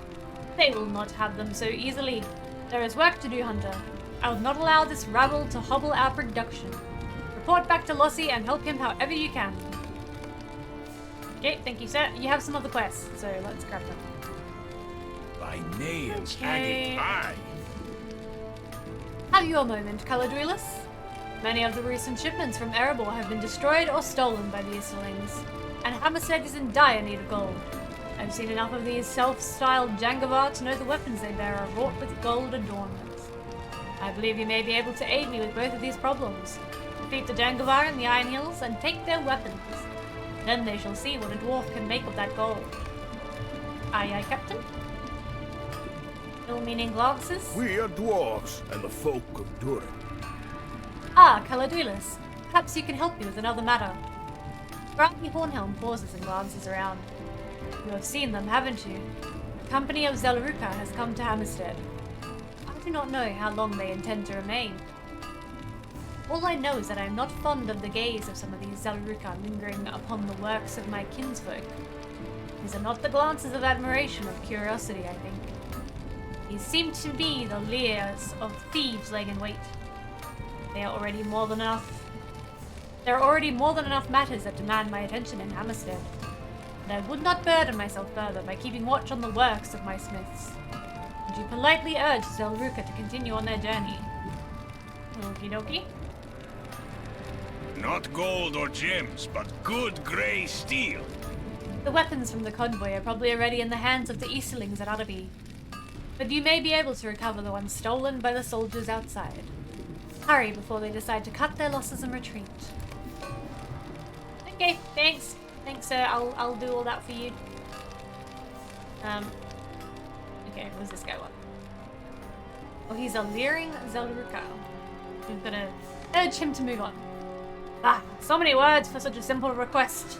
they will not have them so easily. There is work to do, Hunter. I will not allow this rabble to hobble our production. Report back to Lossie and help him however you can. Okay, thank you, sir. You have some other quests, so let's grab them. By nails, Okay. agate eye. Have you a moment, Caladrielus? Many of the recent shipments from Erebor have been destroyed or stolen by the Easterlings, and Hammerstead is in dire need of gold. I've seen enough of these self-styled Jangavar to know the weapons they bear are wrought with gold adornments. I believe you may be able to aid me with both of these problems. Defeat the Jangavar in the Iron Hills and take their weapons. Then they shall see what a dwarf can make of that gold. Aye, aye, Captain. Ill-meaning glances. We are dwarves and the folk of Durin. Ah, Caladrielus. Perhaps you can help me with another matter. Grami Hornhelm pauses and glances around. You have seen them, haven't you? The company of Zelruka has come to Hammerstead. I do not know how long they intend to remain. All I know is that I am not fond of the gaze of some of these Zelruka lingering upon the works of my kinsfolk. These are not the glances of admiration or curiosity, I think. These seem to be the leers of thieves laying in wait. There are already more than enough matters that demand my attention in Hammerstead, and I would not burden myself further by keeping watch on the works of my smiths. Would you politely urge Zelruka to continue on their journey? Okie dokie. Not gold or gems, but good grey steel. The weapons from the convoy are probably already in the hands of the Easterlings at Utterby, but you may be able to recover the ones stolen by the soldiers outside. Hurry before they decide to cut their losses and retreat. Okay, thanks. Thanks, sir. I'll do all that for you. Okay, what does this guy want? Oh, he's a leering Zelruka. I'm gonna urge him to move on. Ah, so many words for such a simple request.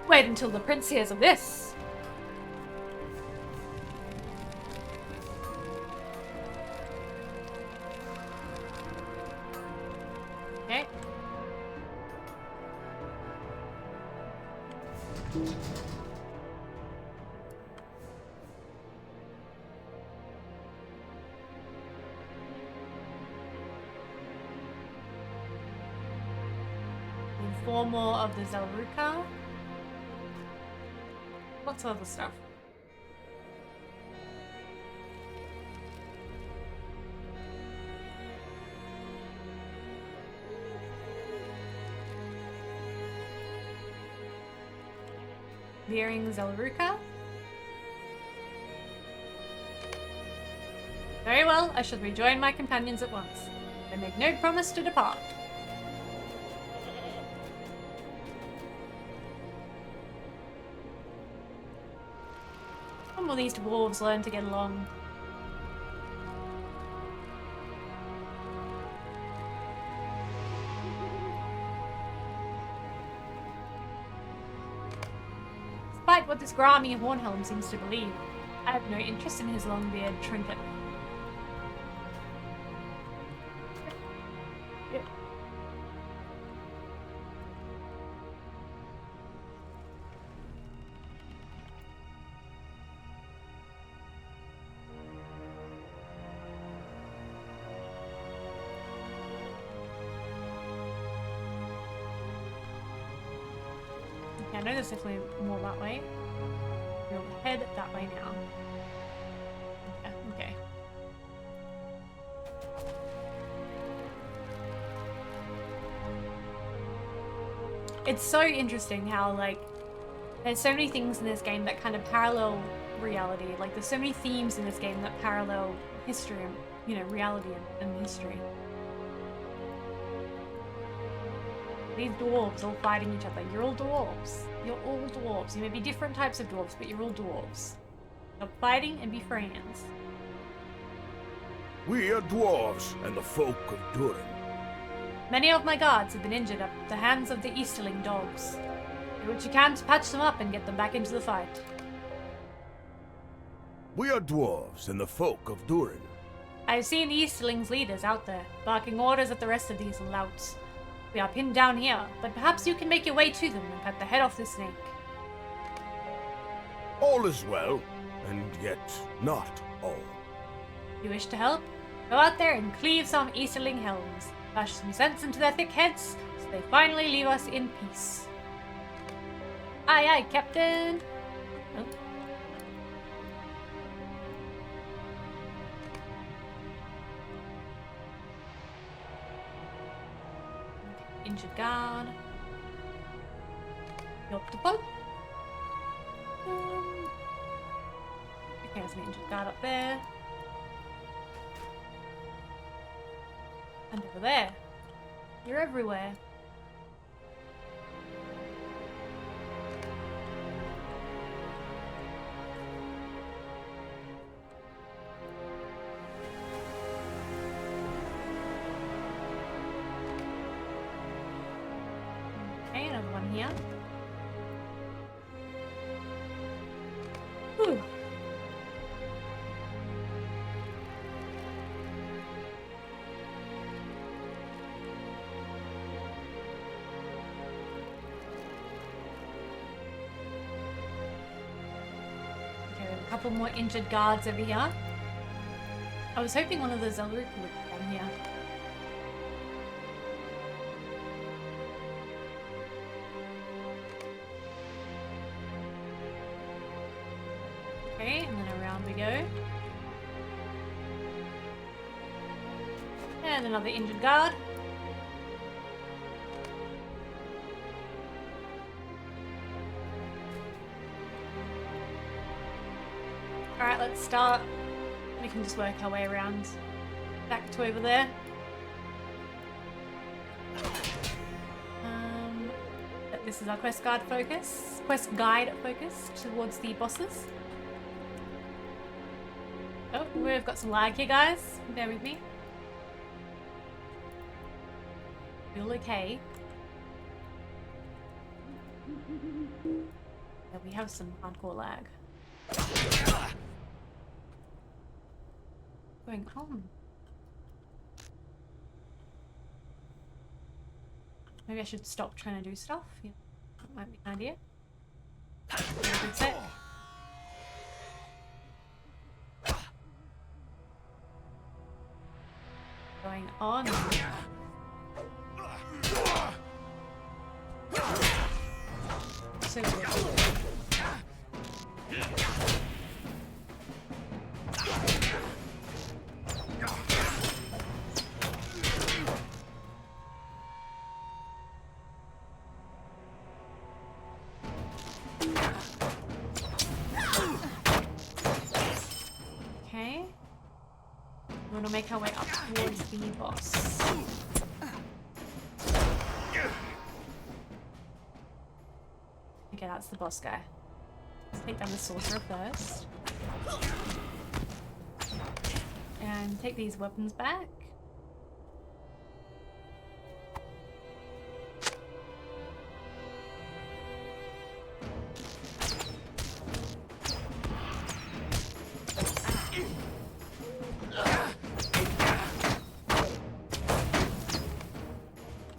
Wait until the prince hears of this. Okay. 4 more of the Zelruka. Lots of other stuff. Veering Zelruka. Very well, I shall rejoin my companions at once. I make no promise to depart. When will these dwarves learn to get along? Despite what this grimy Hornhelm seems to believe, I have no interest in his long beard trinket. Yep. Okay, I know there's definitely more that way. We'll head that way now. Yeah, okay. It's so interesting how, like, there's so many things in this game that kind of parallel reality. Like, there's so many themes in this game that parallel history and, you know, reality and history. These dwarves all fighting each other. You're all dwarves. You're all dwarves. You may be different types of dwarves, but you're all dwarves. Stop fighting and be friends. We are dwarves and the folk of Durin. Many of my guards have been injured at the hands of the Easterling dogs. Do what you can to patch them up and get them back into the fight. We are dwarves and the folk of Durin. I have seen the Easterlings' leaders out there, barking orders at the rest of these louts. We are pinned down here, but perhaps you can make your way to them and cut the head off this snake. All is well, and yet not all. You wish to help? Go out there and cleave some Easterling helms. Bash some sense into their thick heads, so they finally leave us in peace. Aye aye, Captain! Oh. Injured guard. Yup the boat. Okay, there's an injured guard up there. And over there. You're everywhere. Okay, another one here. Whew. A couple more injured guards over here. I was hoping one of the Zelruka would come here. Okay, and then around we go. And another injured guard. Alright, let's start. We can just work our way around back to over there. This is our quest guide focus towards the bosses. Oh, we've got some lag here, guys. Bear with me. Feel okay. Yeah, we have some hardcore lag. Going on? Maybe I should stop trying to do stuff. Yeah, that might be an idea. Good set. Going on. So weird. Okay. We're gonna make our way up towards the boss. Okay, that's the boss guy. Let's take down the sorcerer first. And take these weapons back.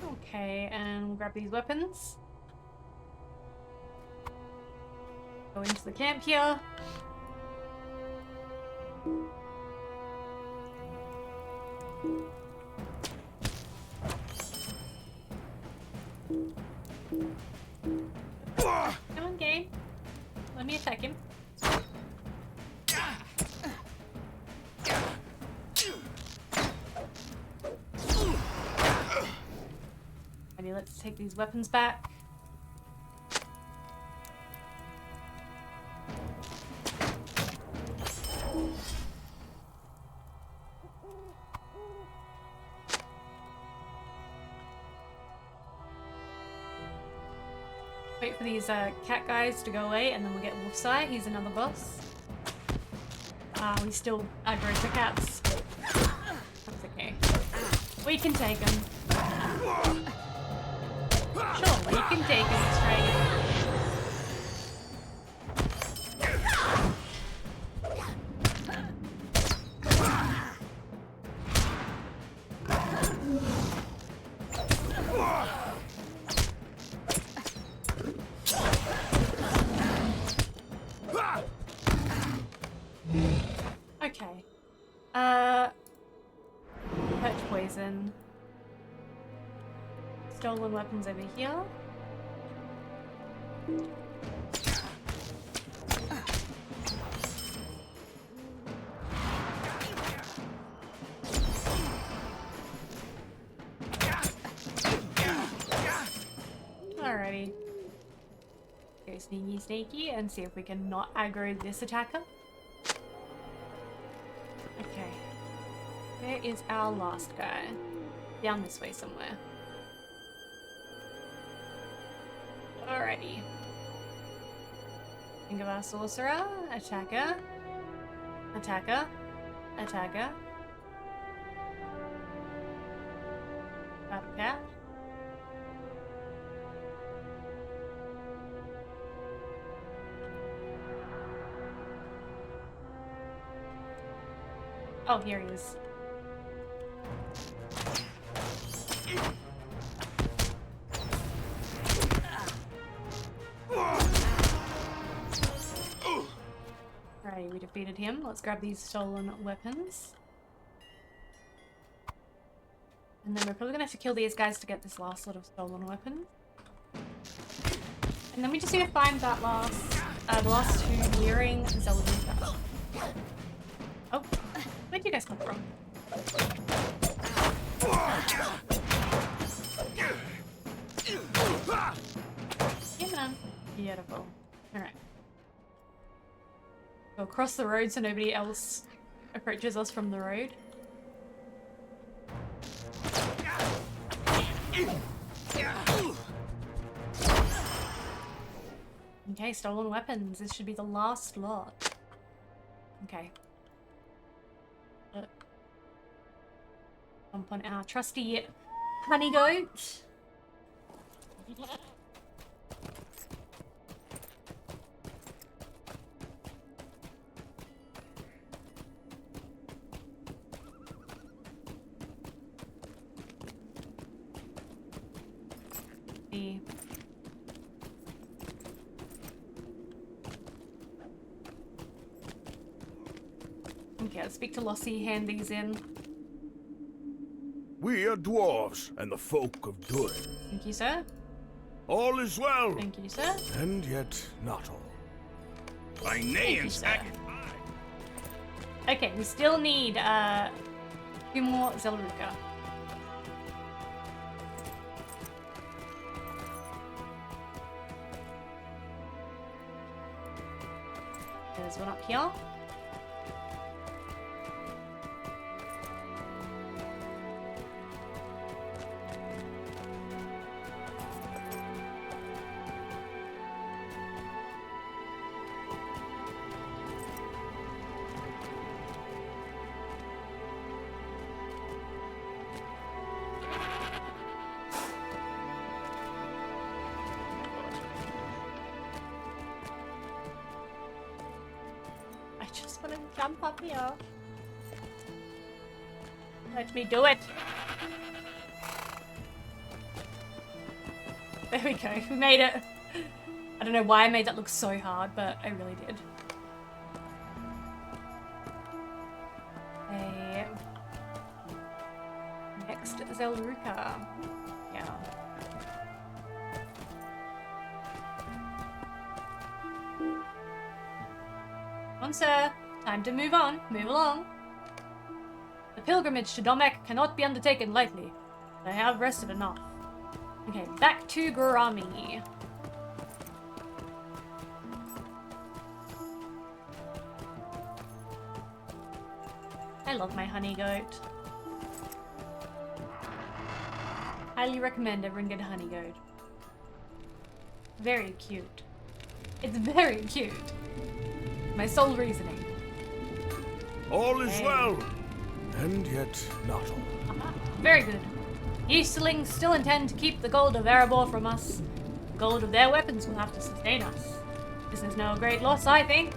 Okay, and we'll grab these weapons. Go into the camp here. Come on, game. Let me attack him. Ready, let's take these weapons back. Wait for these cat guys to go away, and then we'll get Wolfseye. He's another boss. We still aggro the cats. That's okay. We can take him. Sure, we can take him, Australia. Okay. Perch poison. Stolen weapons over here. Alrighty. Go sneaky sneaky and see if we can not aggro this attacker. Okay. Where is our last guy? Down this way somewhere. Alrighty. Think of our sorcerer, attacker, attacker, attacker. Battle cat. Oh, here he is. Alright, we defeated him. Let's grab these stolen weapons. And then we're probably gonna have to kill these guys to get this last lot of stolen weapons. And then we just need to find that the last two nearing Zelda. Oh, where'd you guys come from? Yeah, man. Beautiful. Alright. We'll cross the road so nobody else approaches us from the road. Okay, stolen weapons. This should be the last lot. Okay. Jump on our trusty honey goat. Okay, let's speak to Lossie, hand these in. We are dwarves and the folk of Durin. Thank you, sir. All is well, Thank you, sir. and yet not all. By you, Nayan's sir. agate. Okay, we still need 2 more Zelruka. There's one up here. I just want to jump up here. Let me do it. There we go. We made it. I don't know why I made that look so hard, but I really did. Okay. Next, Zelruka. Yeah. Come on, sir. Time to move on. Move along. The pilgrimage to Domek cannot be undertaken lightly. I have rested enough. Okay, back to Gurami. I love my honey goat. Highly recommend everyone get a honey goat. Very cute. It's very cute. My sole reasoning. All is Hey. well, and yet not all. Very good. The Easterlings still intend to keep the gold of Erebor from us. The gold of their weapons will have to sustain us. This is no great loss, I think.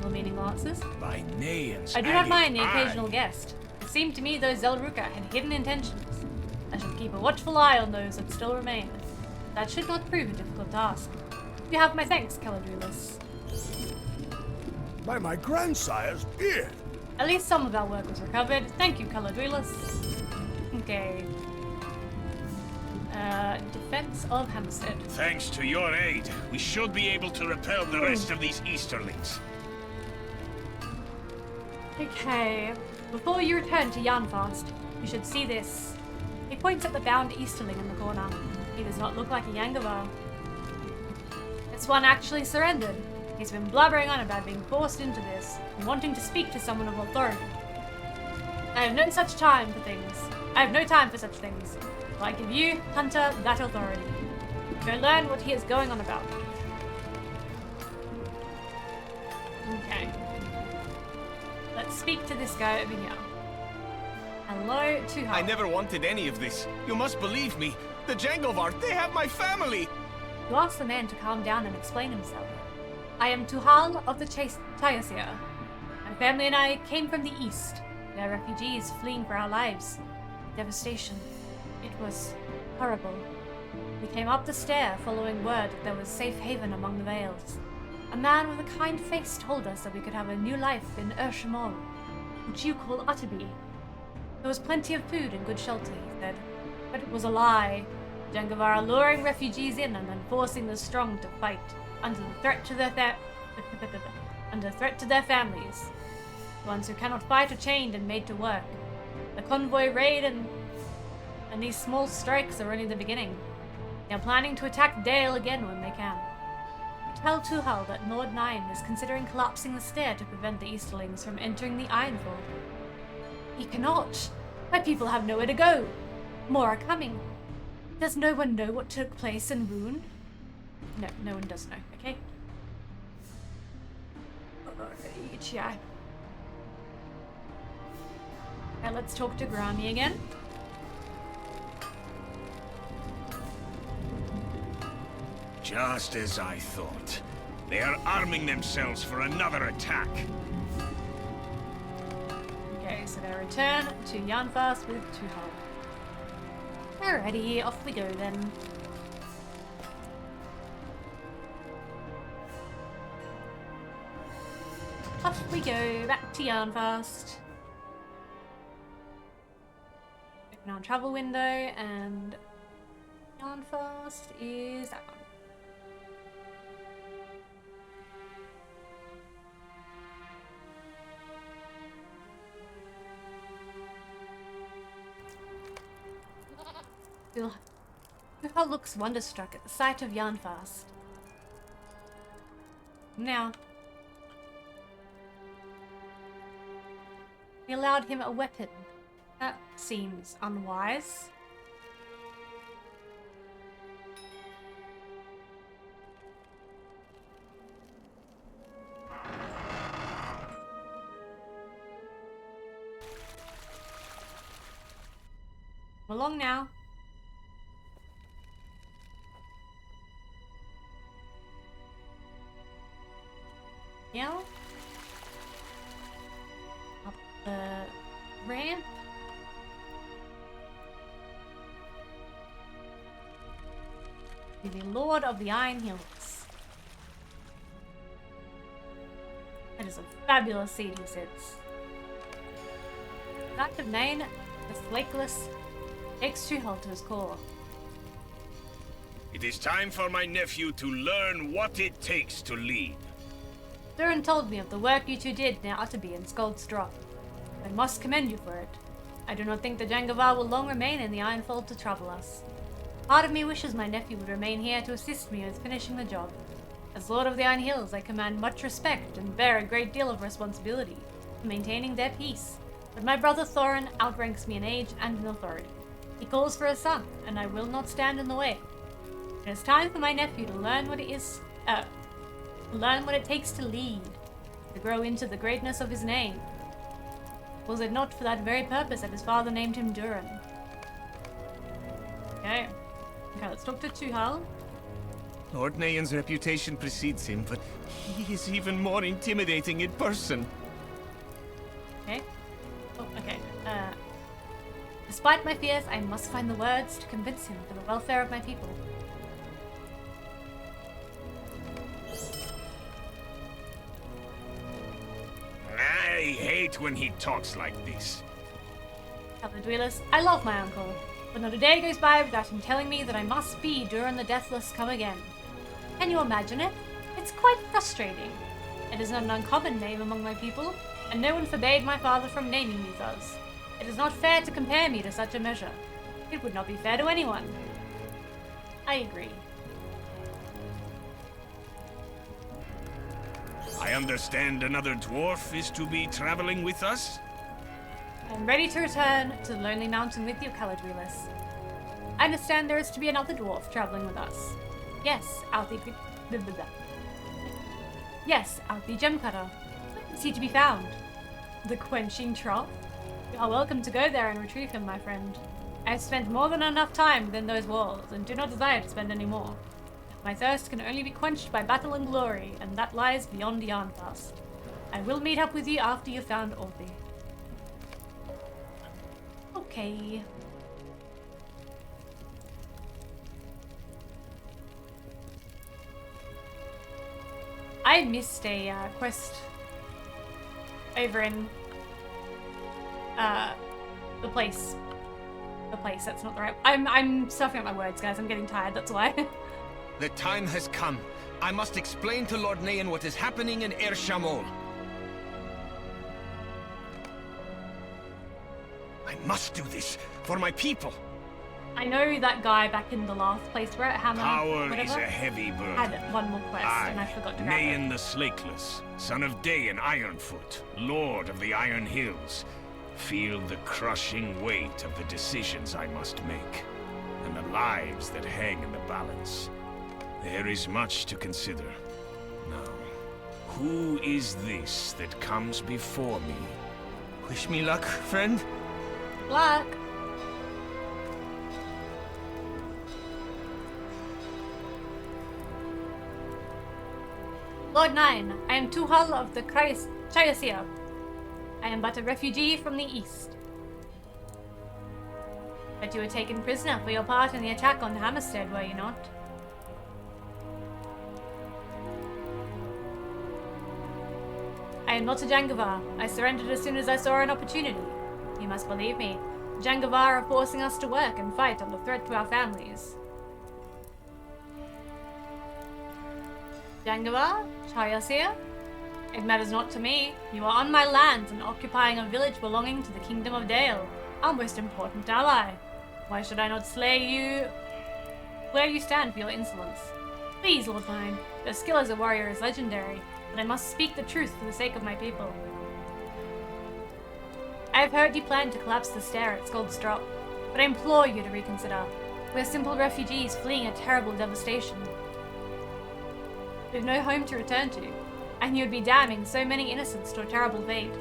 Well-meaning answers. By Nayan's I do not agate mind the eye. occasional guest. It seemed to me those Zelruka had hidden intentions. I shall keep a watchful eye on those that still remain. That should not prove a difficult task. You have my thanks, Caladrielus. By my grandsire's beard. At least some of our work was recovered. Thank you, Caladrielus. Okay. Defense of Hampstead. Thanks to your aid, we should be able to repel the rest of these Easterlings. Okay. Before you return to Yarnfast, you should see this. He points at the bound Easterling in the corner. He does not look like a Yangavar. This one actually surrendered. He's been blubbering on about being forced into this and wanting to speak to someone of authority. I have no such time for things. I have no time for such things. So I give you, Hunter, that authority. Go learn what he is going on about. Okay. Let's speak to this guy over here. Hello, Tuhal. I never wanted any of this. You must believe me. The Jangovar, they have my family. You ask the man to calm down and explain himself. I am Tuhal of the Tyasir. My family and I came from the east. We are refugees fleeing for our lives. Devastation. It was horrible. We came up the stair following word that there was safe haven among the Vales. A man with a kind face told us that we could have a new life in Urshamol, which you call Utterby. There was plenty of food and good shelter, he said. But it was a lie. Jangavar are luring refugees in and then forcing the strong to fight under the threat to their under threat to their families. The ones who cannot fight are chained and made to work. The convoy raid and these small strikes are only the beginning. They are planning to attack Dale again when they can. Tell Tuhal that Nord 9 is considering collapsing the stair to prevent the Easterlings from entering the Ironfold. He cannot. My people have nowhere to go. More are coming. Does no one know what took place in Rune? No, no one does know, okay? Alright, yeah. Now let's talk to Grammy again. Just as I thought. They are arming themselves for another attack. Okay, so they return to Yarnfast with Tuhal. Alrighty, off we go then. Off we go, back to Yarnfast. Open our travel window and Yarnfast is that one. Uha looks wonderstruck at the sight of Yarnfast. Now, he allowed him a weapon. That seems unwise. Come along now. Now, up the ramp. To the Lord of the Iron Hills. That is a fabulous seat he sits. Knight of Nain, the Flakeless, takes Chuhal to his core. It is time for my nephew to learn what it takes to lead. Durin told me of the work you two did near Utterby and Skuld's Drop. I must commend you for it. I do not think the Jangavar will long remain in the Ironfold to trouble us. Part of me wishes my nephew would remain here to assist me with finishing the job. As Lord of the Iron Hills, I command much respect and bear a great deal of responsibility for maintaining their peace. But my brother Thorin outranks me in age and in authority. He calls for a son, and I will not stand in the way. It is time for my nephew to learn what it takes to lead, to grow into the greatness of his name. Was it not for that very purpose that his father named him Durin? Okay, let's talk to Chuhal. Lord Nayan's reputation precedes him, but he is even more intimidating in person. Okay. Oh, okay. Despite my fears, I must find the words to convince him for the welfare of my people. I hate when he talks like this. Caladrilis, I love my uncle, but not a day goes by without him telling me that I must be Durin the Deathless come again. Can you imagine it? It's quite frustrating. It is not an uncommon name among my people, and no one forbade my father from naming me thus. It is not fair to compare me to such a measure. It would not be fair to anyone. I agree. I understand another dwarf is to be traveling with us? I am ready to return to the Lonely Mountain with you, Caladrilis. I understand there is to be another dwarf traveling with us. Yes, out the Gemcutter. Is he to be found? The Quenching Trough? You are welcome to go there and retrieve him, my friend. I have spent more than enough time within those walls, and do not desire to spend any more. My thirst can only be quenched by battle and glory, and that lies beyond Yarnfast. I will meet up with you after you've found Orthy. Okay. I missed a quest over in the place. That's not the right. I'm stuffing up my words, guys. I'm getting tired. That's why. The time has come. I must explain to Lord Nayan what is happening in Er Shamol. I must do this for my people. I know that guy back in the last place we're at, Hammer. Power whatever, is a heavy burden. had one more quest, and I forgot to grab Nayan it. the Slakeless, son of Dayan Ironfoot, Lord of the Iron Hills, feel the crushing weight of the decisions I must make, and the lives that hang in the balance. There is much to consider. Now, who is this that comes before me? Wish me luck, friend. Black. Lord Nine, I am Chuhal of the Chayasir. I am but a refugee from the east. But you were taken prisoner for your part in the attack on Hammerstead, were you not? I am not a Jangavar. I surrendered as soon as I saw an opportunity. You must believe me. The Jangavar are forcing us to work and fight under threat to our families. Jangavar, Chayasir? It matters not to me. You are on my lands and occupying a village belonging to the Kingdom of Dale, our most important ally. Why should I not slay you where you stand for your insolence? Please, Lord mine, your skill as a warrior is legendary, but I must speak the truth for the sake of my people. I have heard you plan to collapse the stair at Skuld's Drop, but I implore you to reconsider. We're simple refugees fleeing a terrible devastation. We have no home to return to, and you would be damning so many innocents to a terrible fate.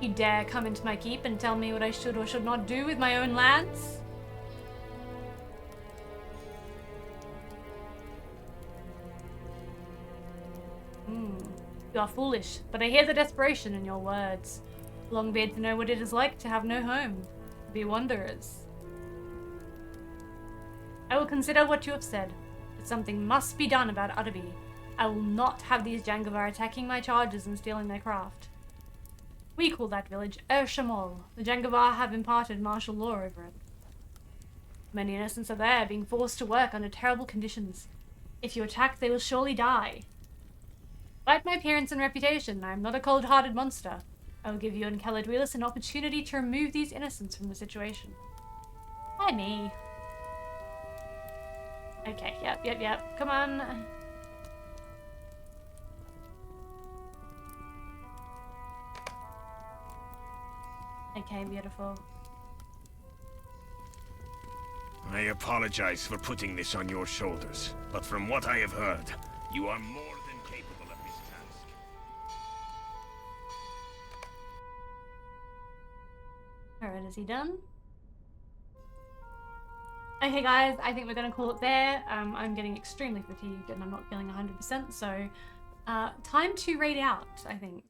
You dare come into my keep and tell me what I should or should not do with my own lands? You are foolish, but I hear the desperation in your words. Longbeard to know what it is like to have no home, to be wanderers. I will consider what you have said, but something must be done about Utterby. I will not have these Jangavar attacking my chargers and stealing their craft. We call that village Urshamol. The Jangavar have imparted martial law over it. Many innocents are there, being forced to work under terrible conditions. If you attack, they will surely die. Despite my appearance and reputation, I am not a cold-hearted monster. I will give you and Caladrilis an opportunity to remove these innocents from the situation. Why me? Okay, yep. Come on. Okay, beautiful. I apologize for putting this on your shoulders, but from what I have heard, you are more than capable of this task. Alright, is he done? Okay guys, I think we're gonna call it there. I'm getting extremely fatigued and I'm not feeling 100%, so time to raid out, I think.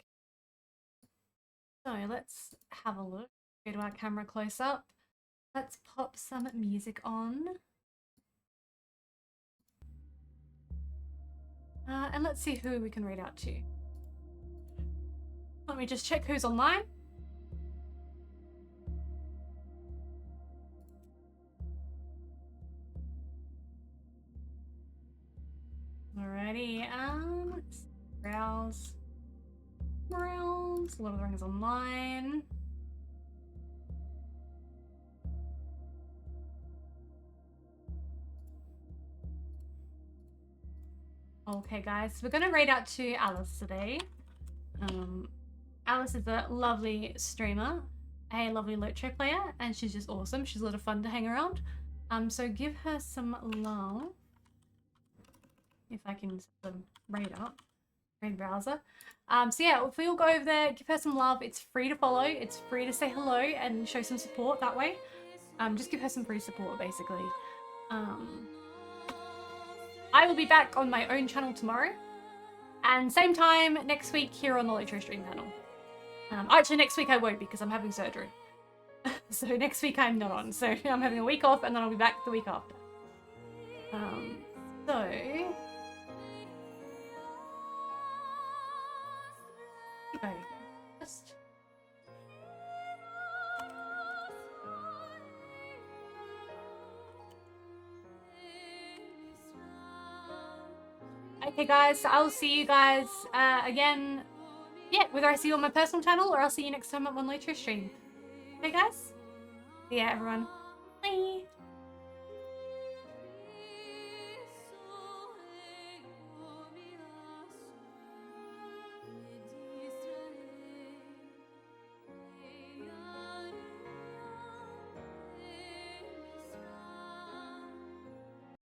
So let's have a look. Go to our camera close up. Let's pop some music on. And let's see who we can raid out to. Let me just check who's online. Alrighty, let's browse. Lord of the Rings online. Okay guys, so we're gonna raid out to Alice today. Alice is a lovely streamer, a lovely LOTRO player, and she's just awesome. She's a lot of fun to hang around. So give her some love. If I can set the raid up. Raid browser. So yeah, if we all go over there, give her some love. It's free to follow, it's free to say hello and show some support that way. Just give her some free support basically. I will be back on my own channel tomorrow, and same time next week here on the LOTROstream channel. Actually next week I won't because I'm having surgery. So next week I'm not on, so I'm having a week off and then I'll be back the week after. Okay guys, so I'll see you guys again, yeah, whether I see you on my personal channel or I'll see you next time I'm on LOTROstream. Okay guys? See ya everyone. Bye!